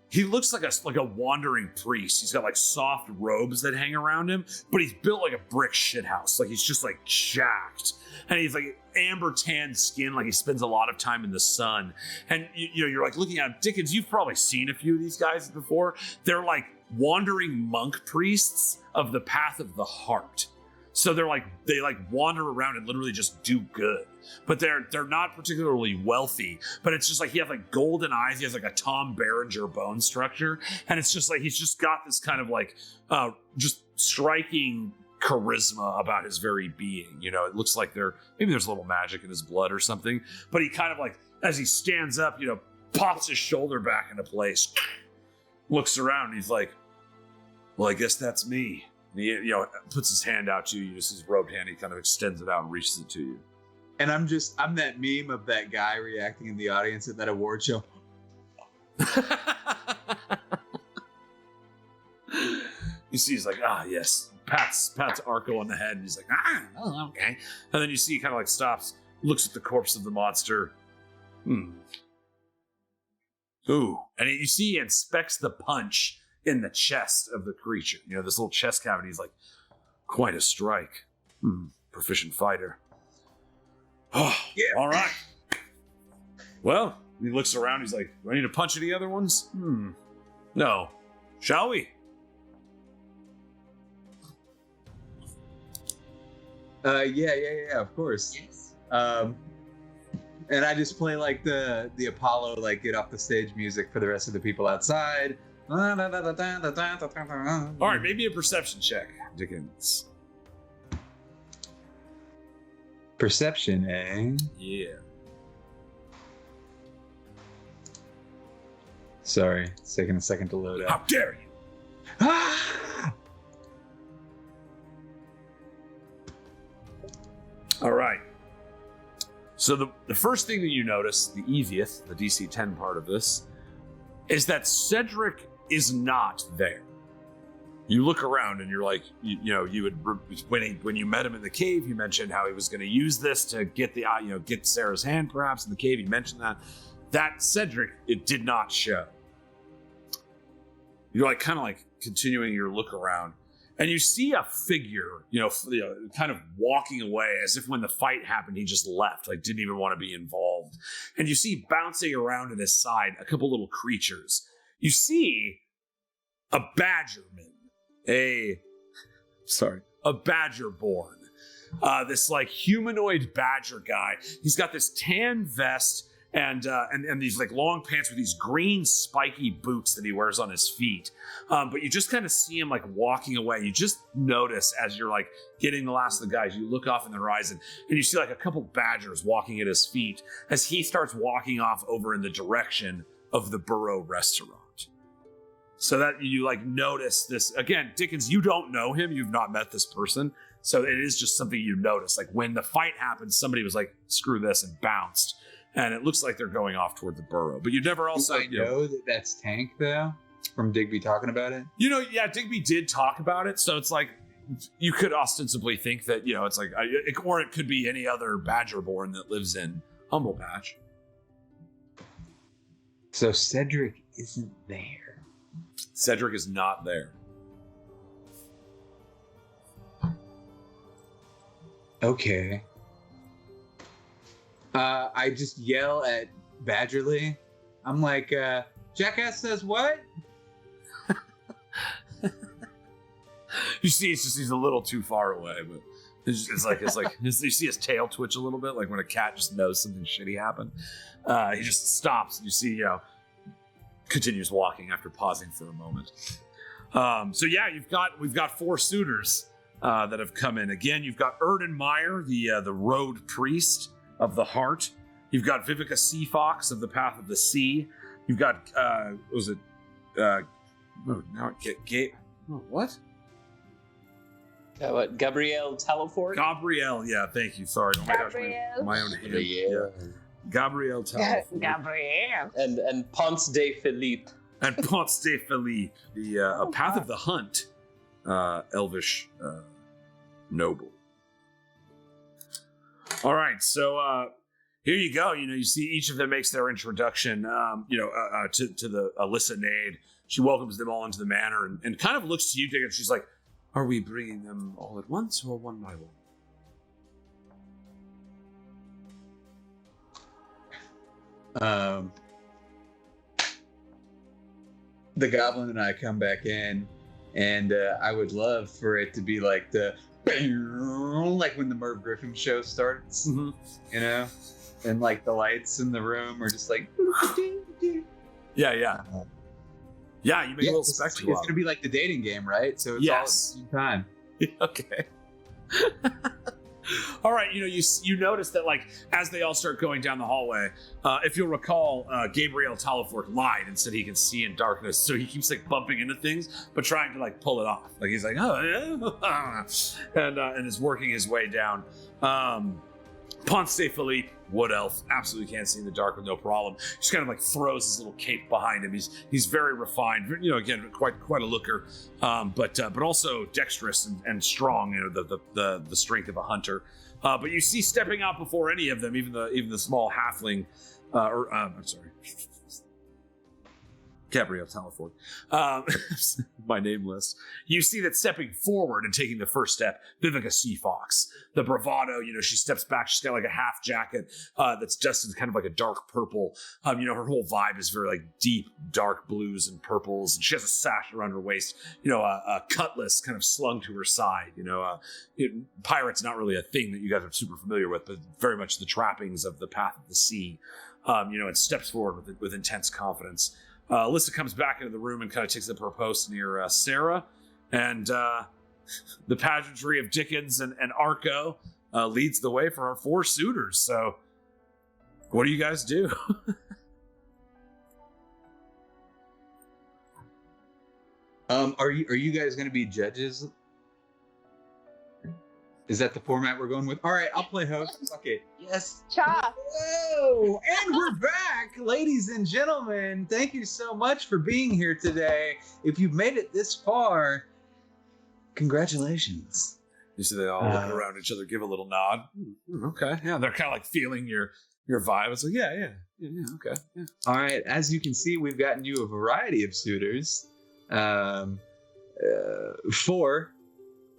he looks like a wandering priest. He's got like soft robes that hang around him, but he's built like a brick shithouse. Like he's just like jacked, and he's like amber tan skin. Like he spends a lot of time in the sun. And you know, you're like looking at Dickens. You've probably seen a few of these guys before. They're like wandering monk priests of the path of the heart. So they wander around and literally just do good. But they're not particularly wealthy. But it's just like he has like golden eyes. He has like a Tom Berenger bone structure. And it's just like he's just got this kind of like just striking charisma about his very being. You know, it looks like maybe there's a little magic in his blood or something. But he kind of like, as he stands up, you know, pops his shoulder back into place, looks around, and he's like, well, I guess that's me. And he, you know, puts his hand out to you, just his robed hand. He kind of extends it out and reaches it to you. And I'm that meme of that guy reacting in the audience at that award show. You see, he's like, yes. Pats Arco on the head, and he's like, oh, okay. And then you see he kind of like stops, looks at the corpse of the monster. Ooh. And you see he inspects the punch in the chest of the creature. You know, this little chest cavity is like quite a strike. Proficient fighter. Oh, yeah. All right. Well, he looks around. He's like, do I need to punch any other ones? No. Shall we? Yeah, of course. Yes. And I just play like the Apollo, like get off the stage music for the rest of the people outside. All right, maybe a perception check, Dickens. Perception, eh? Yeah. Sorry, it's taking a second to load How up. dare you? All right. So the first thing that you notice, the easiest, the DC 10 part of this, is that Cedric is not there. You look around and you're like, when you met him in the cave, you mentioned how he was going to use this to get get Sarah's hand perhaps in the cave. You mentioned that Cedric, it did not show. You're like kind of like continuing your look around, and you see a figure, kind of walking away as if when the fight happened, he just left, like didn't even want to be involved. And you see bouncing around at his side a couple little creatures. You see a badgerman, a badgerborn, this like humanoid badger guy. He's got this tan vest and these like long pants with these green spiky boots that he wears on his feet. But you just kind of see him like walking away. You just notice as you're like getting the last of the guys, you look off in the horizon and you see like a couple badgers walking at his feet as he starts walking off over in the direction of the Burrow restaurant. So that you like notice this again, Dickens, you don't know him. You've not met this person. So it is just something you notice. Like when the fight happened, somebody was like, screw this, and bounced. And it looks like they're going off toward the Burrow. But you never also... I know that that's Tank, though, from Digby talking about it. Yeah, Digby did talk about it. So it's like, you could ostensibly think that, it's like... Or it could be any other badgerborn that lives in Humble Patch. So Cedric isn't there. Cedric is not there. Okay. I just yell at Badgerly. I'm like, Jackass says what? You see, he's a little too far away, but it's like you see his tail twitch a little bit, like when a cat just knows something shitty happened. He just stops, and you see, continues walking after pausing for a moment. So yeah, we've got 4 suitors that have come in. Again, you've got Erdenmeyer, the road priest of the heart. You've got Vivica Seafox of the Path of the Sea. You've got what? What? Gabrielle Talafort? Gabrielle, yeah, thank you. Sorry, oh my gosh, my own hand. Yeah. Gabrielle Talafort. Gabrielle. And Ponce de Philippe. And Ponce de Philippe, the Path of the Hunt, elvish noble. All right, so here you go. You see each of them makes their introduction, to the Alyssa Nade. She welcomes them all into the manor and kind of looks to you, Dick, and she's like, are we bringing them all at once or one by one? The goblin and I come back in, and I would love for it to be like like when the Merv Griffin show starts, and like the lights in the room are just like, yeah, you make a little spectacle. It's gonna be like the dating game, right? So it's all at the same time. Okay. All right, you notice that, like, as they all start going down the hallway, if you'll recall, Gabriel Talafort lied and said he can see in darkness, so he keeps like bumping into things, but trying to like pull it off. Like he's like, oh yeah, and is working his way down. Ponce de Philippe, wood elf, absolutely can't see in the dark with no problem. Just kind of like throws his little cape behind him. He's very refined, again, quite a looker, but also dexterous and strong. The strength of a hunter. But you see, stepping out before any of them, even the small halfling, I'm sorry, Gabrielle Talafort, my name list. You see that stepping forward and taking the first step, Vivica Seafox. The bravado, she steps back. She's got like a half jacket that's dusted kind of like a dark purple. Her whole vibe is very like deep, dark blues and purples. And she has a sash around her waist, a cutlass kind of slung to her side. Pirate's not really a thing that you guys are super familiar with, but very much the trappings of the Path of the Sea. And steps forward with intense confidence. Alyssa comes back into the room and kind of takes up her post near Sarah, and the pageantry of Dickens and Arco leads the way for our 4 suitors. So, what do you guys do? Are you guys going to be judges? Is that the format we're going with? All right, I'll play host. Fuck it. Yes. Cha. Whoa! And we're back, ladies and gentlemen. Thank you so much for being here today. If you've made it this far, congratulations. You see they all look around each other, give a little nod. Okay, yeah, they're kind of like feeling your vibe. It's like, yeah, okay. Yeah. All right, as you can see, we've gotten you a variety of suitors. 4,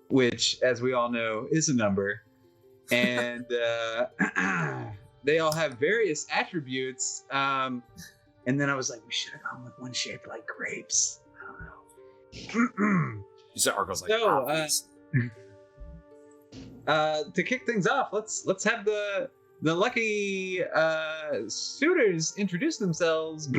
which, as we all know, is a number. And they all have various attributes. And then I was like, we should have gone with one shaped like grapes. I don't know. You said Arco's like, to kick things off, let's have the lucky suitors introduce themselves.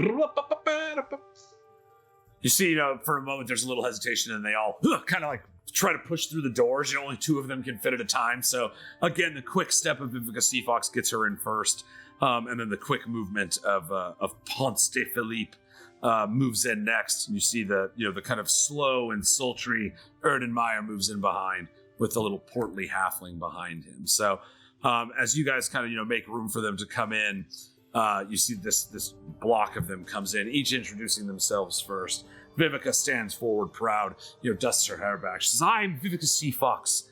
You see, for a moment, there's a little hesitation, and they all kind of like try to push through the doors. Only 2 of them can fit at a time. So again, the quick step of Vivica Seafox gets her in first, and then the quick movement of Ponce de Philippe moves in next. And you see the kind of slow and sultry Erdenmeyer moves in behind with the little portly halfling behind him. So as you guys kind of make room for them to come in, you see this block of them comes in, each introducing themselves first. Vivica stands forward proud, dusts her hair back. She says, I'm Vivica Seafox.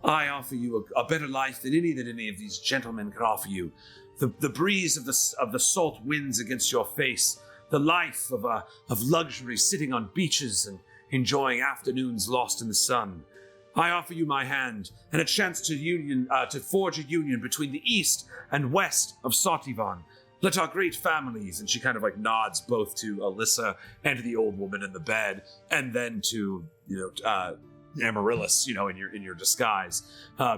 I offer you a better life than any of these gentlemen can offer you. The breeze of the salt winds against your face, the life of luxury sitting on beaches and enjoying afternoons lost in the sun. I offer you my hand and a chance to forge a union between the east and west of Sotivan. Let our great families, and she kind of like nods both to Alyssa and to the old woman in the bed, and then to Amaryllis, in your disguise.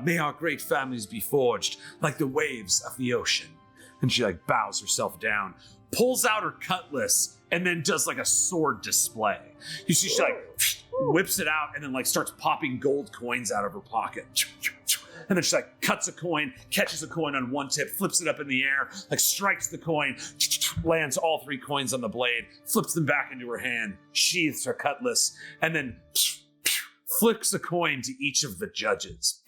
May our great families be forged like the waves of the ocean. And she like bows herself down, pulls out her cutlass, and then does like a sword display. You see, she like whips it out and then like starts popping gold coins out of her pocket. And then she like cuts a coin, catches a coin on one tip, flips it up in the air, like strikes the coin, lands all 3 coins on the blade, flips them back into her hand, sheathes her cutlass, and then flicks a coin to each of the judges.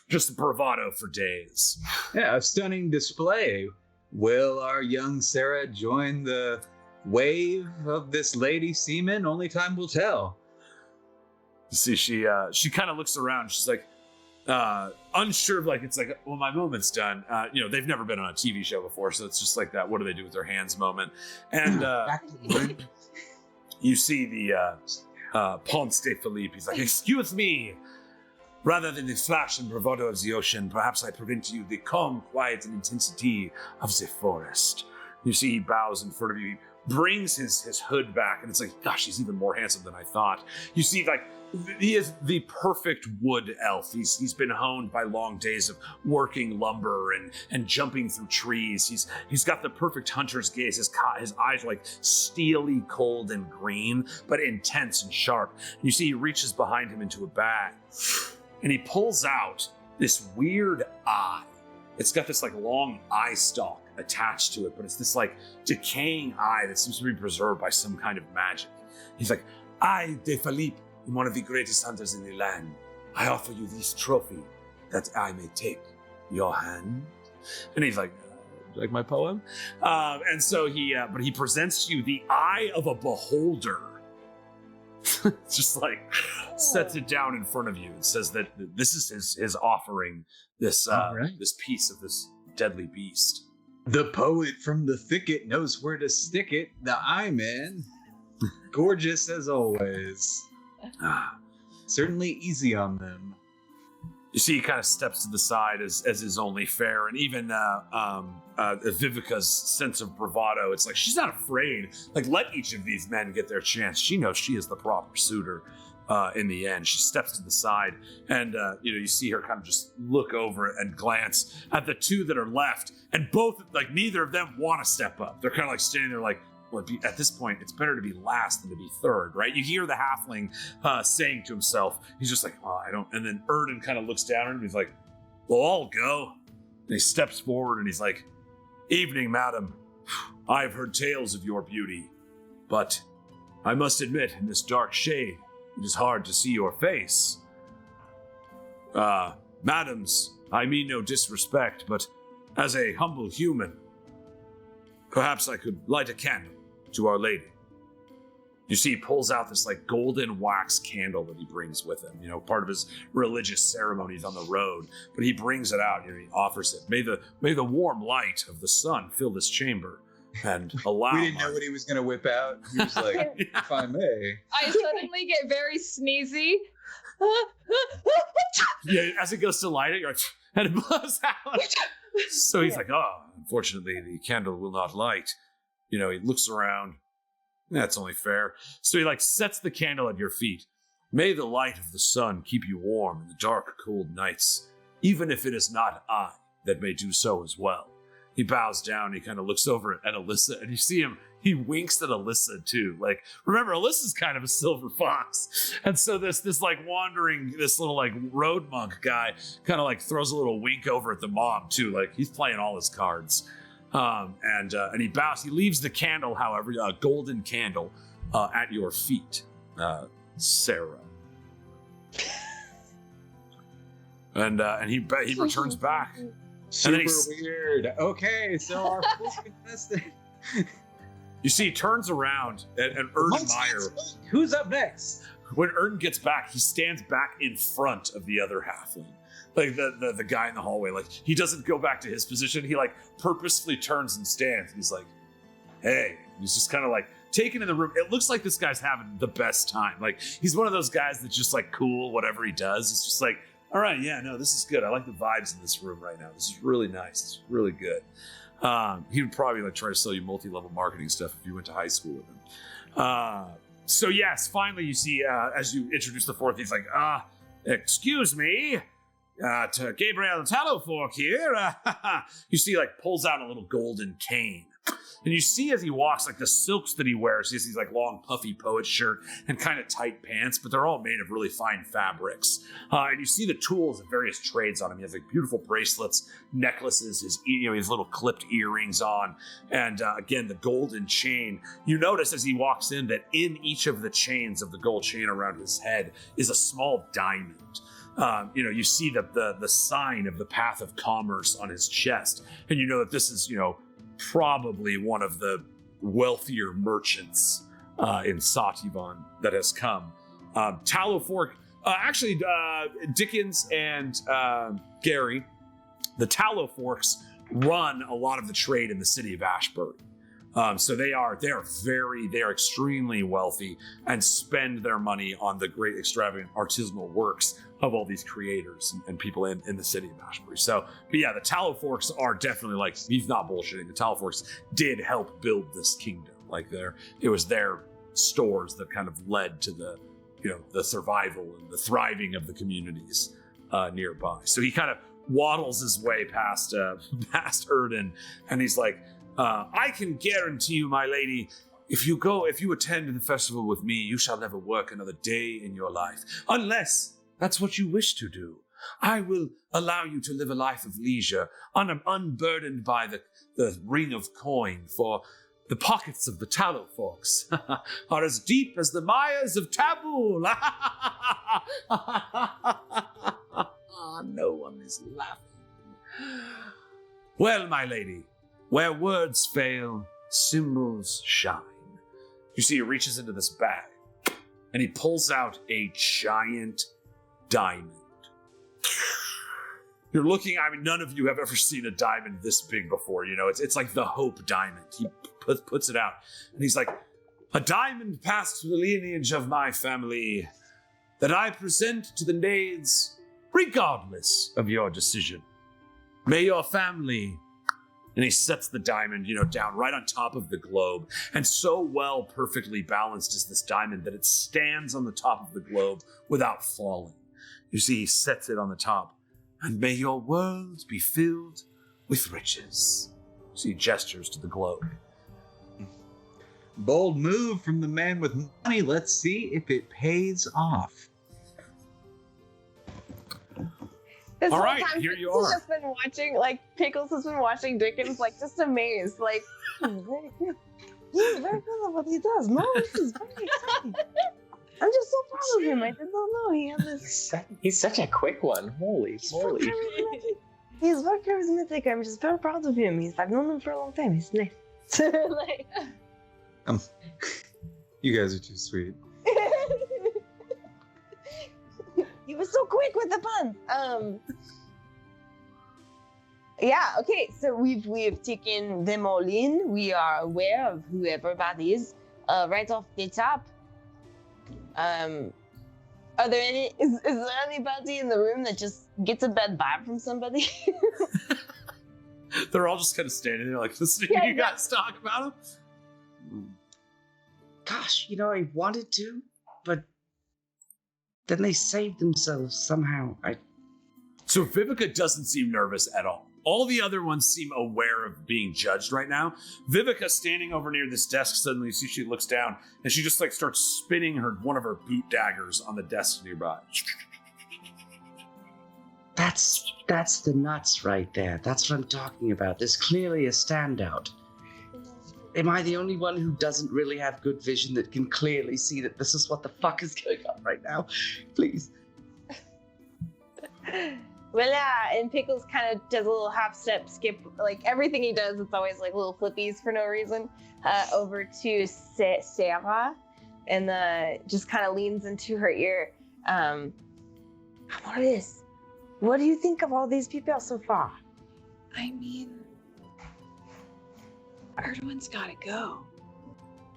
Just bravado for days. Yeah, a stunning display. Will our young Sarah join the wave of this lady seaman? Only time will tell. You see, she kind of looks around. She's like, unsure of like, it's like, well, my moment's done. They've never been on a TV show before, so it's just like that. What do they do with their hands moment? And you see the Ponce de Philippe. He's like, excuse me. Rather than the flash and bravado of the ocean, perhaps I prevent you the calm, quiet, and intensity of the forest. You see, he bows in front of you. He brings his hood back, and it's like, gosh, he's even more handsome than I thought. You see, like, he is the perfect wood elf. He's been honed by long days of working lumber and jumping through trees. He's got the perfect hunter's gaze. His eyes are like steely cold and green, but intense and sharp. You see, he reaches behind him into a bag, and he pulls out this weird eye. It's got this like long eye stalk attached to it, but it's this like decaying eye that seems to be preserved by some kind of magic. He's like, I, de Philippe, am one of the greatest hunters in the land. I offer you this trophy that I may take your hand. And he's like my poem? And so but he presents to you the eye of a beholder. Just like sets it down in front of you and says that this is his offering, this piece of this deadly beast. The poet from the thicket knows where to stick it. The eye man, gorgeous as always. Certainly easy on them. You see, he kind of steps to the side as is only fair, and even Vivica's sense of bravado. It's like she's not afraid. Like, let each of these men get their chance. She knows she is the proper suitor. In the end, she steps to the side, and you see her kind of just look over and glance at the 2 that are left, and both like neither of them want to step up. They're kind of like standing there, like, well, at this point, it's better to be last than to be third, right? You hear the halfling saying to himself, he's just like, oh, I don't. And then Erden kind of looks down at him, and he's like, well, I'll go. And he steps forward, and he's like, evening, madam. I've heard tales of your beauty, but I must admit, in this dark shade, it is hard to see your face. Madams, I mean no disrespect, but as a humble human, perhaps I could light a candle to Our Lady. You see, he pulls out this like golden wax candle that he brings with him, part of his religious ceremonies on the road, but he brings it out, he offers it. May the warm light of the sun fill this chamber and allow. We didn't know what he was going to whip out. He was like, if I may. I suddenly get very sneezy. Yeah, as it goes to light it, you're like, and it blows out. So he's like, oh, unfortunately, the candle will not light. He looks around. That's only fair. So he like sets the candle at your feet. May the light of the sun keep you warm in the dark, cold nights, even if it is not I that may do so as well. He bows down, he kind of looks over at Alyssa, and you see him, he winks at Alyssa too. Like, remember, Alyssa's kind of a silver fox. And so this little like road monk guy kind of like throws a little wink over at the mom too. Like, he's playing all his cards. And he bows, he leaves the candle, however, a golden candle, at your feet, Sarah. And he returns back. Super weird. Okay, so our first contestant. You see, he turns around and Erden Meyer. Who's up next? When Erden gets back, he stands back in front of the other halfling. Like the guy in the hallway. Like, he doesn't go back to his position. He like purposefully turns and stands. And he's like, hey. He's just kind of like taken in the room. It looks like this guy's having the best time. Like he's one of those guys that's just like cool, whatever he does. He's just like, all right, yeah, no, this is good. I like the vibes in this room right now. This is really nice. This is really good. He would probably like try to sell you multi-level marketing stuff if you went to high school with him. So yes, finally you see, as you introduce the fourth, he's like, excuse me, to Gabriel Tallowfork here. You see, like, pulls out a little golden cane. And you see as he walks, like the silks that he wears, he has these like long puffy poet shirt and kind of tight pants, but they're all made of really fine fabrics. And you see the tools of various trades on him. He has like beautiful bracelets, necklaces, his little clipped earrings on, and again the golden chain. You notice as he walks in that in each of the chains of the gold chain around his head is a small diamond. You see the sign of the Path of Commerce on his chest, and you know that this is probably one of the wealthier merchants in Sativan that has come. Tallowfork, Dickens and Gary, the Tallowforks run a lot of the trade in the city of Ashbury. So they are extremely wealthy and spend their money on the great extravagant artisanal works of all these creators and people in the city of Ashbury. So, but yeah, the Tallowforks are definitely like, he's not bullshitting. The Tallowforks did help build this kingdom. Like it was their stores that kind of led to the survival and the thriving of the communities nearby. So he kind of waddles his way past Erden, and he's like, I can guarantee you, my lady, if you attend the festival with me, you shall never work another day in your life, unless that's what you wish to do. I will allow you to live a life of leisure, unburdened by the ring of coin, for the pockets of the Tallowforks are as deep as the mires of Tabul. No one is laughing. Well, my lady, where words fail, symbols shine. You see, he reaches into this bag, and he pulls out a giant diamond. You're looking, none of you have ever seen a diamond this big before. It's like the Hope Diamond. He puts it out, and he's like, a diamond passed through the lineage of my family that I present to the Nades regardless of your decision. May your family... And he sets the diamond, down right on top of the globe. And so well perfectly balanced is this diamond that it stands on the top of the globe without falling. You see, he sets it on the top. And may your world be filled with riches. You see, he gestures to the globe. Bold move from the man with money. Let's see if it pays off. This All whole right, time, here you Pickles are. has been watching, Pickles has been watching Dickens, just amazed. He's very good. He's very good at what he does. No, this is very exciting. I'm just so proud of him. I did not know he had this. He's such a quick one. Holy moly. He's very charismatic. I'm just very proud of him. I've known him for a long time. He's nice. You guys are too sweet. You were so quick with the puns. Yeah, okay, so we've taken them all in. We are aware of whoever that is. Right off the top. Is there anybody in the room that just gets a bad vibe from somebody? They're all just kind of standing there like listening to you guys talk about him. Gosh, I wanted to, but then they saved themselves somehow. So Vivica doesn't seem nervous at all. All the other ones seem aware of being judged right now. Vivica, standing over near this desk, suddenly see she looks down and she just starts spinning one of her boot daggers on the desk nearby. That's the nuts right there. That's what I'm talking about. There's clearly a standout. Am I the only one who doesn't really have good vision that can clearly see that this is what the fuck is going on right now? Please. Well, yeah, and Pickles kind of does a little half-step skip. Everything he does, it's always little flippies for no reason. Over to Sara, and just kind of leans into her ear. Amaryllis, what do you think of all these people so far? I mean, Erdogan's gotta go.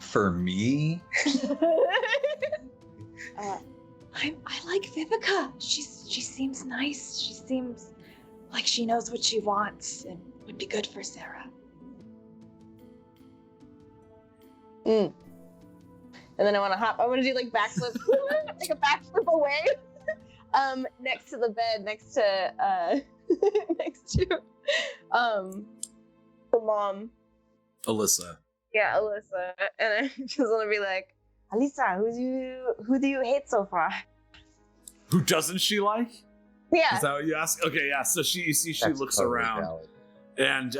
For me, I like Vivica. She seems nice. She seems like she knows what she wants and would be good for Sarah. And then I want to do like backflip, like a backflip away, next to the bed, next to the mom. Alyssa. Yeah, Alyssa, and I just want to be like, Alisa, who do you hate so far? Who doesn't she like? Yeah. Is that what you ask? Okay, yeah. So she That's looks totally around valid. and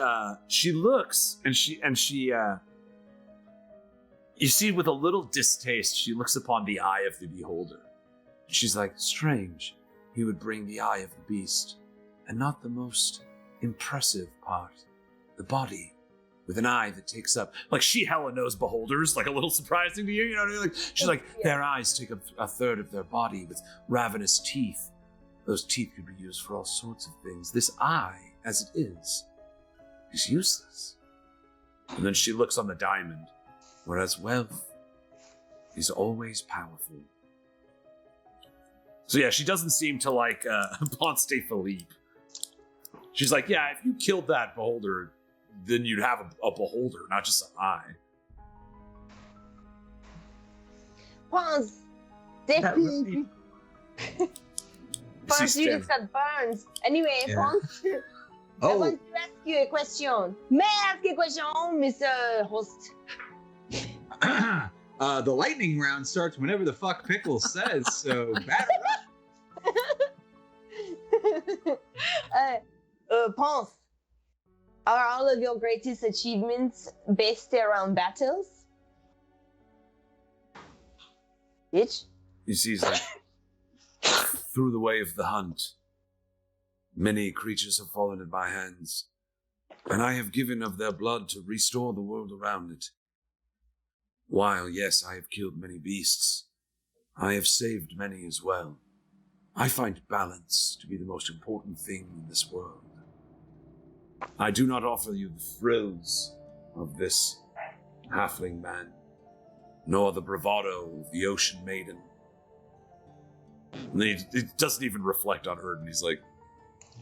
she looks and she you see with a little distaste, she looks upon the eye of the beholder. She's like, strange, he would bring the eye of the beast, and not the most impressive part, the body, with an eye that takes up, like she hella knows beholders, like a little surprising to you, you know what I mean? Like, she's like, their eyes take up a third of their body with ravenous teeth. Those teeth could be used for all sorts of things. This eye, as it is useless. And then she looks on the diamond, whereas wealth is always powerful. So yeah, she doesn't seem to like Ponce de Philippe. She's like, yeah, if you killed that beholder, then you'd have a beholder, not just an eye. Ponce, definitely. Ponce, you just got burns. Anyway, Yeah. Ponce, I oh, want to ask you a question. May I ask a question, Mr. Host? the lightning round starts whenever the fuck Pickles says. So batter up. Ponce, are all of your greatest achievements based around battles? Bitch. You see, he's like, through the way of the hunt, many creatures have fallen in my hands, and I have given of their blood to restore the world around it. While, yes, I have killed many beasts, I have saved many as well. I find balance to be the most important thing in this world. I do not offer you the thrills of this halfling man, nor the bravado of the ocean maiden. And he doesn't even reflect on Erden. He's like,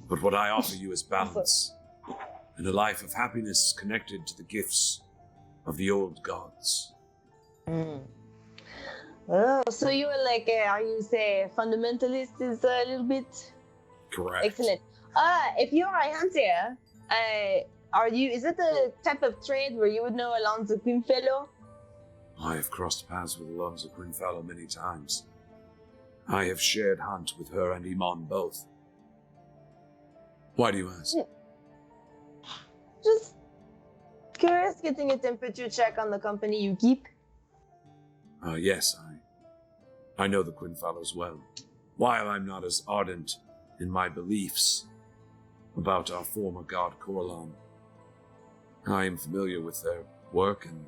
but what I offer you is balance, and a life of happiness connected to the gifts of the old gods. Oh, so you were like, are you say fundamentalist is a little bit Correct. excellent. If you're a hunter, are you? Is it the type of trade where you would know Alonzo Quimfellow? I have crossed paths with Alonzo Quinfellow many times. I have shared hunt with her and Iman both. Why do you ask? Just curious, getting a temperature check on the company you keep. Yes, I know the Quinfellows well. While I'm not as ardent in my beliefs about our former god Corlon, I am familiar with their work, and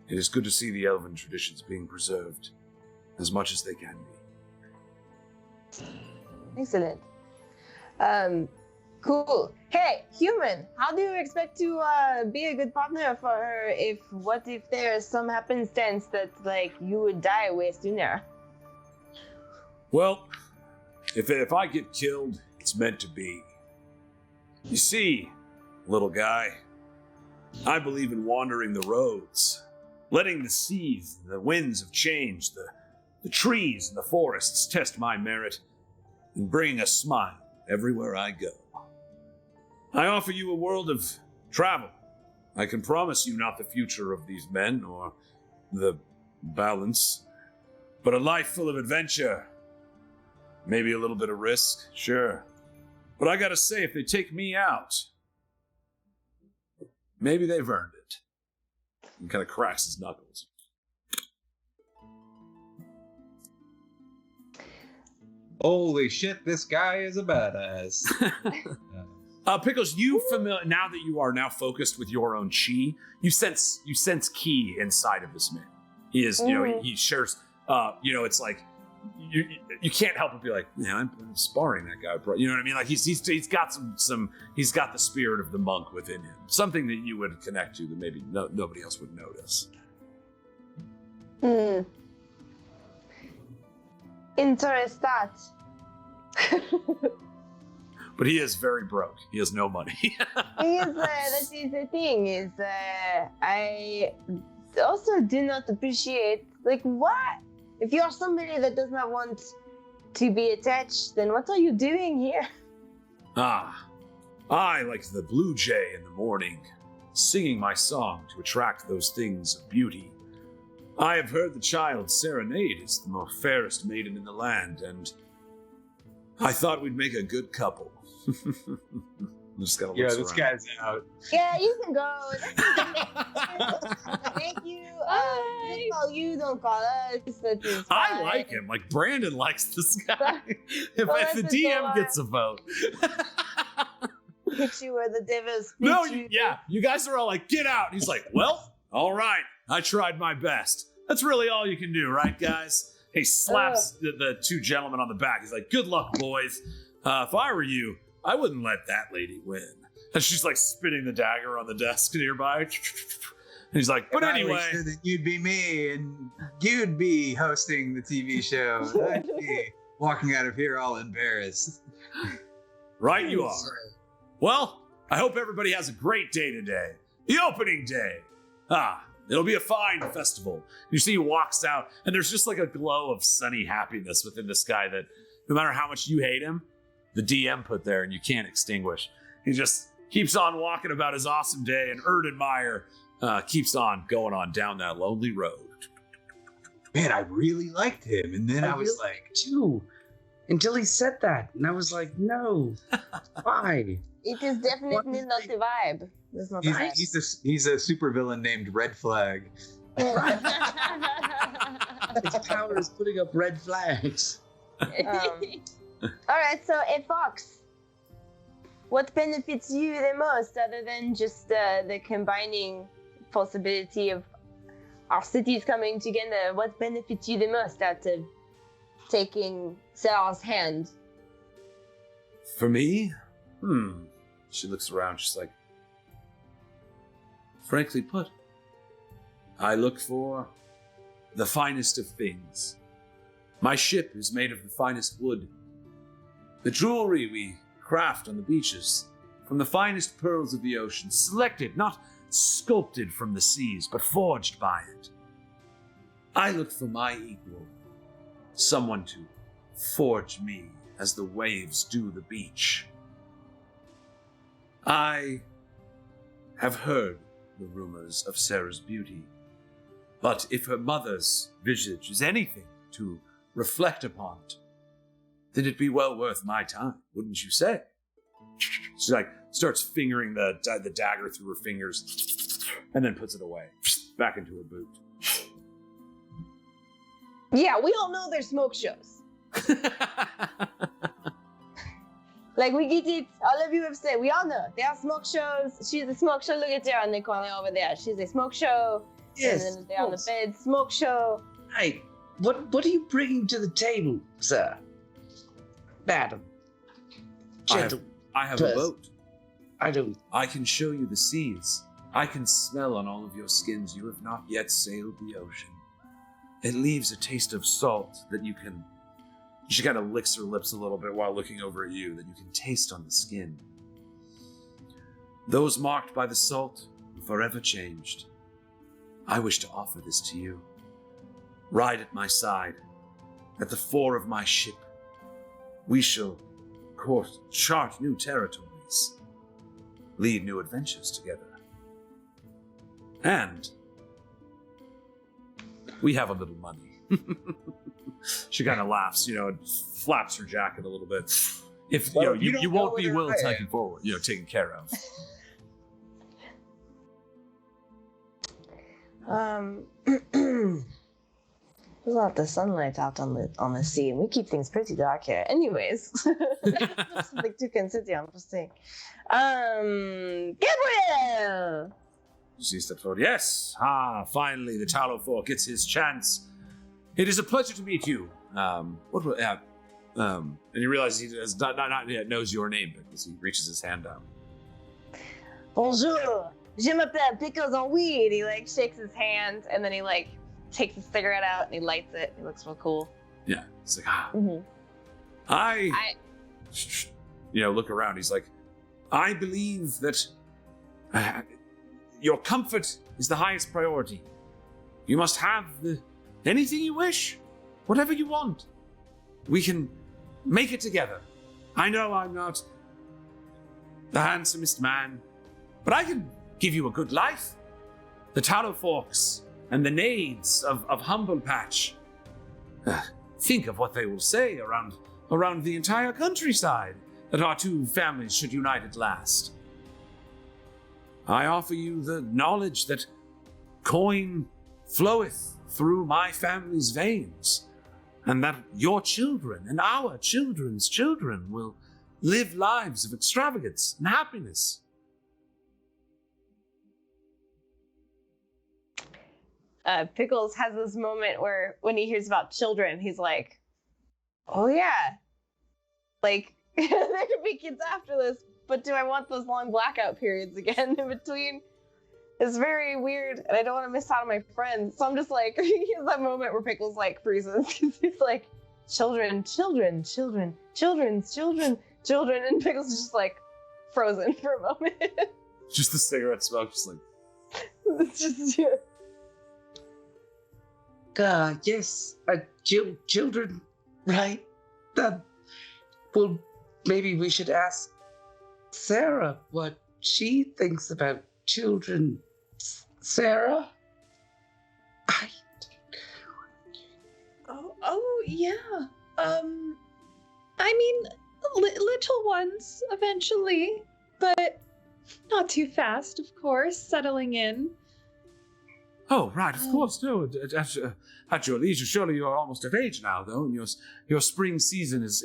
it is good to see the elven traditions being preserved as much as they can be. Excellent. Cool. Hey, human, how do you expect to be a good partner for her what if there's some happenstance that, like, you would die way sooner? Well, if I get killed, it's meant to be. You see, little guy, I believe in wandering the roads, letting the seas and the winds of change, the trees and the forests test my merit, and bringing a smile everywhere I go. I offer you a world of travel. I can promise you not the future of these men or the balance, but a life full of adventure. Maybe a little bit of risk, sure. But I gotta say, if they take me out, maybe they've earned it. He kind of cracks his knuckles. Holy shit, this guy is a badass. Pickles, now that you are now focused with your own chi, you sense ki inside of this man. He is, he shares, it's like you can't help but be like, man, I'm sparring that guy, bro. You know what I mean? Like he's got he's got the spirit of the monk within him. Something that you would connect to that maybe nobody else would notice. Interestat. But he is very broke. He has no money. That is the thing. I also do not appreciate, like, what? If you're somebody that does not want to be attached, then what are you doing here? I, like the blue jay in the morning, singing my song to attract those things of beauty. I have heard the child Sara Nade is the most fairest maiden in the land, and I thought we'd make a good couple. Just gotta look This guy's out. Yeah, you can go. Thank you. Don't call you, don't call us. That is I fine. like him. Like Brandon likes this guy. if the that's DM so gets a vote. Hit you where the devil's No, you guys are all like, get out. He's like, well, all right. I tried my best. That's really all you can do, right, guys? He slaps the two gentlemen on the back. He's like, good luck, boys. If I were you, I wouldn't let that lady win. And she's like spinning the dagger on the desk nearby. And he's like, but anyway. I was sure that you'd be me and you'd be hosting the TV show. I'd be walking out of here all embarrassed. Right you are. Well, I hope everybody has a great day today. The opening day. It'll be a fine festival. You see he walks out, and there's just like a glow of sunny happiness within this guy that no matter how much you hate him, the DM put there and you can't extinguish. He just keeps on walking about his awesome day, and Erdenmeyer keeps on going on down that lonely road. Man, I really liked him. And then I was like, too. Until he said that. And I was like, no. Why? It is definitely not the vibe. It's not the vibe. he's a supervillain named Red Flag. His power is putting up red flags. All right, so Fox, what benefits you the most other than just the combining possibility of our cities coming together? What benefits you the most out of taking Sarah's hand? For me? She looks around, she's like, frankly put, I look for the finest of things. My ship is made of the finest wood. The jewelry we craft on the beaches, from the finest pearls of the ocean, selected, not sculpted from the seas, but forged by it. I look for my equal, someone to forge me as the waves do the beach. I have heard the rumors of Sarah's beauty, but if her mother's visage is anything to reflect upon it, then it'd be well worth my time, wouldn't you say? She like starts fingering the dagger through her fingers, and then puts it away, back into her boot. Yeah, we all know there's smoke shows. Like, we get it. All of you have said, we all know there are smoke shows. She's a smoke show. Look at her on the corner over there. She's a smoke show. Yes. And then they're on the bed. Smoke show. Hey, what are you bringing to the table, sir? Madam. Gentle. I have a boat. I don't. I can show you the seas. I can smell on all of your skins. You have not yet sailed the ocean. It leaves a taste of salt that you can... She kind of licks her lips a little bit while looking over at you, that you can taste on the skin. Those marked by the salt are forever changed. I wish to offer this to you. Ride at my side, at the fore of my ship. We shall chart new territories, lead new adventures together. And we have a little money. She kind of laughs, and flaps her jacket a little bit. If you won't be well taken forward, taken care of. There's a lot of sunlight out on the sea, and we keep things pretty dark here. Anyways, something to consider. I'm just saying. Gabriel. You see, steps forward. Yes. Finally, the Tallow Fork gets his chance. It is a pleasure to meet you. And you realize he does not yet knows your name because he reaches his hand down. Bonjour. Je m'appelle Pickles on Weed. He like shakes his hand and then he like takes a cigarette out and he lights it. He looks real cool. Yeah. He's like, look around. He's like, I believe that your comfort is the highest priority. You must have anything you wish, whatever you want. We can make it together. I know I'm not the handsomest man, but I can give you a good life. The tallow forks and the nades of Humble Patch. Think of what they will say around the entire countryside that our two families should unite at last. I offer you the knowledge that coin floweth through my family's veins, and that your children and our children's children will live lives of extravagance and happiness. Pickles has this moment where when he hears about children, he's like, oh yeah, like there could be kids after this, but do I want those long blackout periods again in between? It's very weird, and I don't want to miss out on my friends. So I'm just like, he has that moment where Pickles like freezes because he's like, children, children, children, children's children, children, and Pickles is just like frozen for a moment. Just the cigarette smoke, just like. It's just yeah. Yes, children, right? Well, maybe we should ask Sarah what she thinks about children. Sarah? Oh yeah. I mean, little ones eventually, but not too fast, of course. Settling in. Oh, right, of course, no. At your leisure, surely you are almost of age now, though, and your spring season is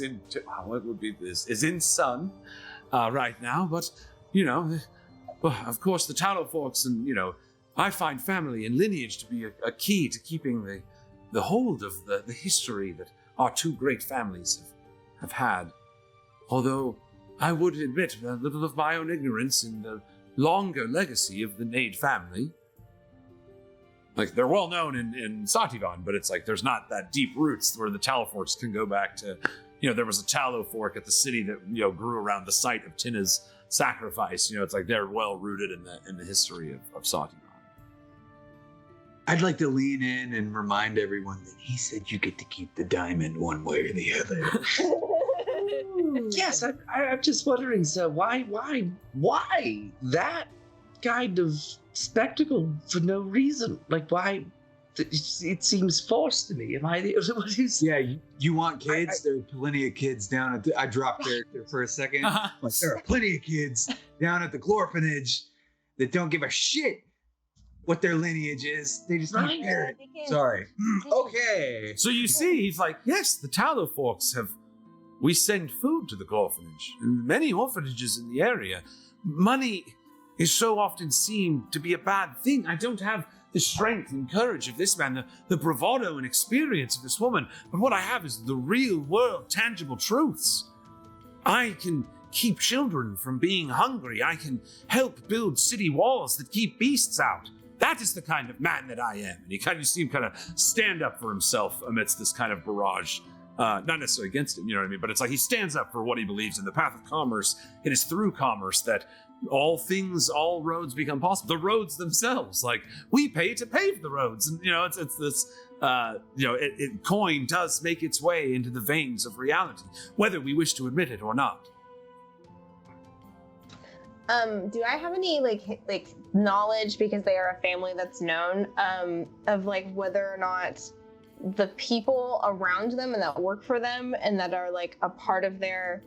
in what would be this is in sun right now. But of course, the tallow forks, and I find family and lineage to be a key to keeping the hold of the history that our two great families have had. Although I would admit a little of my own ignorance in the longer legacy of the Nade family. Like, they're well known in Sativan, but it's like there's not that deep roots where the tallow forks can go back to, there was a tallow fork at the city that, grew around the site of Tina's sacrifice. It's like they're well rooted in the history of Sativan. I'd like to lean in and remind everyone that he said you get to keep the diamond one way or the other. Yes, I'm just wondering, sir, why that kind of spectacle for no reason? Like, why? It seems forced to me. Am I the only one who's... Yeah, you want kids? There are plenty of kids down at I dropped there for a second. Like, there are plenty of kids down at the Glorphinage that don't give a shit what their lineage is. They just want to hear it. Sorry. Okay. So you see, he's like, yes, the tallow forks have... We send food to the orphanage, and many orphanages in the area. Money is so often seen to be a bad thing. I don't have the strength and courage of this man, the bravado and experience of this woman, but what I have is the real world, tangible truths. I can keep children from being hungry. I can help build city walls that keep beasts out. That is the kind of man that I am. And you see him kind of stand up for himself amidst this kind of barrage. Not necessarily against him, you know what I mean? But it's like he stands up for what he believes in the path of commerce. It is through commerce that all roads become possible. The roads themselves, like, we pay to pave the roads. And, it's this, coin does make its way into the veins of reality, whether we wish to admit it or not. Do I have any like knowledge, because they are a family that's known, of like whether or not the people around them and that work for them and that are like a part of their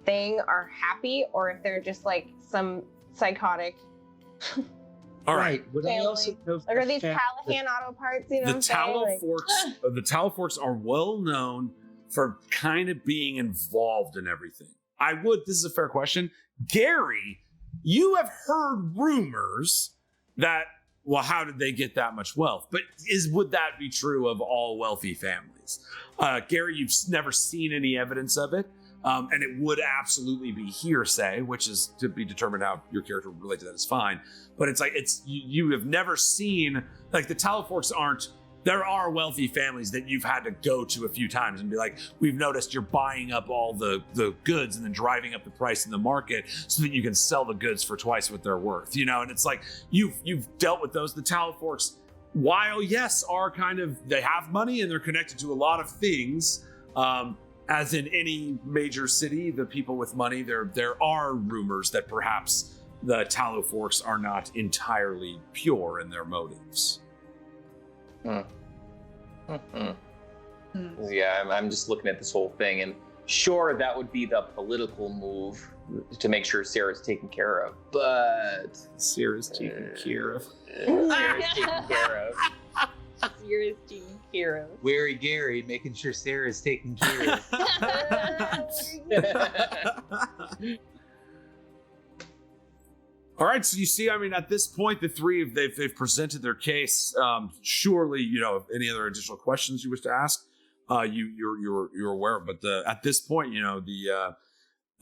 thing are happy, or if they're just like some psychotic all right. Would I also know like, are these Callahan auto parts, the tallow forks are well known for kind of being involved in everything. This is a fair question. Gary, you have heard rumors that well, how did they get that much wealth? But would that be true of all wealthy families? Gary, you've never seen any evidence of it. And it would absolutely be hearsay, which is to be determined how your character would relate to that is fine. But it's like, you have never seen, like the Talaforks aren't, there are wealthy families that you've had to go to a few times and be like, we've noticed you're buying up all the goods and then driving up the price in the market so that you can sell the goods for twice what they're worth, you know? And it's like, you've dealt with those. The Talaforks, while yes, are kind of, they have money and they're connected to a lot of things, as in any major city, the people with money, there are rumors that perhaps the Talaforks are not entirely pure in their motives. Yeah, I'm just looking at this whole thing, and sure, that would be the political move to make sure Sarah's taken care of, but Sarah's taken care of. Sarah's taken care of. Serious team hero. Wary Gary making sure Sarah's taken care of. All right, so you see, I mean, at this point, the three of they've presented their case. Surely, you know, any other additional questions you wish to ask, you're aware. But at this point, you know,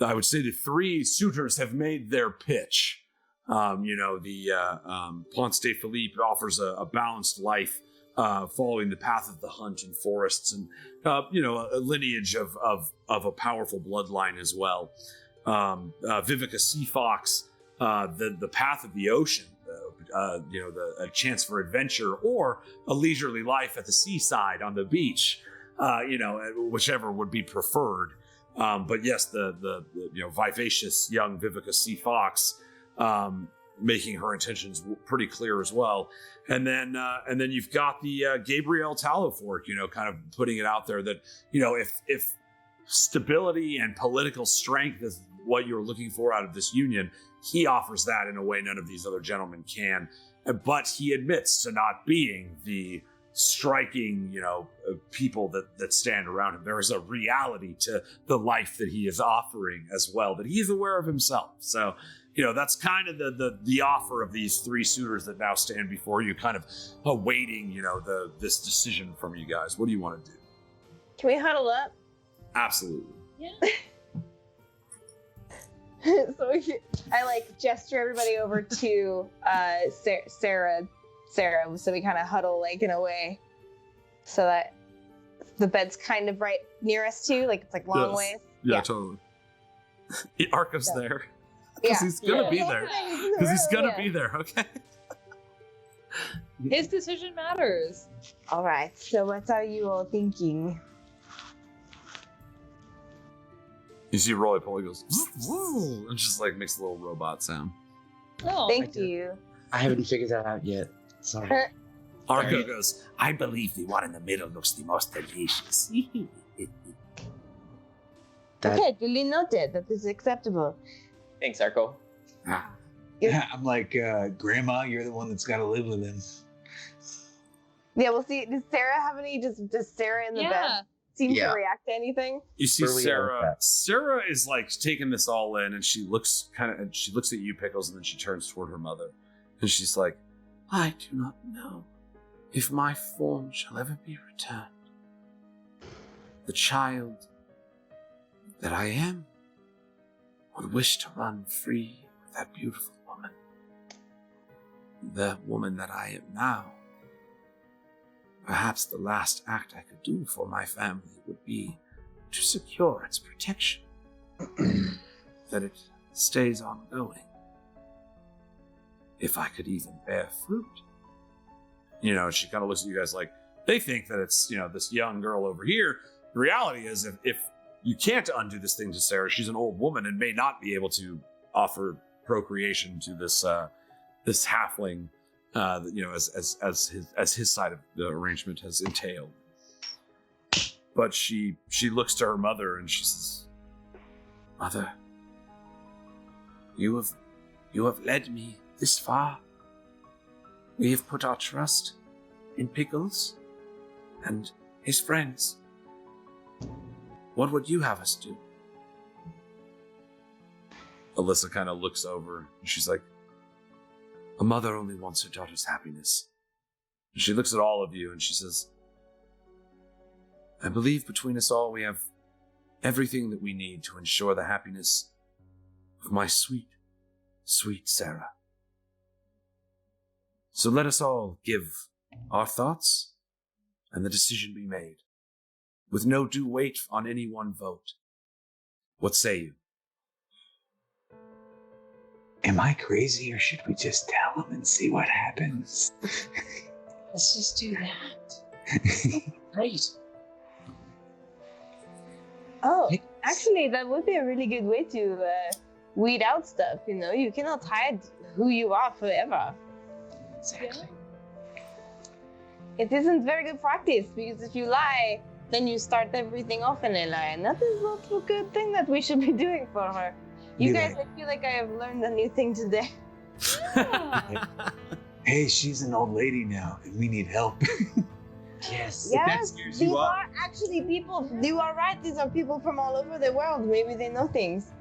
I would say the three suitors have made their pitch. You know, the Ponce de Philippe offers a balanced life, following the path of the hunt in forests, and you know, a lineage of a powerful bloodline as well. Vivica Seafox. The path of the ocean, you know, a chance for adventure or a leisurely life at the seaside on the beach, you know, whichever would be preferred. But yes, the you know, vivacious young Vivica Seafox, making her intentions pretty clear as well. And then you've got the Gabriel Talafork, you know, kind of putting it out there that, you know, if stability and political strength is what you're looking for out of this union, he offers that in a way none of these other gentlemen can. But he admits to not being the striking, you know, people that stand around him. There is a reality to the life that he is offering as well, that he's aware of himself. So, you know, that's kind of the offer of these three suitors that now stand before you, kind of awaiting, you know, this decision from you guys. What do you want to do? Can we huddle up? Absolutely. Yeah. So I like gesture everybody over to Sarah, so we kind of huddle like in a way so that the bed's kind of right near us too, like it's like long Yes. ways. Yeah, totally. Arca's Yeah. there. Because he's gonna be there. Because he's gonna be there, okay? His decision matters. All right, so what are you all thinking? You see Roy Polly goes, and just like makes a little robot sound. Oh, Thank you. I haven't figured that out yet. Sorry. Arca goes, I believe the one in the middle looks the most delicious. That, Okay, duly noted. That is acceptable. Thanks, Arco. Yeah, I'm like, Grandma, you're the one that's got to live with him. Yeah, we'll see. Does Sarah have any? Does Sarah in the bed yeah. seem Yeah. to react to anything? You see Where we at with Sarah. that? Sarah is like taking this all in, and she looks at you, Pickles, and then she turns toward her mother, and she's like, I do not know if my form shall ever be returned. The child that I am would wish to run free with that beautiful woman. The woman that I am now. Perhaps the last act I could do for my family would be to secure its protection, that it stays ongoing. If I could even bear fruit. You know, she kind of looks at you guys like, they think that it's, you know, this young girl over here. The reality is, if you can't undo this thing to Sarah, she's an old woman and may not be able to offer procreation to this this halfling. You know, as his side of the arrangement has entailed. But she looks to her mother and she says, Mother, you have led me this far. We have put our trust in Pickles and his friends. What would you have us do? Alyssa kind of looks over and she's like, A mother only wants her daughter's happiness. She looks at all of you and she says, I believe between us all we have everything that we need to ensure the happiness of my sweet, sweet Sara. So let us all give our thoughts and the decision be made, with no due weight on any one vote. What say you? Am I crazy, or should we just tell him and see what happens? Let's just do that. Great. Oh, actually, that would be a really good way to weed out stuff. You know, you cannot hide who you are forever. Exactly. It isn't very good practice, because if you lie, then you start everything off in a lie, and that is not a good thing that we should be doing for her. You You're guys, I feel like I have learned a new thing today. Hey, she's an old lady now, and we need help. Yes. Yes, scares these you off. are actually people. You are right. These are people from all over the world. Maybe they know things.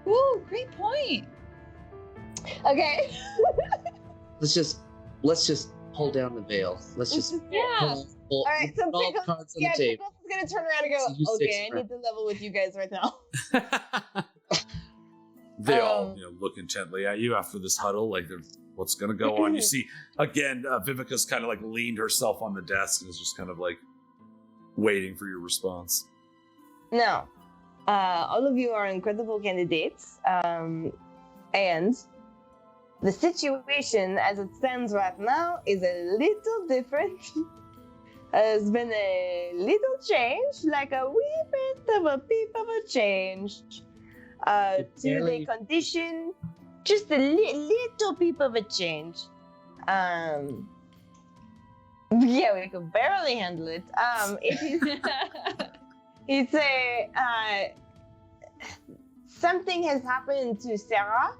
Ooh, great point. Okay. Let's just pull down the veil. Let's just Yeah. All right. So put all the Pickles, cards on yeah, the table. Pickles is gonna turn around and So you go, six okay, I for- need to level with you guys right now. They all look intently at you after this huddle, like what's going to go on. You see, again, Vivica's kind of like leaned herself on the desk and is just kind of like waiting for your response. Now, all of you are incredible candidates, and the situation as it stands right now is a little different. There's been a little change, like a wee bit of a peep of a change to the condition, just a little peep of a change. Yeah, we can barely handle it. It is. It's a something has happened to Sara.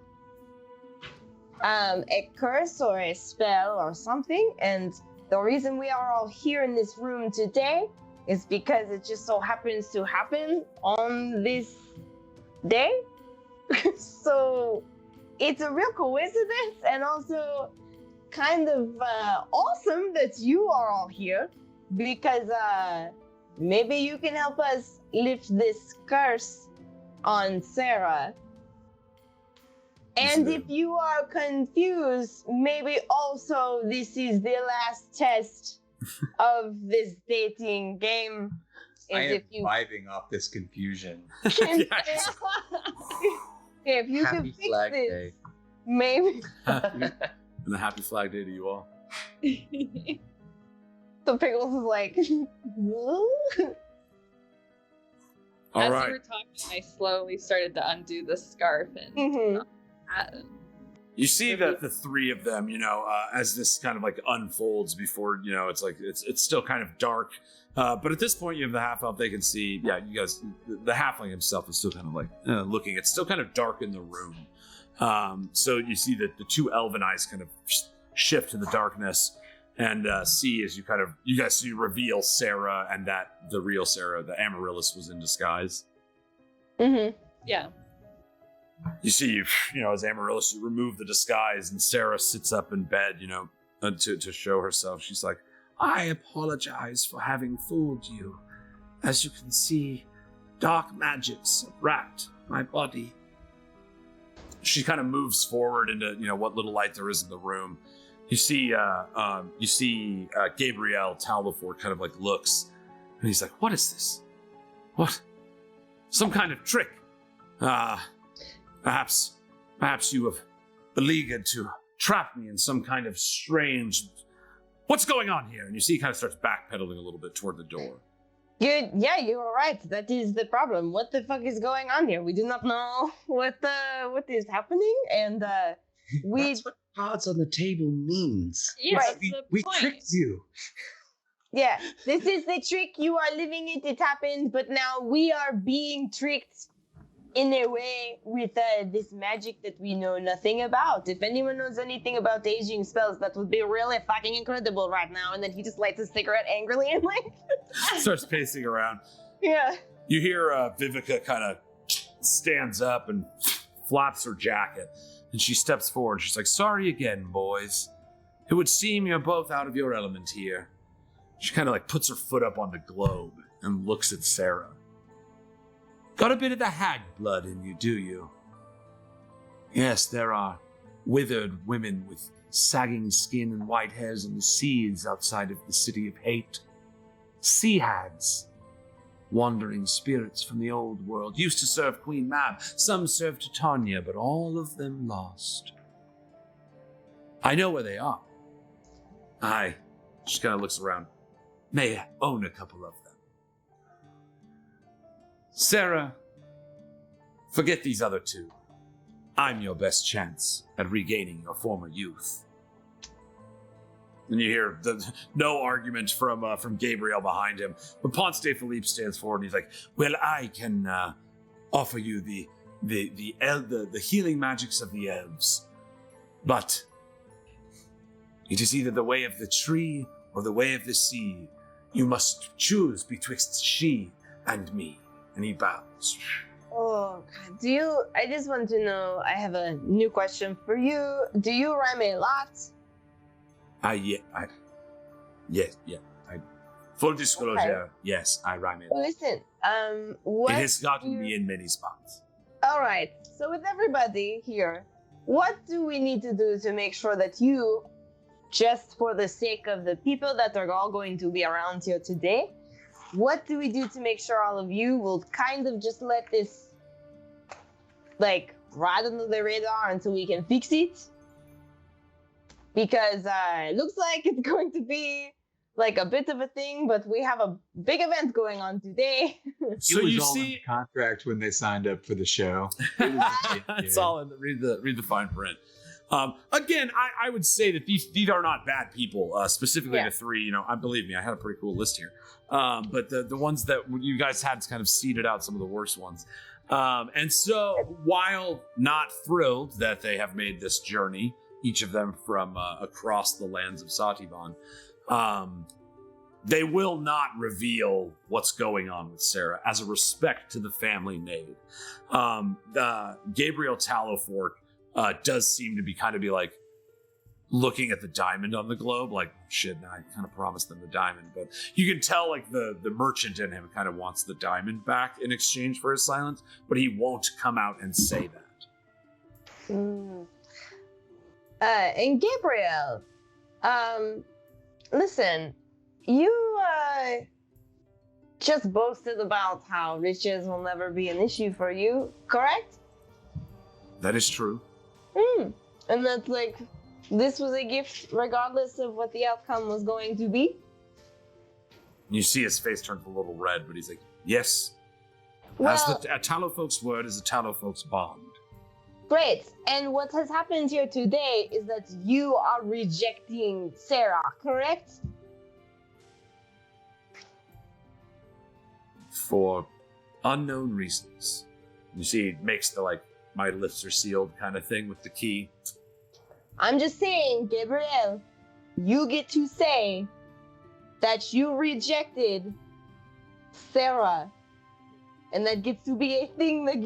A curse or a spell or something, and the reason we are all here in this room today is because it just so happens to happen on this day. So it's a real coincidence, and also kind of awesome that you are all here, because maybe you can help us lift this curse on Sara. And if you are confused, maybe also this is the last test of this dating game. I Is am if you vibing off this confusion. can, Yes. if you can Happy fix Flag this, Day. maybe. And a happy Flag Day to you all. So Pickles is like, All As right. you were talking, I slowly started to undo the scarf and Mhm. You see that the three of them, as this kind of like unfolds before, it's like it's still kind of dark. But at this point, you have the half elf. They can see, you guys. The halfling himself is still kind of like looking. It's still kind of dark in the room. So you see that the two elven eyes kind of shift to the darkness and see as you guys see reveal Sara, and that the real Sara, the Amaryllis, was in disguise. Mhm. Yeah. You see, as Amaryllis, you remove the disguise, and Sara sits up in bed, to show herself. She's like, I apologize for having fooled you. As you can see, dark magics have wrapped my body. She kind of moves forward into, what little light there is in the room. You see, Gabriel Talbot kind of like looks, and he's like, what is this? What? Some kind of trick. Perhaps you have beleaguered to trap me in some kind of strange... What's going on here? And you see he kind of starts backpedaling a little bit toward the door. Good. Yeah, you are right. That is the problem. What the fuck is going on here? We do not know what is happening, and we That's what cards on the table means. Yeah, Right. that's the We point. tricked you. yeah. This is the trick. You are living it. It happened, but now we are being tricked in a way with this magic that we know nothing about. If anyone knows anything about aging spells, that would be really fucking incredible right now. And then he just lights a cigarette angrily and like, Starts pacing around. yeah. You hear Vivica kind of stands up and flaps her jacket. And she steps forward. She's like, sorry again, boys. It would seem you're both out of your element here. She kind of like puts her foot up on the globe and looks at Sarah. Got a bit of the hag blood in you, do you? Yes, there are withered women with sagging skin and white hairs in the seas outside of the city of hate. Sea hags. Wandering spirits from the old world. Used to serve Queen Mab. Some served Titania, but all of them lost. I know where they are. I just kind of looks around. May own a couple of them. Sarah, forget these other two. I'm your best chance at regaining your former youth. And you hear no argument from Gabriel behind him. But Ponce de Philippe stands forward and he's like, well, I can offer you the healing magics of the elves. But it is either the way of the tree or the way of the sea. You must choose betwixt she and me. And he bows. Oh, God. I just want to know, I have a new question for you. Do you rhyme a lot? Full disclosure, okay. Yes, I rhyme it. Listen, what it has gotten me in many spots. All right, so with everybody here, what do we need to do to make sure that you, just for the sake of the people that are all going to be around here today, what do we do to make sure all of you will kind of just let this, like, ride under the radar until we can fix it? Because it looks like it's going to be like a bit of a thing, but we have a big event going on today. So you see, in the contract when they signed up for the show. It's all in the read the fine print. Again, I would say that these are not bad people. Specifically the three, you know, believe me, I had a pretty cool list here. But the ones that you guys had kind of seeded out some of the worst ones. And so, while not thrilled that they have made this journey, each of them from across the lands of Sativan, they will not reveal what's going on with Sarah as a respect to the family Nade. Gabriel Tallowfork does seem to be like looking at the diamond on the globe, like, shit, I kind of promised them the diamond, but you can tell like the merchant in him kind of wants the diamond back in exchange for his silence, but he won't come out and say that. And Gabriel, listen, you just boasted about how riches will never be an issue for you, correct? That is true. And that's like, this was a gift regardless of what the outcome was going to be? You see his face turns a little red, but he's like, yes. Well, a Tallowfolk's word is a Tallowfolk's bond. Great. And what has happened here today is that you are rejecting Sarah, correct? For unknown reasons. You see, he makes the like, my lips are sealed kind of thing with the key. I'm just saying, Gabriel, you get to say that you rejected Sarah, and that gets to be a thing that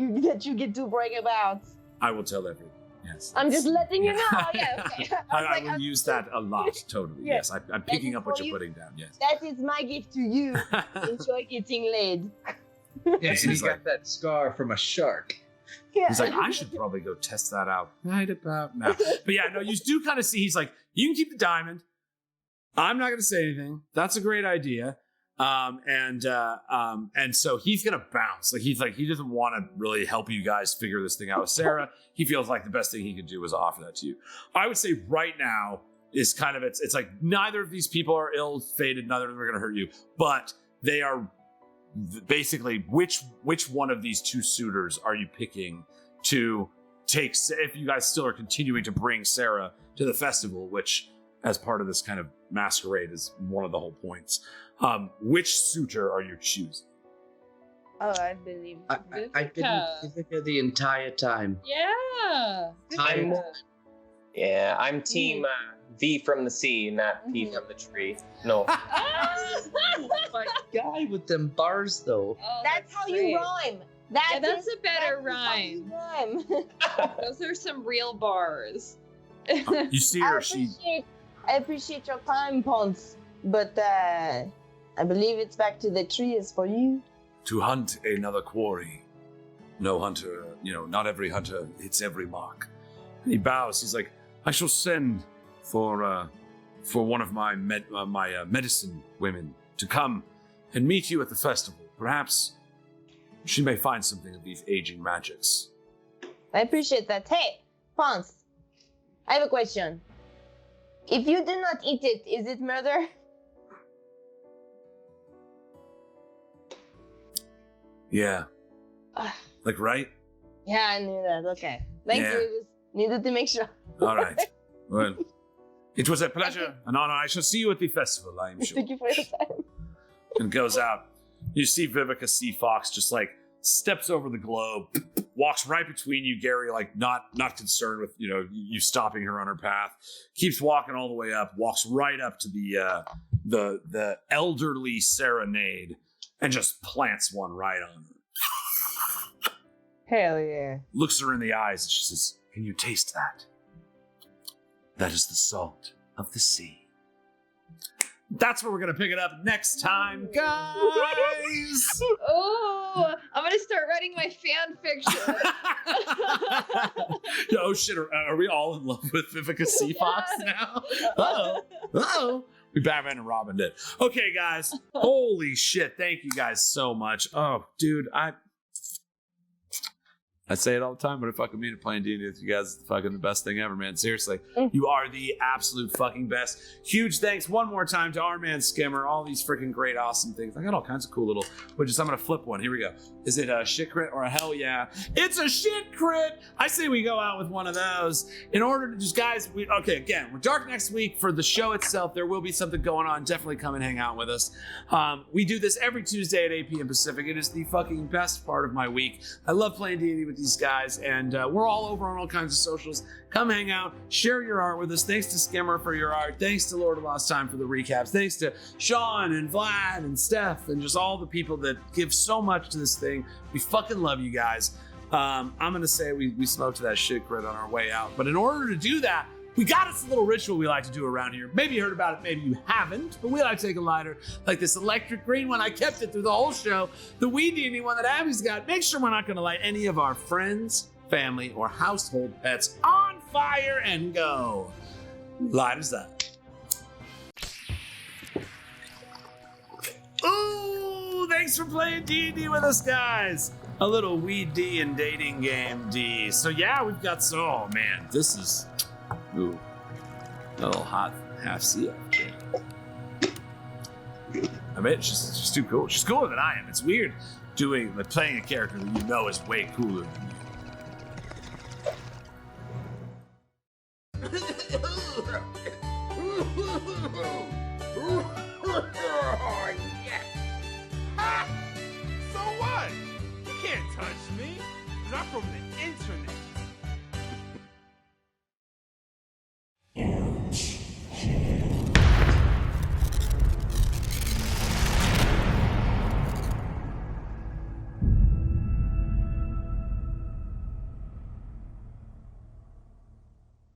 you get to brag about. I will tell everyone. Yes. I'm just letting you know. Yeah, okay. I will use that a lot. Totally. Yeah. Yes. I'm picking up what you're putting down. Yes. That is my gift to you. Enjoy getting laid. Yeah, and he got that scar from a shark. Yeah. He's like, I should probably go test that out right about now. But yeah, no, you do kind of see, he's like, you can keep the diamond. I'm not going to say anything. That's a great idea. And so he's going to bounce. Like, he doesn't want to really help you guys figure this thing out with Sarah. He feels like the best thing he could do is offer that to you. I would say right now is kind of, it's like neither of these people are ill-fated. Neither of them are going to hurt you, but they are basically, which one of these two suitors are you picking to take, if you guys still are continuing to bring Sarah to the festival, which as part of this kind of masquerade is one of the whole points. Which suitor are you choosing? Oh, I believe. I've been Vivica the entire time. Yeah. I'm team V from the sea, not P from the tree. No. My guy with them bars, though. Oh, That's how you rhyme. that's is- a better that's the fucking rhyme. Those are some real bars. You see her, I appreciate your time, Ponce, but I believe it's back to the trees for you. to hunt another quarry. No hunter, not every hunter hits every mark. And he bows. He's like, I shall send for one of my medicine women to come and meet you at the festival. Perhaps she may find something of these aging magics. I appreciate that. Hey, Ponce, I have a question. If you do not eat it, is it murder? Yeah. Ah. Like, right? Yeah, I knew that. Okay. Thank Yeah. you. Just needed to make sure. All right. Well, it was a pleasure, an honor. I shall see you at the festival, I am sure. Thank you for your time. And goes out. You see Vivica C. Fox just like steps over the globe, walks right between you, Gary, like not concerned with you stopping her on her path. Keeps walking all the way up, walks right up to the elderly Sara Nade, and just plants one right on her. Hell yeah. Looks her in the eyes and she says, "Can you taste that? That is the salt of the sea." That's where we're going to pick it up next time, guys. Oh, I'm gonna start writing my fan fiction. Oh shit, are we all in love with Vivica C. Fox now? Uh-oh. We Batman and Robin did. Okay, guys. Holy shit. Thank you guys so much. Oh, dude, I say it all the time, but I fucking mean it. Playing D&D with you guys is fucking the best thing ever, man. Seriously. You are the absolute fucking best. Huge thanks one more time to our man Skimmer. All these freaking great, awesome things. I got all kinds of cool little widgets. I'm going to flip one. Here we go. Is it a shit crit or a hell yeah? It's a shit crit. I say we go out with one of those. In order to just, guys, again, we're dark next week for the show itself. There will be something going on. Definitely come and hang out with us. We do this every Tuesday at 8 p.m. Pacific. It is the fucking best part of my week. I love playing D&D with these guys, and we're all over on all kinds of socials. Come hang out, share your art with us. Thanks to Skimmer for your art. Thanks to Lord of Lost Time for the recaps. Thanks to Sean and Vlad and Steph and just all the people that give so much to this thing. We fucking love you guys. I'm gonna say we smoked that shit crit on our way out, but in order to do that, we got us a little ritual we like to do around here. Maybe you heard about it, maybe you haven't, but we like to take a lighter like this electric green one. I kept it through the whole show. The WeeDnD one that Abby's got. Make sure we're not going to light any of our friends, family, or household pets on fire and go. Lighters up. Ooh, thanks for playing D&D with us, guys. A little Weed&d and dating game D. So yeah, we've got oh man, this is ooh, a little hot half sea. I mean, she's too cool. She's cooler than I am. It's weird playing a character that you know is way cooler than you. So what? You can't touch me, 'cause I'm from the internet.